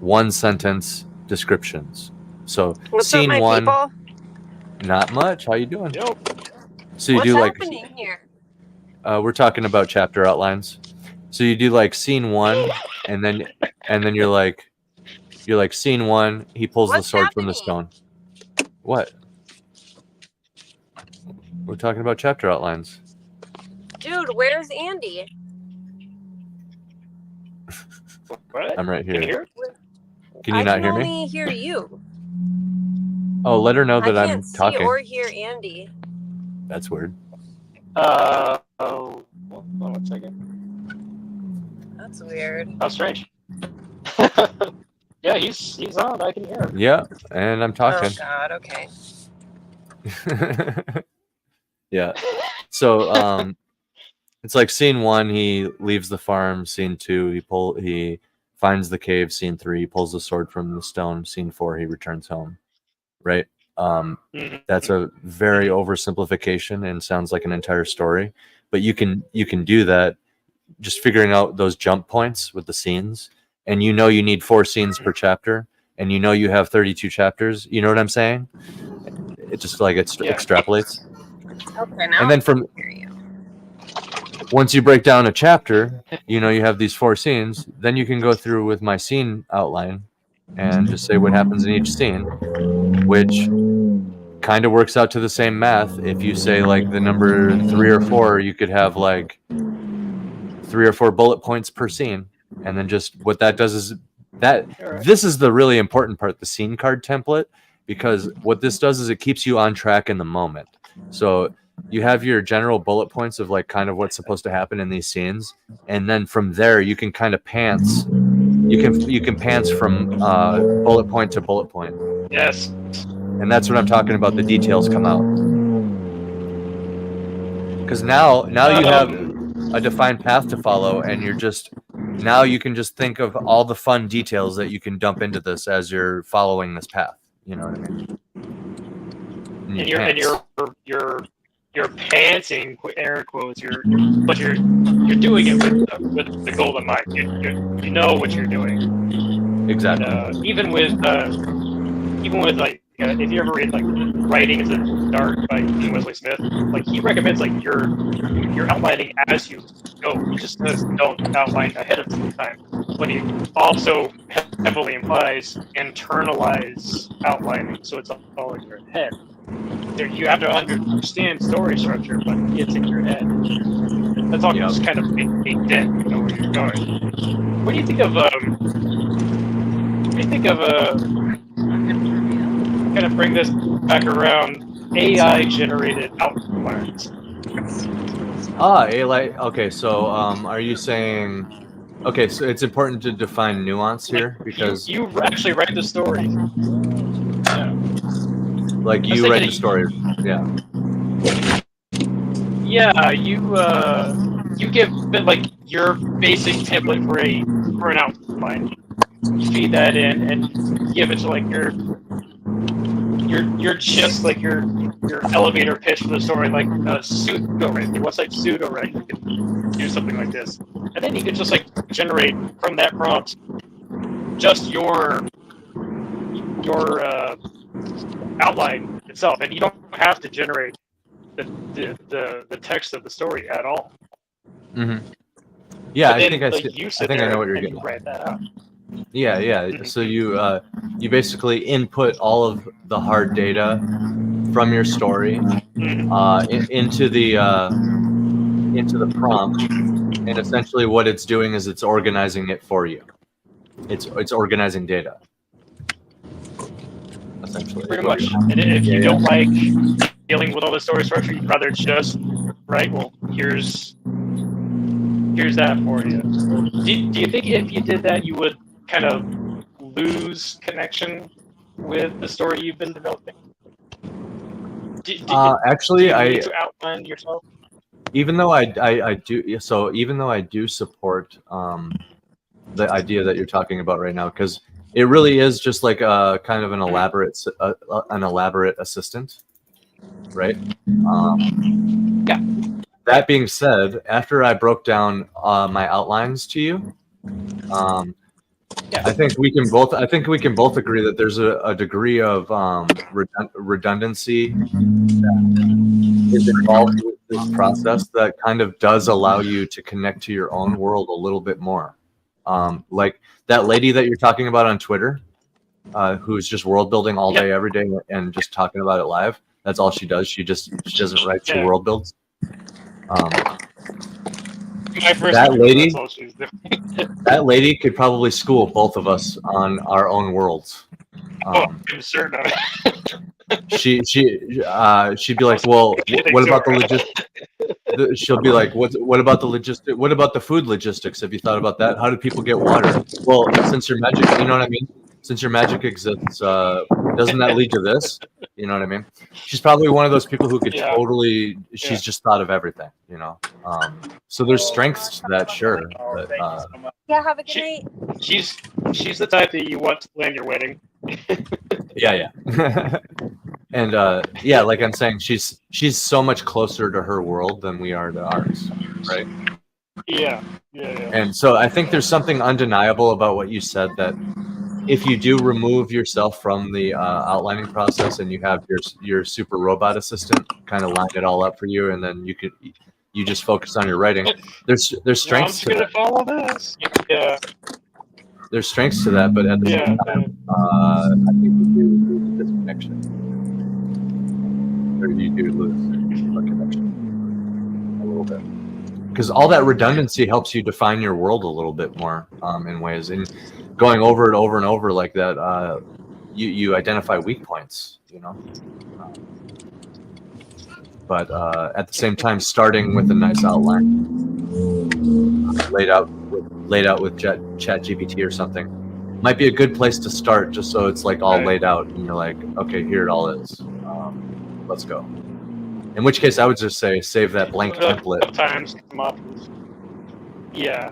A: 1-sentence descriptions. So
C: what's
A: scene
C: up, my
A: 1,
C: people?
A: not much. How you doing?
B: Yo.
A: So you
C: What's
A: do like
C: happening here?
A: we're talking about chapter outlines. So you do like scene 1, and then you're like scene 1. He pulls
C: What's
A: the sword from
C: happening?
A: the stone. What? We're talking about chapter outlines.
C: Dude, where's Andy?
B: What?
A: I'm right
B: Can you
A: here.
B: hear?
A: Can you not hear
C: I can
A: me?
C: only hear you.
A: Oh, let her know that
C: I
A: I'm
C: can't see
A: talking.
C: or hear Andy.
A: That's weird.
B: Hold on 1 second.
C: That's weird.
B: How strange. Yeah, he's on. I can hear him.
A: Yeah, and I'm talking.
C: Oh God. Okay.
A: Yeah. So it's like scene 1, he leaves the farm. Scene 2, he finds the cave. Scene 3, he pulls the sword from the stone. Scene 4, he returns home. Right? That's a very oversimplification and sounds like an entire story. But you can do that just figuring out those jump points with the scenes, and you need 4 scenes per chapter, and you have 32 chapters. You know what I'm saying? It just like extrapolates.
C: Okay. Now.
A: And then
C: I can hear you.
A: once you break down a chapter, you have these 4 scenes, then you can go through with my scene outline and just say what happens in each scene, which kind of works out to the same math. If you say like the number 3 or 4, you could have like 3 or 4 bullet points per scene. And then just what that does is this is the really important part, the scene card template, because what this does is it keeps you on track in the moment. So you have your general bullet points of like kind of what's supposed to happen in these scenes, and then from there you can kind of pants you can pants from bullet point to bullet point.
B: Yes.
A: And that's what I'm talking about. The details come out. Because now you have a defined path to follow, and now you can just think of all the fun details that you can dump into this as you're following this path. You know what I mean?
B: And you're pantsing, air quotes. You're doing it with the goal in mind. You know what you're doing.
A: Exactly.
B: And, even with like if you ever read like Writing is a Dark by Wesley Smith, like he recommends like you're outlining as you go. You just don't outline ahead of time. But he also heavily implies internalize outlining, so it's all in your head. You have to understand story structure, but it's in your head. That's all just kind of baked in. You know where you're going. What do you think of? Kind of bring this back around. AI generated outlines.
A: AI. Okay, so are you saying? Okay, so it's important to define nuance here because
B: you actually write the story. Yeah.
A: Like you write the story. Yeah. Yeah,
B: you give it like your basic template for an outline. You feed that in and give it to like your just like your elevator pitch for the story, like a pseudo-writing. What's like pseudo-writing? You can do something like this, and then you can just like generate from that prompt just your outline itself, and you don't have to generate the text of the story at all.
A: Mm-hmm. Yeah,
B: then,
A: I think I know what you're getting.
B: Write that out.
A: Yeah. So you basically input all of the hard data from your story into the prompt, and essentially what it's doing is it's organizing it for you. It's organizing data. Essentially.
B: Pretty much. And if you don't like dealing with all the story structure, you'd rather just write, well, here's that for you. Do you think if you did that, you would kind of lose connection with the story you've been developing?
A: Actually,
B: I need to outline yourself.
A: Even though I do support the idea that you're talking about right now, because it really is just like a kind of an elaborate assistant, right?
B: Yeah.
A: That being said, after I broke down my outlines to you, I think we can both agree that there's a degree of redundancy that is involved with this process that kind of does allow you to connect to your own world a little bit more. Like that lady that you're talking about on Twitter, who's just world building all day, every day, and just talking about it live. That's all she does. She doesn't write. She world builds. That lady could probably school both of us on our own worlds.
B: I'm certain of it.
A: She'd be like, well, what about the logistics? She'll be like, what about the logistics? What about the food logistics? Have you thought about that? How do people get water? Well, since your magic, you know what I mean? Since your magic exists, doesn't that lead to this? You know what I mean? She's probably one of those people who could totally. She's just thought of everything, you know. So there's strengths to that, sure. But,
C: have a good night.
B: She's the type that you want to plan your wedding.
A: Yeah. And like I'm saying, she's so much closer to her world than we are to ours, right?
B: Yeah.
A: And so I think there's something undeniable about what you said, that if you do remove yourself from the outlining process and you have your super robot assistant kind of line it all up for you, and then you just focus on your writing. There's strengths to that.
B: Follow this. Yeah.
A: There's strengths to that, but at the same time, I think you do lose this connection. Or you do lose a connection a little bit. Because all that redundancy helps you define your world a little bit more in ways. And going over it over and over like that, you identify weak points, you know. But at the same time, starting with a nice outline laid out with laid out with ChatGPT or something. Might be a good place to start, just so it's like all laid out, and you're like, okay, here it all is. Let's go. In which case, I would just say save that blank template.
B: Sometimes come up. Yeah,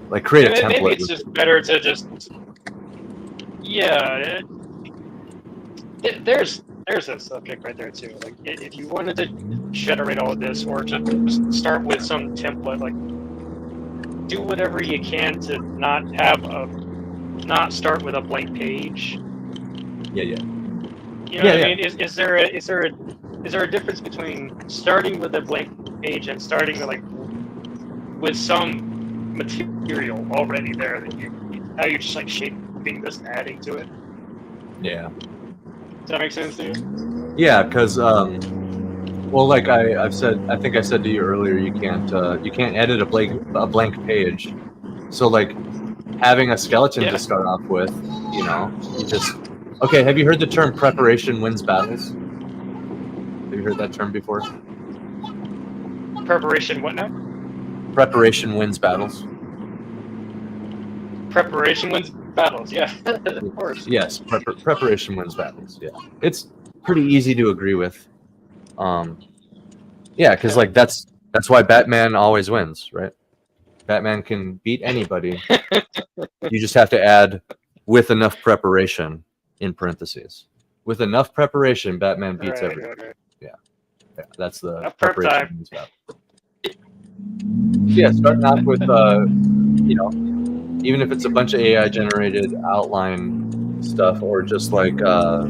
A: like create a template.
B: Maybe it's just better to just. Yeah, there's a subject right there too. Like, if you wanted to generate all of this, or just start with some template, like do whatever you can to not start with a blank page.
A: Yeah.
B: You know what I mean? Is there a difference between starting with a blank page and starting with some material already there that now you're just like shaping this and adding to it?
A: Yeah.
B: Does that make sense to you?
A: Yeah, because well, like I think I said to you earlier, you can't edit a blank page. So like having a skeleton to start off with, you just. Okay, have you heard the term preparation wins battles? Have you heard that term before?
B: Preparation what now?
A: Preparation wins battles.
B: Preparation wins battles, yeah. Of course.
A: Yes, preparation wins battles, yeah. It's pretty easy to agree with. Yeah, because like that's why Batman always wins, right? Batman can beat anybody. You just have to add with enough preparation in parentheses. With enough preparation, Batman beats everybody.
B: Right.
A: Yeah, that's the
B: preparation
A: wins battle. Yeah, starting off with even if it's a bunch of AI generated outline stuff, or just like I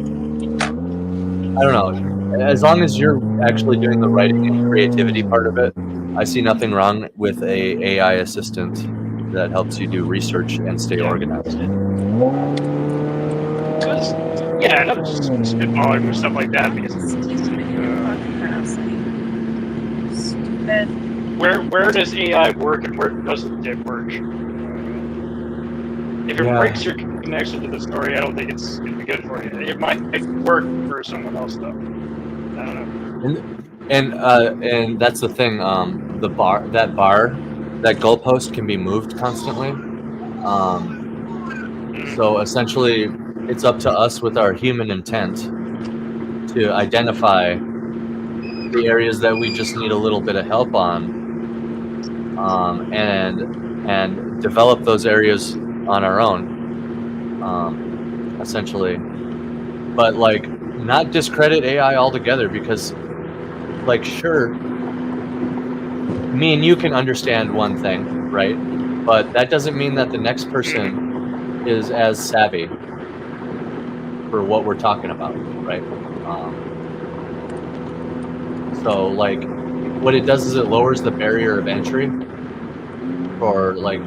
A: don't know, as long as you're actually doing the writing and creativity part of it, I see nothing wrong with a AI assistant that helps you do research and stay organized.
B: Yeah, not just spitballing or stuff like that, because where does AI work and where doesn't it work? If it breaks your connection to the story, I don't think it's going to be good for you. It might work for someone else, though. I don't know.
A: And that's the thing. That goalpost can be moved constantly. So essentially, it's up to us with our human intent to identify the areas that we just need a little bit of help on, and develop those areas on our own, essentially. But like, not discredit AI altogether, because like, sure, me and you can understand one thing, right? But that doesn't mean that the next person is as savvy for what we're talking about, right? So like, what it does is it lowers the barrier of entry for like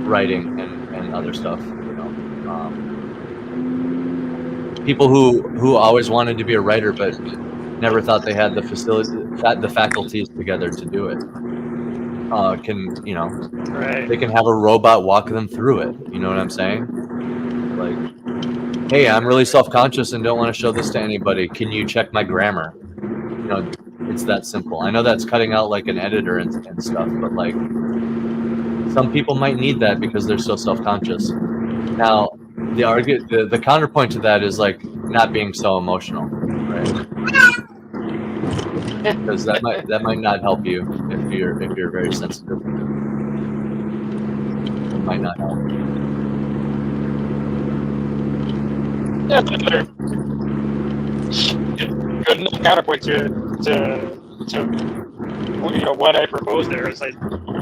A: writing and other stuff, people who always wanted to be a writer but never thought they had the faculties together to do it, can they can have a robot walk them through it. You know what I'm saying? Like, hey, I'm really self-conscious and don't want to show this to anybody. Can you check my grammar? It's that simple. I know that's cutting out like an editor and stuff, but like, some people might need that because they're so self-conscious. Now, the counterpoint to that is like not being so emotional, right? Because that might not help you if you're very sensitive. It might not help.
B: Yeah, but good enough counterpoint to what I proposed there is like,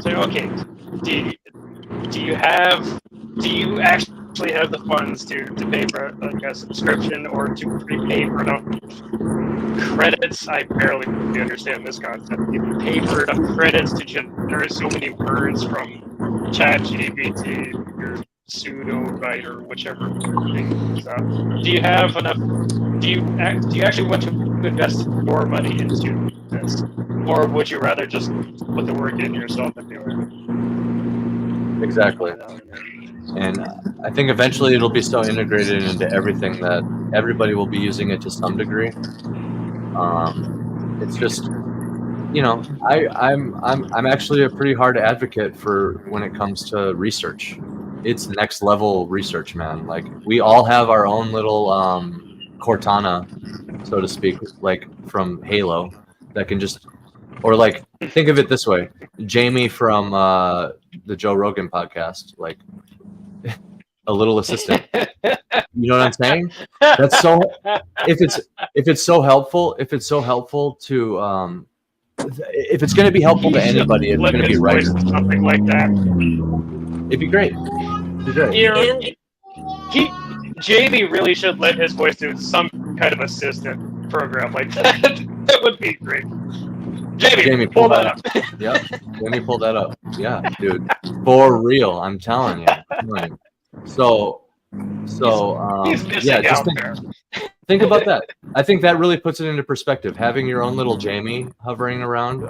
B: okay, do you actually have the funds to pay for like a subscription, or to prepay for enough credits? I barely understand this concept. You pay for enough credits to generate so many words from ChatGPT, your pseudo writer, whichever thing is up. Do you have enough? Do you actually want to invest more money into this, or would you rather just put the work in yourself and do it?
A: Exactly. And I think eventually it'll be so integrated into everything that everybody will be using it to some degree. It's just you know, I'm actually a pretty hard advocate for when it comes to research. It's next level research, man. Like we all have our own little Cortana, so to speak, like from Halo, that can just, or like think of it this way: Jamie from the Joe Rogan podcast, like a little assistant. You know what I'm saying? That's so. If it's so helpful, if it's to if it's going to be helpful to anybody, it's going to be right.
B: Something like that.
A: It'd be great.
B: Jamie really should let his voice do some kind of assistant program like that. That would be great. Jamie, pull that up.
A: Yep. Jamie, pull that up. Yeah, dude. For real, I'm telling you. So yeah, just think about that. I think that really puts it into perspective. Having your own little Jamie hovering around,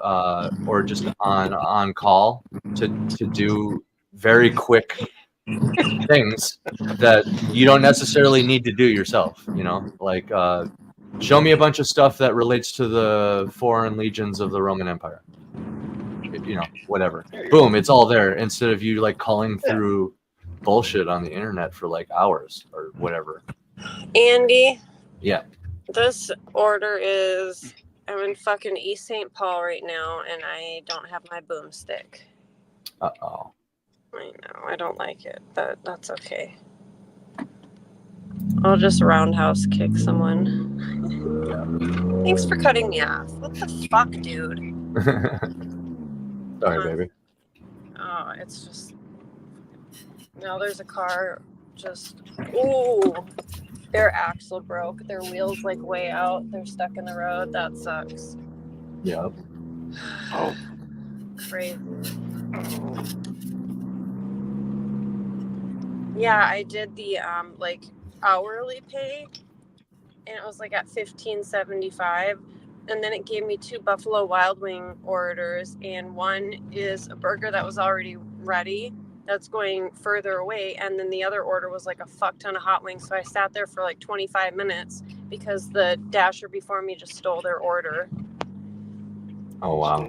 A: or just on call to do very quick things that you don't necessarily need to do yourself. You know, like show me a bunch of stuff that relates to the foreign legions of the Roman Empire. You know, whatever. Boom, it's all there. Instead of you like calling through bullshit on the internet for like hours or whatever.
C: Andy.
A: Yeah.
C: This order is, I'm in fucking East St. Paul right now, and I don't have my boomstick.
A: Uh-oh.
C: I know, I don't like it, but that's okay. I'll just roundhouse kick someone. Thanks for cutting me off. What the fuck, dude?
A: Sorry, baby.
C: Oh, it's just... Now there's a car just... Ooh! Their axle broke. Their wheels like way out. They're stuck in the road. That sucks.
A: Yep.
C: Oh. Crazy. Yeah, I did the like hourly pay, and it was like at $15.75, and then it gave me 2 Buffalo Wild Wing orders, and one is a burger that was already ready that's going further away, and then the other order was like a fuck ton of hot wings. So I sat there for like 25 minutes because the dasher before me just stole their order.
A: Oh wow.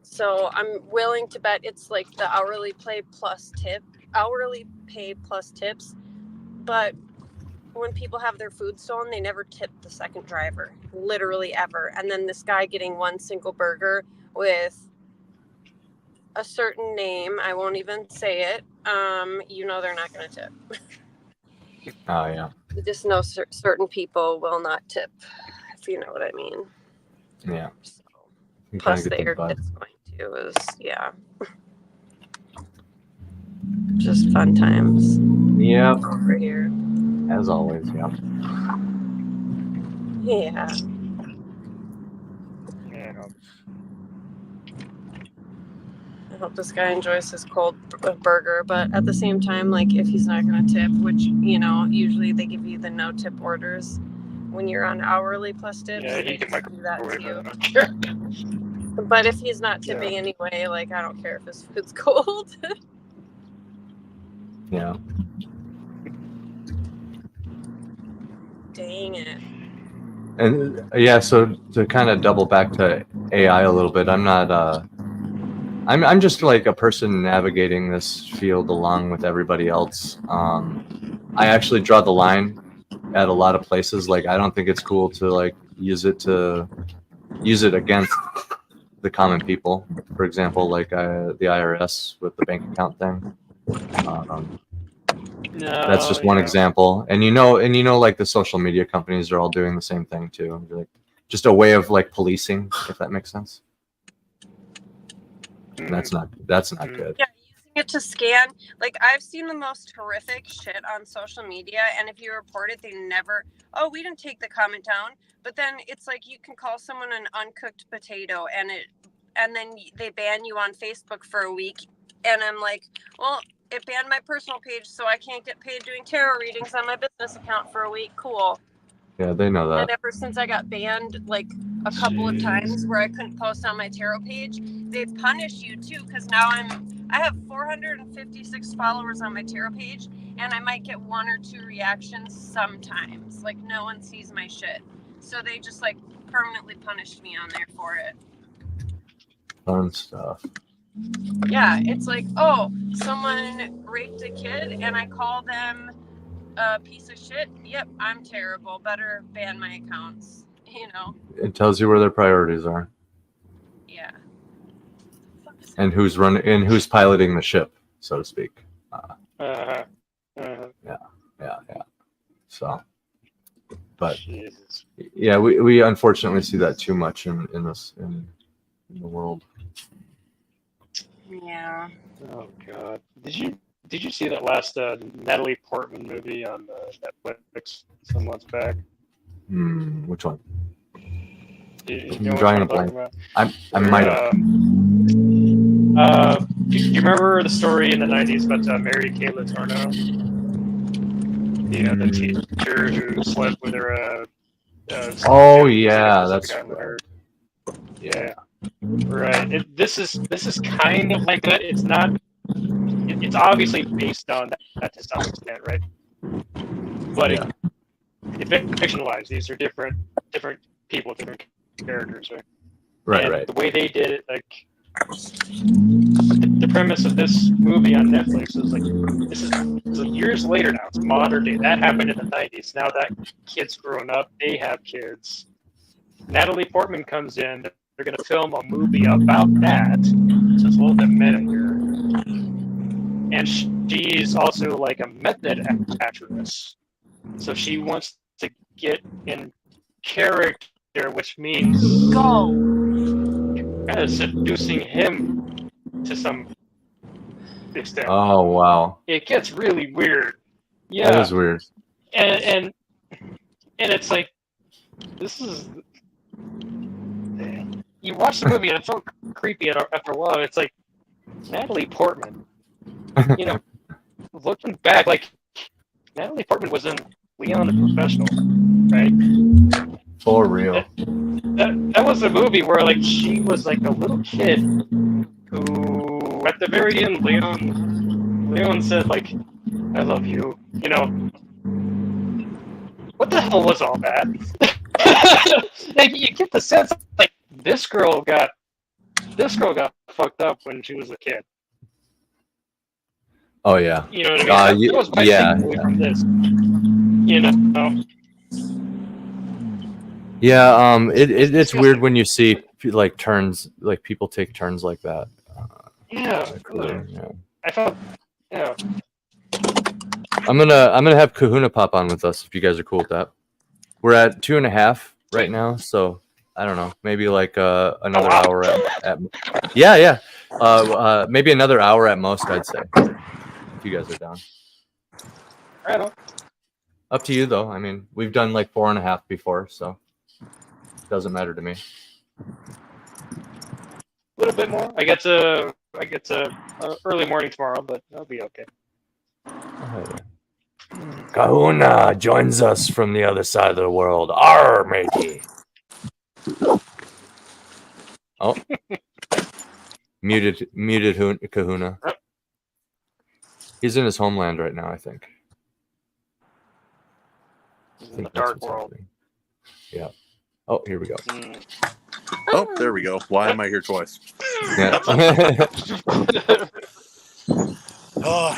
C: So I'm willing to bet it's like the hourly pay plus tips, but when people have their food stolen, they never tip the second driver, literally ever. And then this guy getting one single burger with a certain name, I won't even say it, you know they're not going to tip.
A: Oh yeah.
C: You just know certain people will not tip, if you know what I mean.
A: Yeah.
C: So, plus the air it's going to is, yeah. Just fun times.
A: Yep.
C: Over here.
A: As always, yeah.
C: Yeah. I hope this guy enjoys his cold burger, but at the same time, like if he's not going to tip, which, you know, usually they give you the no tip orders when you're on hourly plus tips.
B: Yeah,
C: they just do that too. But if he's not tipping anyway, like I don't care if his food's cold.
A: Yeah.
C: Dang it.
A: And yeah, so to kind of double back to AI a little bit, I'm not I'm just like a person navigating this field along with everybody else. I actually draw the line at a lot of places. Like I don't think it's cool to like use it against the common people. For example, like the IRS with the bank account thing. That's just one example. And you know, like the social media companies are all doing the same thing too. Like just a way of like policing, if that makes sense. That's not good.
C: Yeah, using it to scan. Like I've seen the most horrific shit on social media, and if you report it, they never. Oh, we didn't take the comment down. But then it's like you can call someone an uncooked potato, and then they ban you on Facebook for a week. And I'm like, well, it banned my personal page, so I can't get paid doing tarot readings on my business account for a week. Cool.
A: Yeah, they know that.
C: And ever since I got banned, like a couple of times where I couldn't post on my tarot page, they've punished you too, because now I have 456 followers on my tarot page, and I might get 1 or 2 reactions sometimes. Like no one sees my shit, so they just like permanently punished me on there for it.
A: Fun stuff.
C: Yeah, it's like, oh, someone raped a kid and I call them a piece of shit. Yep, I'm terrible. Better ban my accounts. You know.
A: It tells you where their priorities are.
C: Yeah.
A: And who's piloting the ship, so to speak. Yeah. So, but
B: Jesus.
A: yeah, we unfortunately see that too much in the world.
C: Yeah.
B: Oh God. Did you see that last Natalie Portman movie on Netflix some months back?
A: Which one?
B: You
A: I'm
B: know
A: drawing a
B: what I'm
A: blank.
B: talking about?
A: I might have.
B: Do you remember the story in the 90s about Mary Kay Letourneau? The teacher who slept with her.
A: Oh yeah, that's
B: right. With her.
A: Yeah.
B: Right. This is kind of like that. It's not. It's obviously based on that to some extent, right? But it's fictionalized. These are different people, different characters, right?
A: Right.
B: The way they did it, like the premise of this movie on Netflix is like this is years later now. It's modern day. That happened in the 90s. Now that kid's grown up, they have kids. Natalie Portman comes in. They're going to film a movie about that. So it's a little bit meta here. And she's also like a method actress. So she wants to get in character, which means kind of seducing him to some extent.
A: Oh wow.
B: It gets really weird. Yeah.
A: That is weird.
B: And it's like this is you watch the movie and it's so creepy after a while. It's like Natalie Portman. You know, looking back, like Natalie Portman was in Leon the Professional, right?
A: For real.
B: That was a movie where like she was like a little kid who, at the very end, Leon said like, "I love you." You know, what the hell was all that? Like you get the sense like this girl got fucked up when she was a kid.
A: Oh yeah.
B: You know what I mean? That was my takeaway from this. You know.
A: Yeah. It's weird when you see like turns, like people take turns like that.
B: Yeah. I felt. Yeah.
A: I'm gonna have Kahuna pop on with us if you guys are cool with that. We're at 2.5 right now, so I don't know, maybe like another hour at maybe another hour at most, I'd say, if you guys are down.
B: Right on.
A: Up to you though. I mean, we've done like 4.5 before, so it doesn't matter to me.
B: A little bit more. I get to early morning tomorrow, but I'll be okay.
A: Oh, yeah. Kahuna joins us from the other side of the world. Arr, matey. Oh. Muted Kahuna. He's in his homeland right now, I think.
B: In the dark world.
A: Happening. Yeah. Oh, here we go.
D: Oh, there we go. Why am I here twice?
A: Yeah.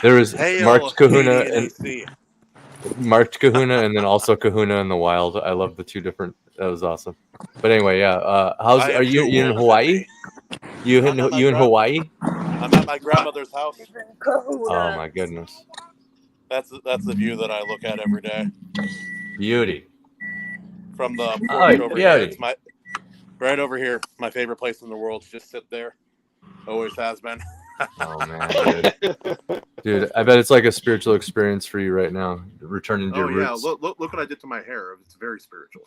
D: There
A: was marked Kahuna and then also Kahuna in the wild. I love the two different. That was awesome. But anyway, yeah. Are you in Hawaii? You in Hawaii?
D: I'm at my grandmother's house.
A: Oh my goodness.
D: That's the view that I look at every day.
A: Beauty.
D: From the porch over
A: here.
D: It's right over here. My favorite place in the world. Just sit there. Always has been.
A: Oh man, dude! I bet it's like a spiritual experience for you right now, returning to your roots.
D: Look what I did to my hair. It's very spiritual.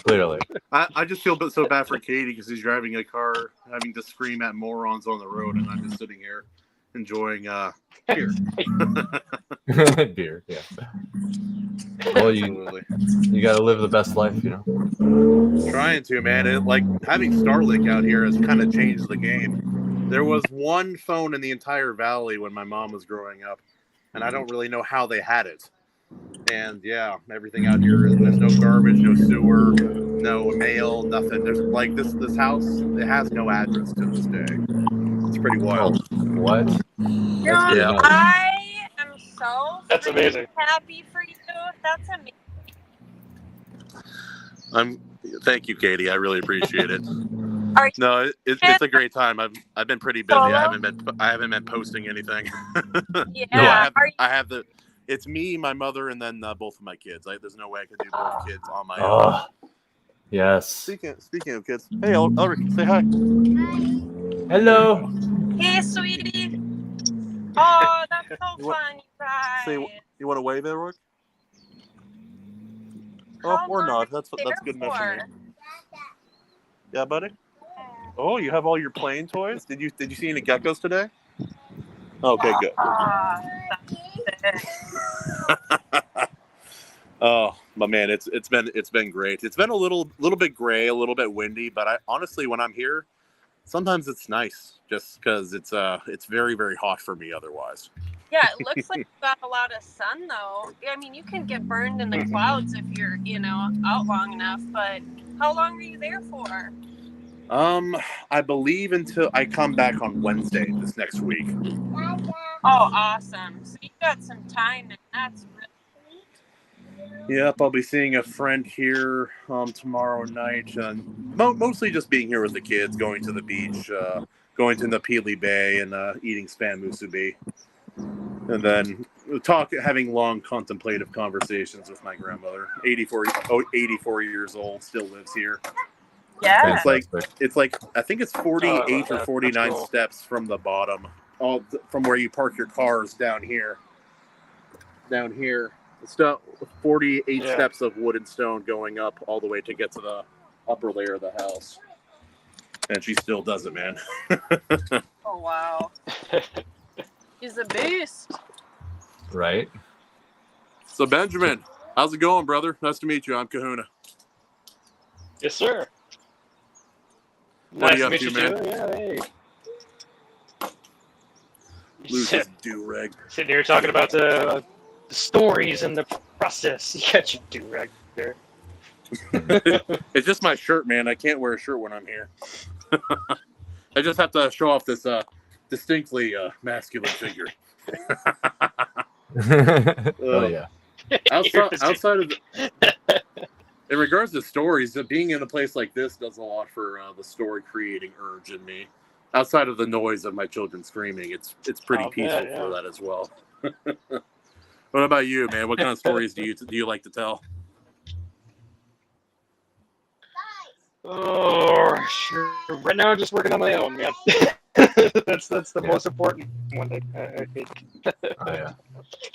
A: Clearly.
D: I just feel so bad for Katie because he's driving a car, having to scream at morons on the road, and I'm just sitting here enjoying beer.
A: Beer, yeah. Well, you got to live the best life, you know.
D: Trying to, man. It, like having Starlink out here has kind of changed the game. There was one phone in the entire valley when my mom was growing up, and I don't really know how they had it. And yeah, everything out here, there's no garbage, no sewer. no mail, nothing. There's like this house. It has no address to this day. It's pretty wild.
A: What? That's pretty
D: Yeah.
A: nuts.
C: I am so
B: That's amazing.
C: happy for you. That's amazing.
D: Thank you, Katie. I really appreciate it.
C: Are
D: No, it's a great time. I've been pretty busy.
C: Solo?
D: I haven't been posting anything.
C: Yeah.
D: I have the. It's me, my mother, and then both of my kids. There's no way I could do both kids on my own.
A: Oh, yes.
D: Speaking of kids, hey, Ulrich, say hi.
A: Hello.
C: Hey, sweetie. Oh, that's so
D: You want-
C: fun, you guys.
D: You want to wave, Ulrich? Oh,
C: How
D: or
C: long
D: not.
C: are
D: That's
C: you
D: good
C: there
D: enough for me.
C: for?
D: Yeah, buddy. Oh, you have all your playing toys. Did you see any geckos today? Okay, good.
C: Ah, that's sick.
D: Oh, but man, it's been great. It's been a little bit gray, a little bit windy, but I honestly, when I'm here, sometimes it's nice just because it's very, very hot for me otherwise.
C: Yeah, it looks like you got a lot of sun, though. I mean, you can get burned in the clouds if you're, out long enough, but how long were you there for?
D: I believe until I come back on Wednesday this next week.
C: Oh, awesome. So you got some time, and that's really
D: Yep, I'll be seeing a friend here tomorrow night, and mostly just being here with the kids, going to the beach, going to the Peely Bay, and eating spam musubi, and then having long contemplative conversations with my grandmother. 84 years old, still lives here.
C: Yeah.
D: It's like I think it's 48 or 49
B: cool.
D: steps from the bottom, from where you park your cars down here. It's 48 steps of wood and stone going up all the way to get to the upper layer of the house. And she still does it, man.
C: Oh, wow. He's a beast.
A: Right.
D: So, Benjamin, how's it going, brother? Nice to meet you. I'm Kahuna.
B: Yes, sir.
D: What are you
B: Nice
D: up
B: to
D: to,
B: meet you,
D: man?
B: too. Yeah, hey.
D: Lose his do-rag.
B: Sitting here talking about the stories and the process. You got your do-rag there.
D: It's just my shirt, man. I can't wear a shirt when I'm here. I just have to show off this distinctly masculine figure.
A: Oh yeah.
D: Outside of in regards to stories, being in a place like this does a lot for the story creating urge in me. Outside of the noise of my children screaming, it's pretty peaceful for that as well. What about you, man? What kind of stories do you like to tell?
B: Oh, sure. Right now, I'm just working on my own, man. that's the most important one, I think.
A: Oh yeah.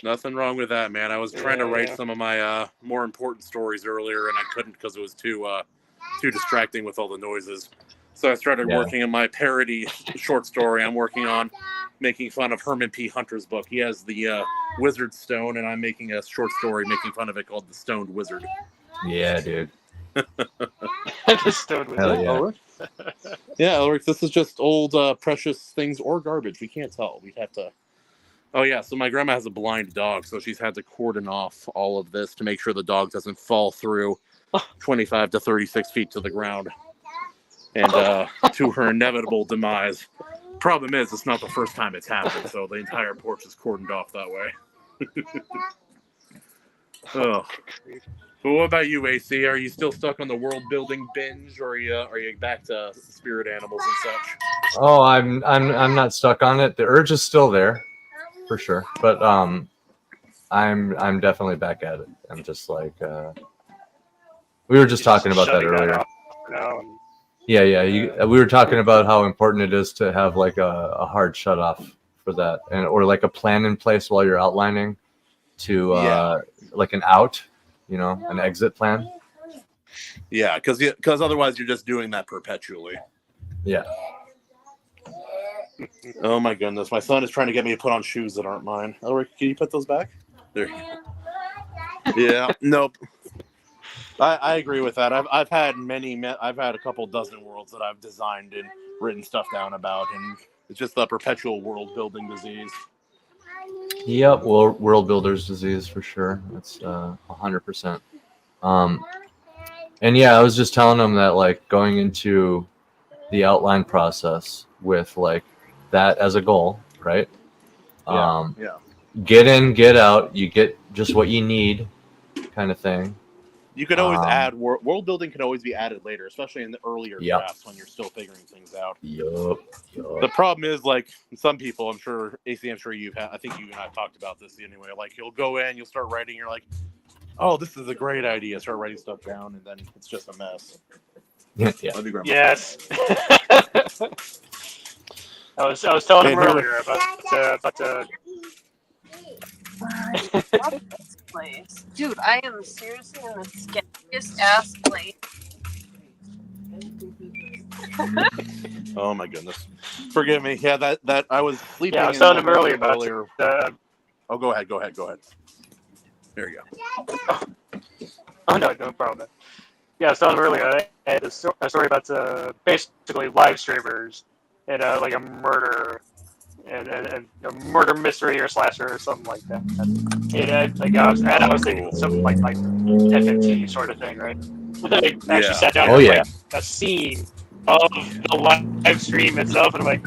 D: Nothing wrong with that, man. I was trying to write some of my more important stories earlier, and I couldn't because it was too distracting with all the noises. So I started working on my parody short story. I'm working on making fun of Herman P. Hunter's book. He has the Wizard Stone, and I'm making a short story making fun of it called The Stoned Wizard.
A: Yeah, dude.
B: The Stoned Wizard.
A: Hell yeah.
D: Yeah, Ulrich, this is just old precious things or garbage. We can't tell. We'd have to... Oh, yeah, so my grandma has a blind dog, so she's had to cordon off all of this to make sure the dog doesn't fall through 25 to 36 feet to the ground. And to her inevitable demise. Problem is, it's not the first time it's happened, so the entire porch is cordoned off that way. Oh. But what about you, AC? Are you still stuck on the world building binge, or are you back to spirit animals and such?
A: Oh, I'm not stuck on it. The urge is still there, for sure. But I'm definitely back at it. I'm just like we were just talking about that earlier. Yeah. We were talking about how important it is to have like a hard shut off for that, or like a plan in place while you're outlining to like an out. An exit plan.
D: Yeah, because otherwise you're just doing that perpetually.
A: Yeah.
D: Oh my goodness, my son is trying to get me to put on shoes that aren't mine. Elric, can you put those back? There. Yeah. Nope. I agree with that. I've had a couple dozen worlds that I've designed and written stuff down about, and it's just the perpetual world building disease.
A: Yep, world builder's disease for sure. That's 100%. And yeah, I was just telling them that like going into the outline process with like that as a goal, right?
D: Yeah.
A: Get in, get out. You get just what you need, kind of thing.
D: You could always add world building. Can always be added later, especially in the earlier drafts when you're still figuring things out.
A: Yup.
D: The problem is, like some people, I'm sure AC, I'm sure you've had. I think you and I've talked about this anyway. Like you'll go in, you'll start writing. You're like, oh, this is a great idea. Start writing stuff down, and then it's just a mess.
A: Yeah.
B: Yes. I was telling him earlier about
C: this place. Dude, I am seriously in the sketchiest ass place.
D: Oh my goodness. Forgive me. Yeah, that I was sleeping.
B: Yeah, I was telling him earlier about
D: Oh, go ahead. There you go.
B: Oh no problem. Yeah, I was telling him earlier. I had a story about basically live streamers and like a murder and a murder mystery or slasher or something like that. And I was thinking something like FMT sort of thing, right? But then I actually sat down and like a scene of the live stream itself, and I'm like,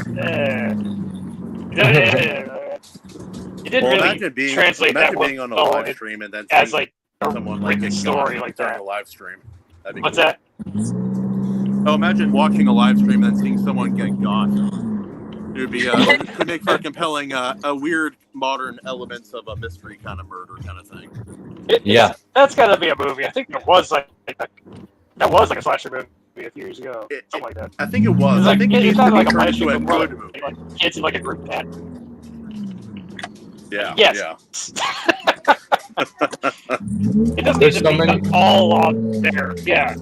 B: it didn't really translate that well.
D: Being on a live stream and then
B: as like
D: someone like a
B: story like that.
D: A live stream.
B: What's that?
D: Oh, imagine watching a live stream and then seeing someone get got. It would be could make for a compelling, a weird modern elements of a mystery kind of murder kind of thing.
B: That's gotta be a movie. I think there was like a slasher movie a few years ago, something like that.
D: I think it was.
B: I
D: think
B: it's not like a
D: live stream
B: movie. Like kids in like a group chat.
D: Yeah.
B: Yes.
D: Yeah.
B: It doesn't need to be all on there. Yeah.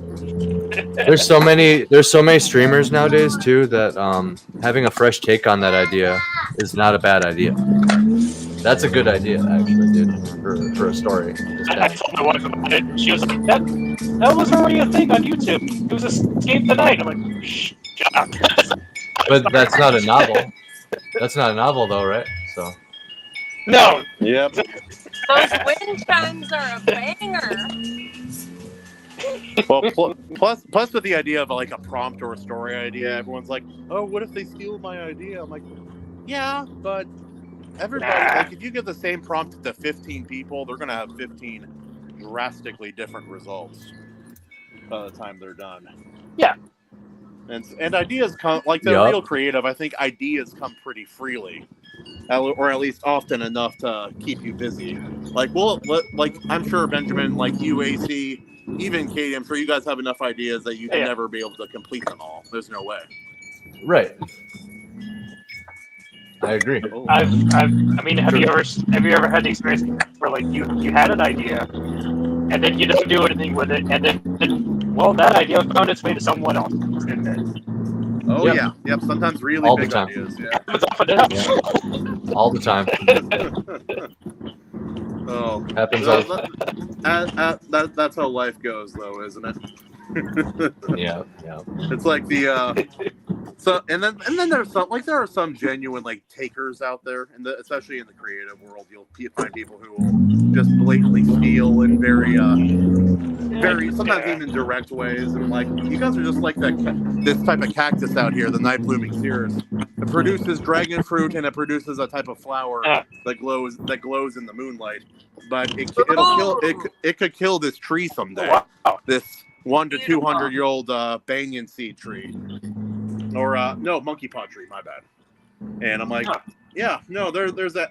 A: There's so many streamers nowadays too that having a fresh take on that idea is not a bad idea. That's a good idea, actually, dude, for a story.
B: I told my wife about it. She was like, that was already a thing on YouTube. It was Escape the Night. I'm like, shut up.
A: But that's not a novel. That's not a novel, though, right? So.
B: No.
D: Yep.
C: Those wind chimes are a banger.
D: Well, plus with the idea of like a prompt or a story idea, everyone's like, "Oh, what if they steal my idea?" I'm like, "Yeah, but everybody like if you give the same prompt to 15 people, they're gonna have 15 drastically different results by the time they're done."
B: Yeah.
D: And ideas come like the real creative. I think ideas come pretty freely, or at least often enough to keep you busy. Like, like I'm sure Benjamin, like you, AC. Even Katie, I'm sure you guys have enough ideas that you can never be able to complete them all. There's no way.
A: Right. I agree.
B: I mean, have you ever had the experience where like you had an idea and then you didn't do anything with it, and then well, that idea found its way to someone else.
D: Oh yep. Sometimes really
A: all
D: big
A: the time.
D: ideas. Yeah.
A: All the time.
D: Oh,
A: happens.
D: That's how life goes, though, isn't it?
A: Yeah.
D: It's like and then there's there are some genuine like takers out there, and especially in the creative world, you'll find people who will just blatantly steal in very sometimes even direct ways, and like you guys are just like this type of cactus out here, the night blooming cereus. It produces dragon fruit and it produces a type of flower that glows in the moonlight, but it could kill this tree someday.
B: Wow.
D: This 1 to 200 year old banyan seed tree, or no, monkey pod tree. My bad. And I'm like, there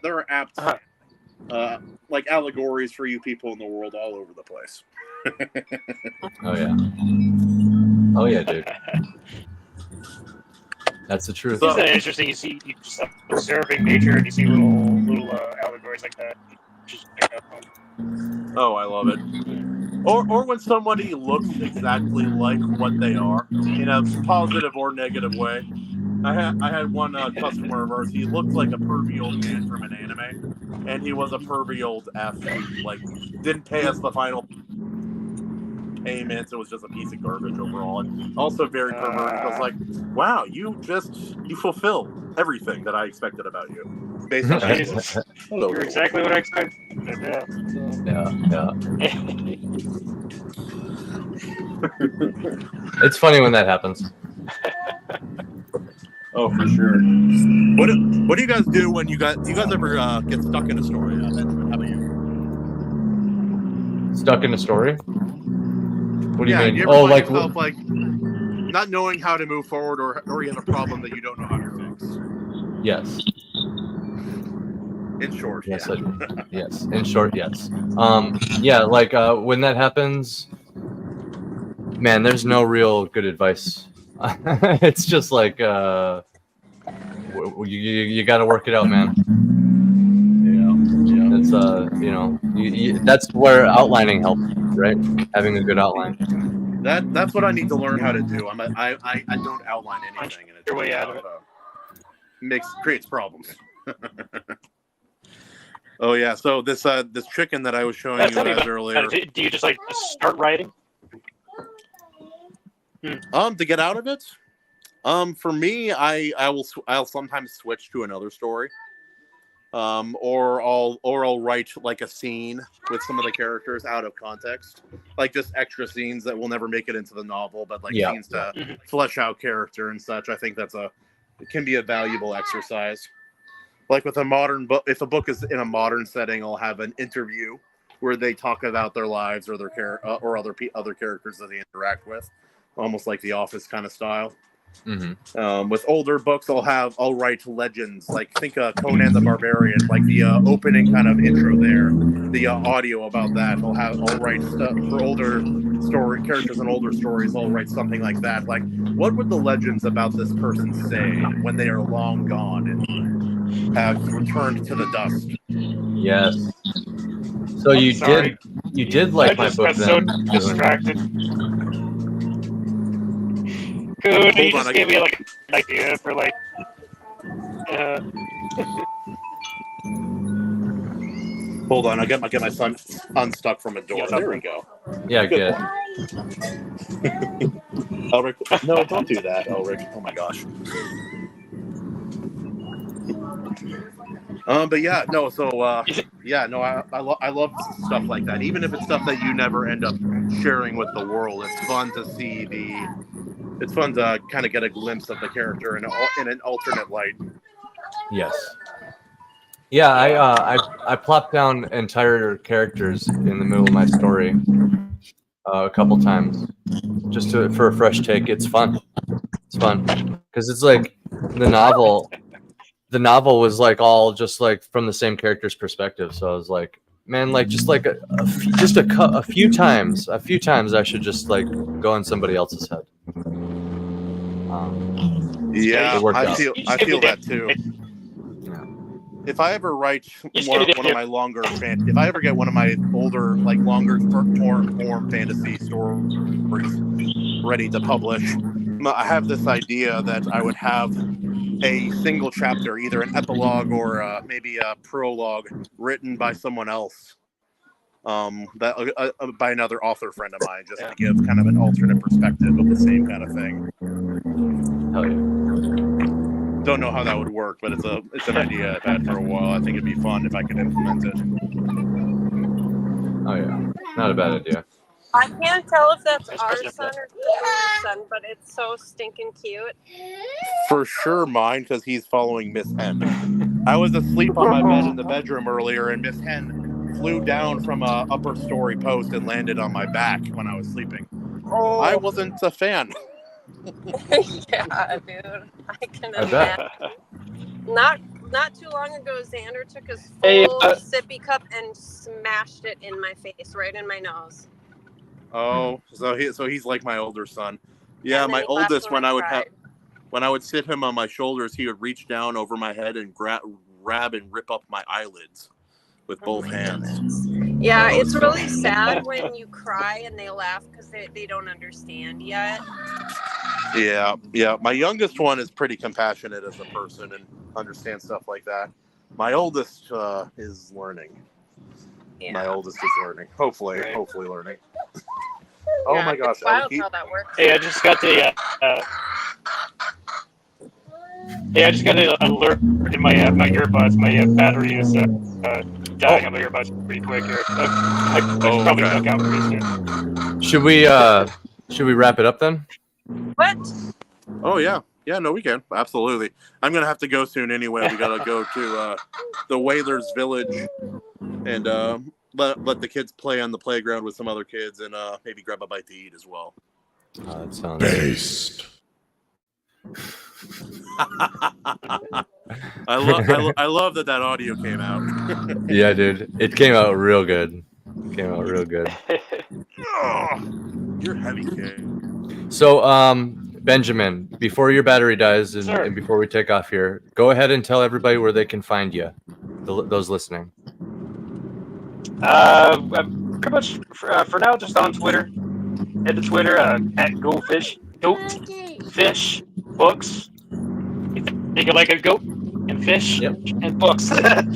D: are apt like allegories for you people in the world all over the place.
A: Oh yeah, dude. That's the truth.
B: It's interesting. You just observing nature and you see little allegories like that.
D: Oh, I love it. Or when somebody looks exactly like what they are in a positive or negative way. I had one customer of ours. He looked like a pervy old man from an anime, and he was a pervy old F. Like, didn't pay us the final payments. It was just a piece of garbage overall, and also very perverted. I was like, "Wow, you fulfill everything that I expected about you." Basically,
B: Jesus. You're exactly what I expected.
A: Yeah. It's funny when that happens.
D: Oh, for sure. What do you guys do when you guys ever get stuck in a story? Benjamin, how about you?
A: Stuck in a story? What do you mean?
D: You ever find yourself like not knowing how to move forward, or you have a problem that you don't know how to fix?
A: Yes.
D: In short,
A: yes,
D: yeah.
A: Yes. In short, yes. When that happens, man, there's no real good advice. It's just like you got to work it out, man. Yeah. It's that's where outlining helps, right? Having a good outline.
D: That's what I need to learn how to do. I don't outline anything, and it's
B: your way out of it.
D: Creates problems. Oh yeah, so this chicken that I was showing you guys earlier.
B: Do you just like start writing?
D: To get out of it, for me, I'll sometimes switch to another story, or I'll write like a scene with some of the characters out of context, like just extra scenes that will never make it into the novel, but like scenes to flesh out character and such. I think it can be a valuable exercise. Like with a modern book, if a book is in a modern setting, I'll have an interview where they talk about their lives or their or other characters that they interact with, almost like The Office kind of style. Mm-hmm. With older books, I'll write legends, like think Conan the Barbarian, like the opening kind of intro there, the audio about that. I'll write stuff for older story characters and older stories. I'll write something like that, like what would the legends about this person say when they are long gone and have returned to the dust?
A: Yes. So you did like my book then?
B: I just got so distracted. Dude, you just gave me like an idea for like.
D: Hold on, I get my son unstuck from a door. Yeah, there we go.
A: Yeah, good.
D: Elric, no, don't do that, Elric. Oh my gosh. But yeah, no. So I love stuff like that. Even if it's stuff that you never end up sharing with the world, it's fun to see It's fun to kind of get a glimpse of the character in an alternate light.
A: Yes. Yeah, I plopped down entire characters in the middle of my story a couple times just for a fresh take. It's fun. It's fun because it's like the novel. The novel was like all just like from the same character's perspective. So I was like, man, like just like a few times I should just like go in somebody else's head.
D: I feel that too. If I ever write one of my longer if I ever get one of my older, like longer form fantasy stories ready to publish, I have this idea that I would have a single chapter, either an epilogue or maybe a prologue written by someone else, by another author friend of mine, just to give kind of an alternate perspective of the same kind of thing.
A: Hell yeah.
D: Don't know how that would work, but it's an idea I've had for a while. I think it'd be fun if I could implement it.
A: Oh yeah, not a bad idea.
C: I can't tell if that's our son or your son, but it's so stinking cute.
D: For sure mine, because he's following Miss Hen. I was asleep on my bed in the bedroom earlier, and Miss Hen flew down from a upper story post and landed on my back when I was sleeping. Oh. I wasn't a fan.
C: Yeah, dude. I can imagine. Not too long ago, Xander took his full sippy cup and smashed it in my face, right in my nose.
D: Oh, so he's like my older son. Yeah, my oldest, when I would sit him on my shoulders, he would reach down over my head and grab and rip up my eyelids with both hands.
C: Yeah, it's really sad when you cry and they laugh because they don't understand yet.
D: Yeah. My youngest one is pretty compassionate as a person and understands stuff like that. My oldest is learning. Yeah. My oldest is learning. Hopefully learning. Oh my gosh!
C: How that works.
B: Hey, I just got the alert in my earbuds. My battery is dying on my earbuds pretty quick here. I probably took out pretty soon.
A: Should we Should we wrap it up then?
C: What?
D: Oh yeah, no, we can absolutely. I'm gonna have to go soon anyway. We gotta go to the Whalers Village and let the kids play on the playground with some other kids and maybe grab a bite to eat as well.
A: That sounds
E: Based.
D: I love that audio came out.
A: Yeah, dude, it came out real good.
D: Oh, you're heavy, kid.
A: So, Benjamin, before your battery dies and before we take off here, go ahead and tell everybody where they can find you, those listening.
B: Pretty much for now, just on Twitter. Head to Twitter at GoFish Books. You think of like a goat and fish and books. That's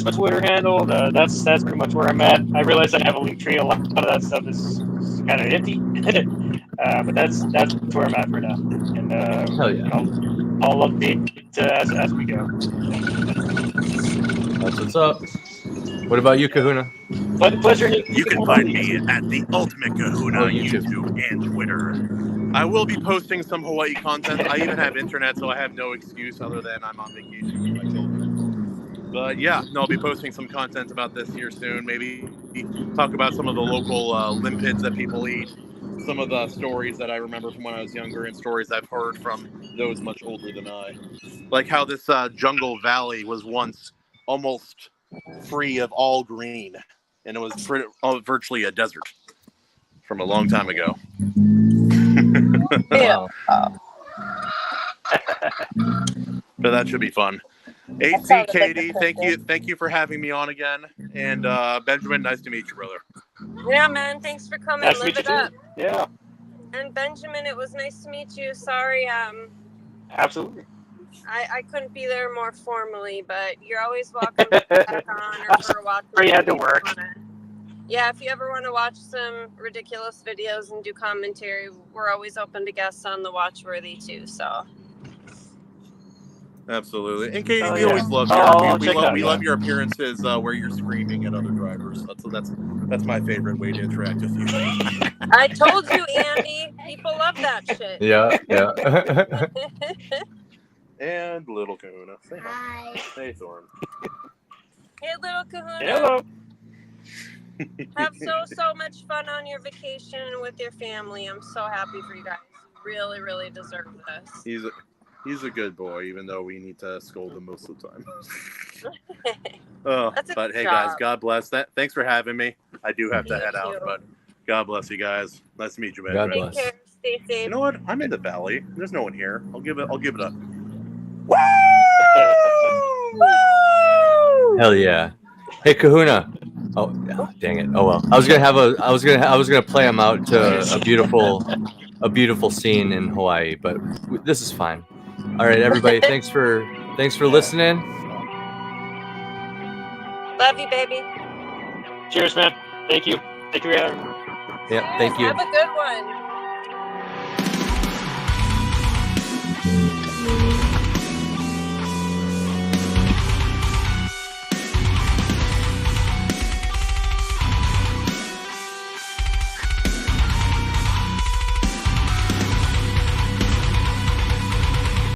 B: my Twitter handle. That's pretty much where I'm at. I realize I have a link tree. A lot of that stuff is kind of empty, but that's where I'm at for now. And
A: Hell yeah.
B: I'll update as we go.
A: That's what's up. What about you, Kahuna?
B: Pleasure.
D: You can find me at the Ultimate Kahuna on YouTube and Twitter. I will be posting some Hawaii content. I even have internet, so I have no excuse other than I'm on vacation with my children. But yeah, I'll be posting some content about this here soon. Maybe talk about some of the local limpids that people eat, some of the stories that I remember from when I was younger, and stories I've heard from those much older than I. Like how this jungle valley was once almost free of all green, and it was virtually a desert from a long time ago.
C: Yeah.
D: But that should be fun. AT, Katie, thank you for having me on again, and Benjamin, nice to meet you, brother.
C: Yeah, man, thanks for coming.
B: Nice to
C: Live
B: meet you
C: it up.
B: too. Yeah,
C: And Benjamin, it was nice to meet you. Sorry,
B: absolutely.
C: I couldn't be there more formally, but you're always welcome to back on or for a watch.
B: Sorry you had to work.
C: Yeah, if you ever want to watch some ridiculous videos and do commentary, we're always open to guests on the Watchworthy too. So.
D: Absolutely, and Katie, we
B: yeah.
D: always love
B: We
D: love your appearances where you're screaming at other drivers. That's my favorite way to interact with you.
C: I told you, Andy. People love that shit.
A: Yeah.
D: And little Kahuna, say hi. Hey, Thorn.
C: Hey, little Kahuna.
B: Hello.
C: Have so much fun on your vacation with your family. I'm so happy for you guys. Really, really deserve this.
D: He's a good boy, even though we need to scold him most of the time. But hey, guys, God bless. Thanks for having me. I do have to head out, but God bless you guys. Nice to meet you, man.
A: God bless.
C: Take care. Stay safe.
D: You know what? I'm in the valley. There's no one here. I'll give it up.
A: Hell yeah. Hey, Kahuna. Oh, dang it. Oh well. I was gonna play him out to a beautiful scene in Hawaii, but this is fine. All right, everybody. Thanks for listening.
C: Love you, baby.
B: Cheers, man. Thank you. Thank you for having me.
A: Yeah, thank you.
C: Have a good one.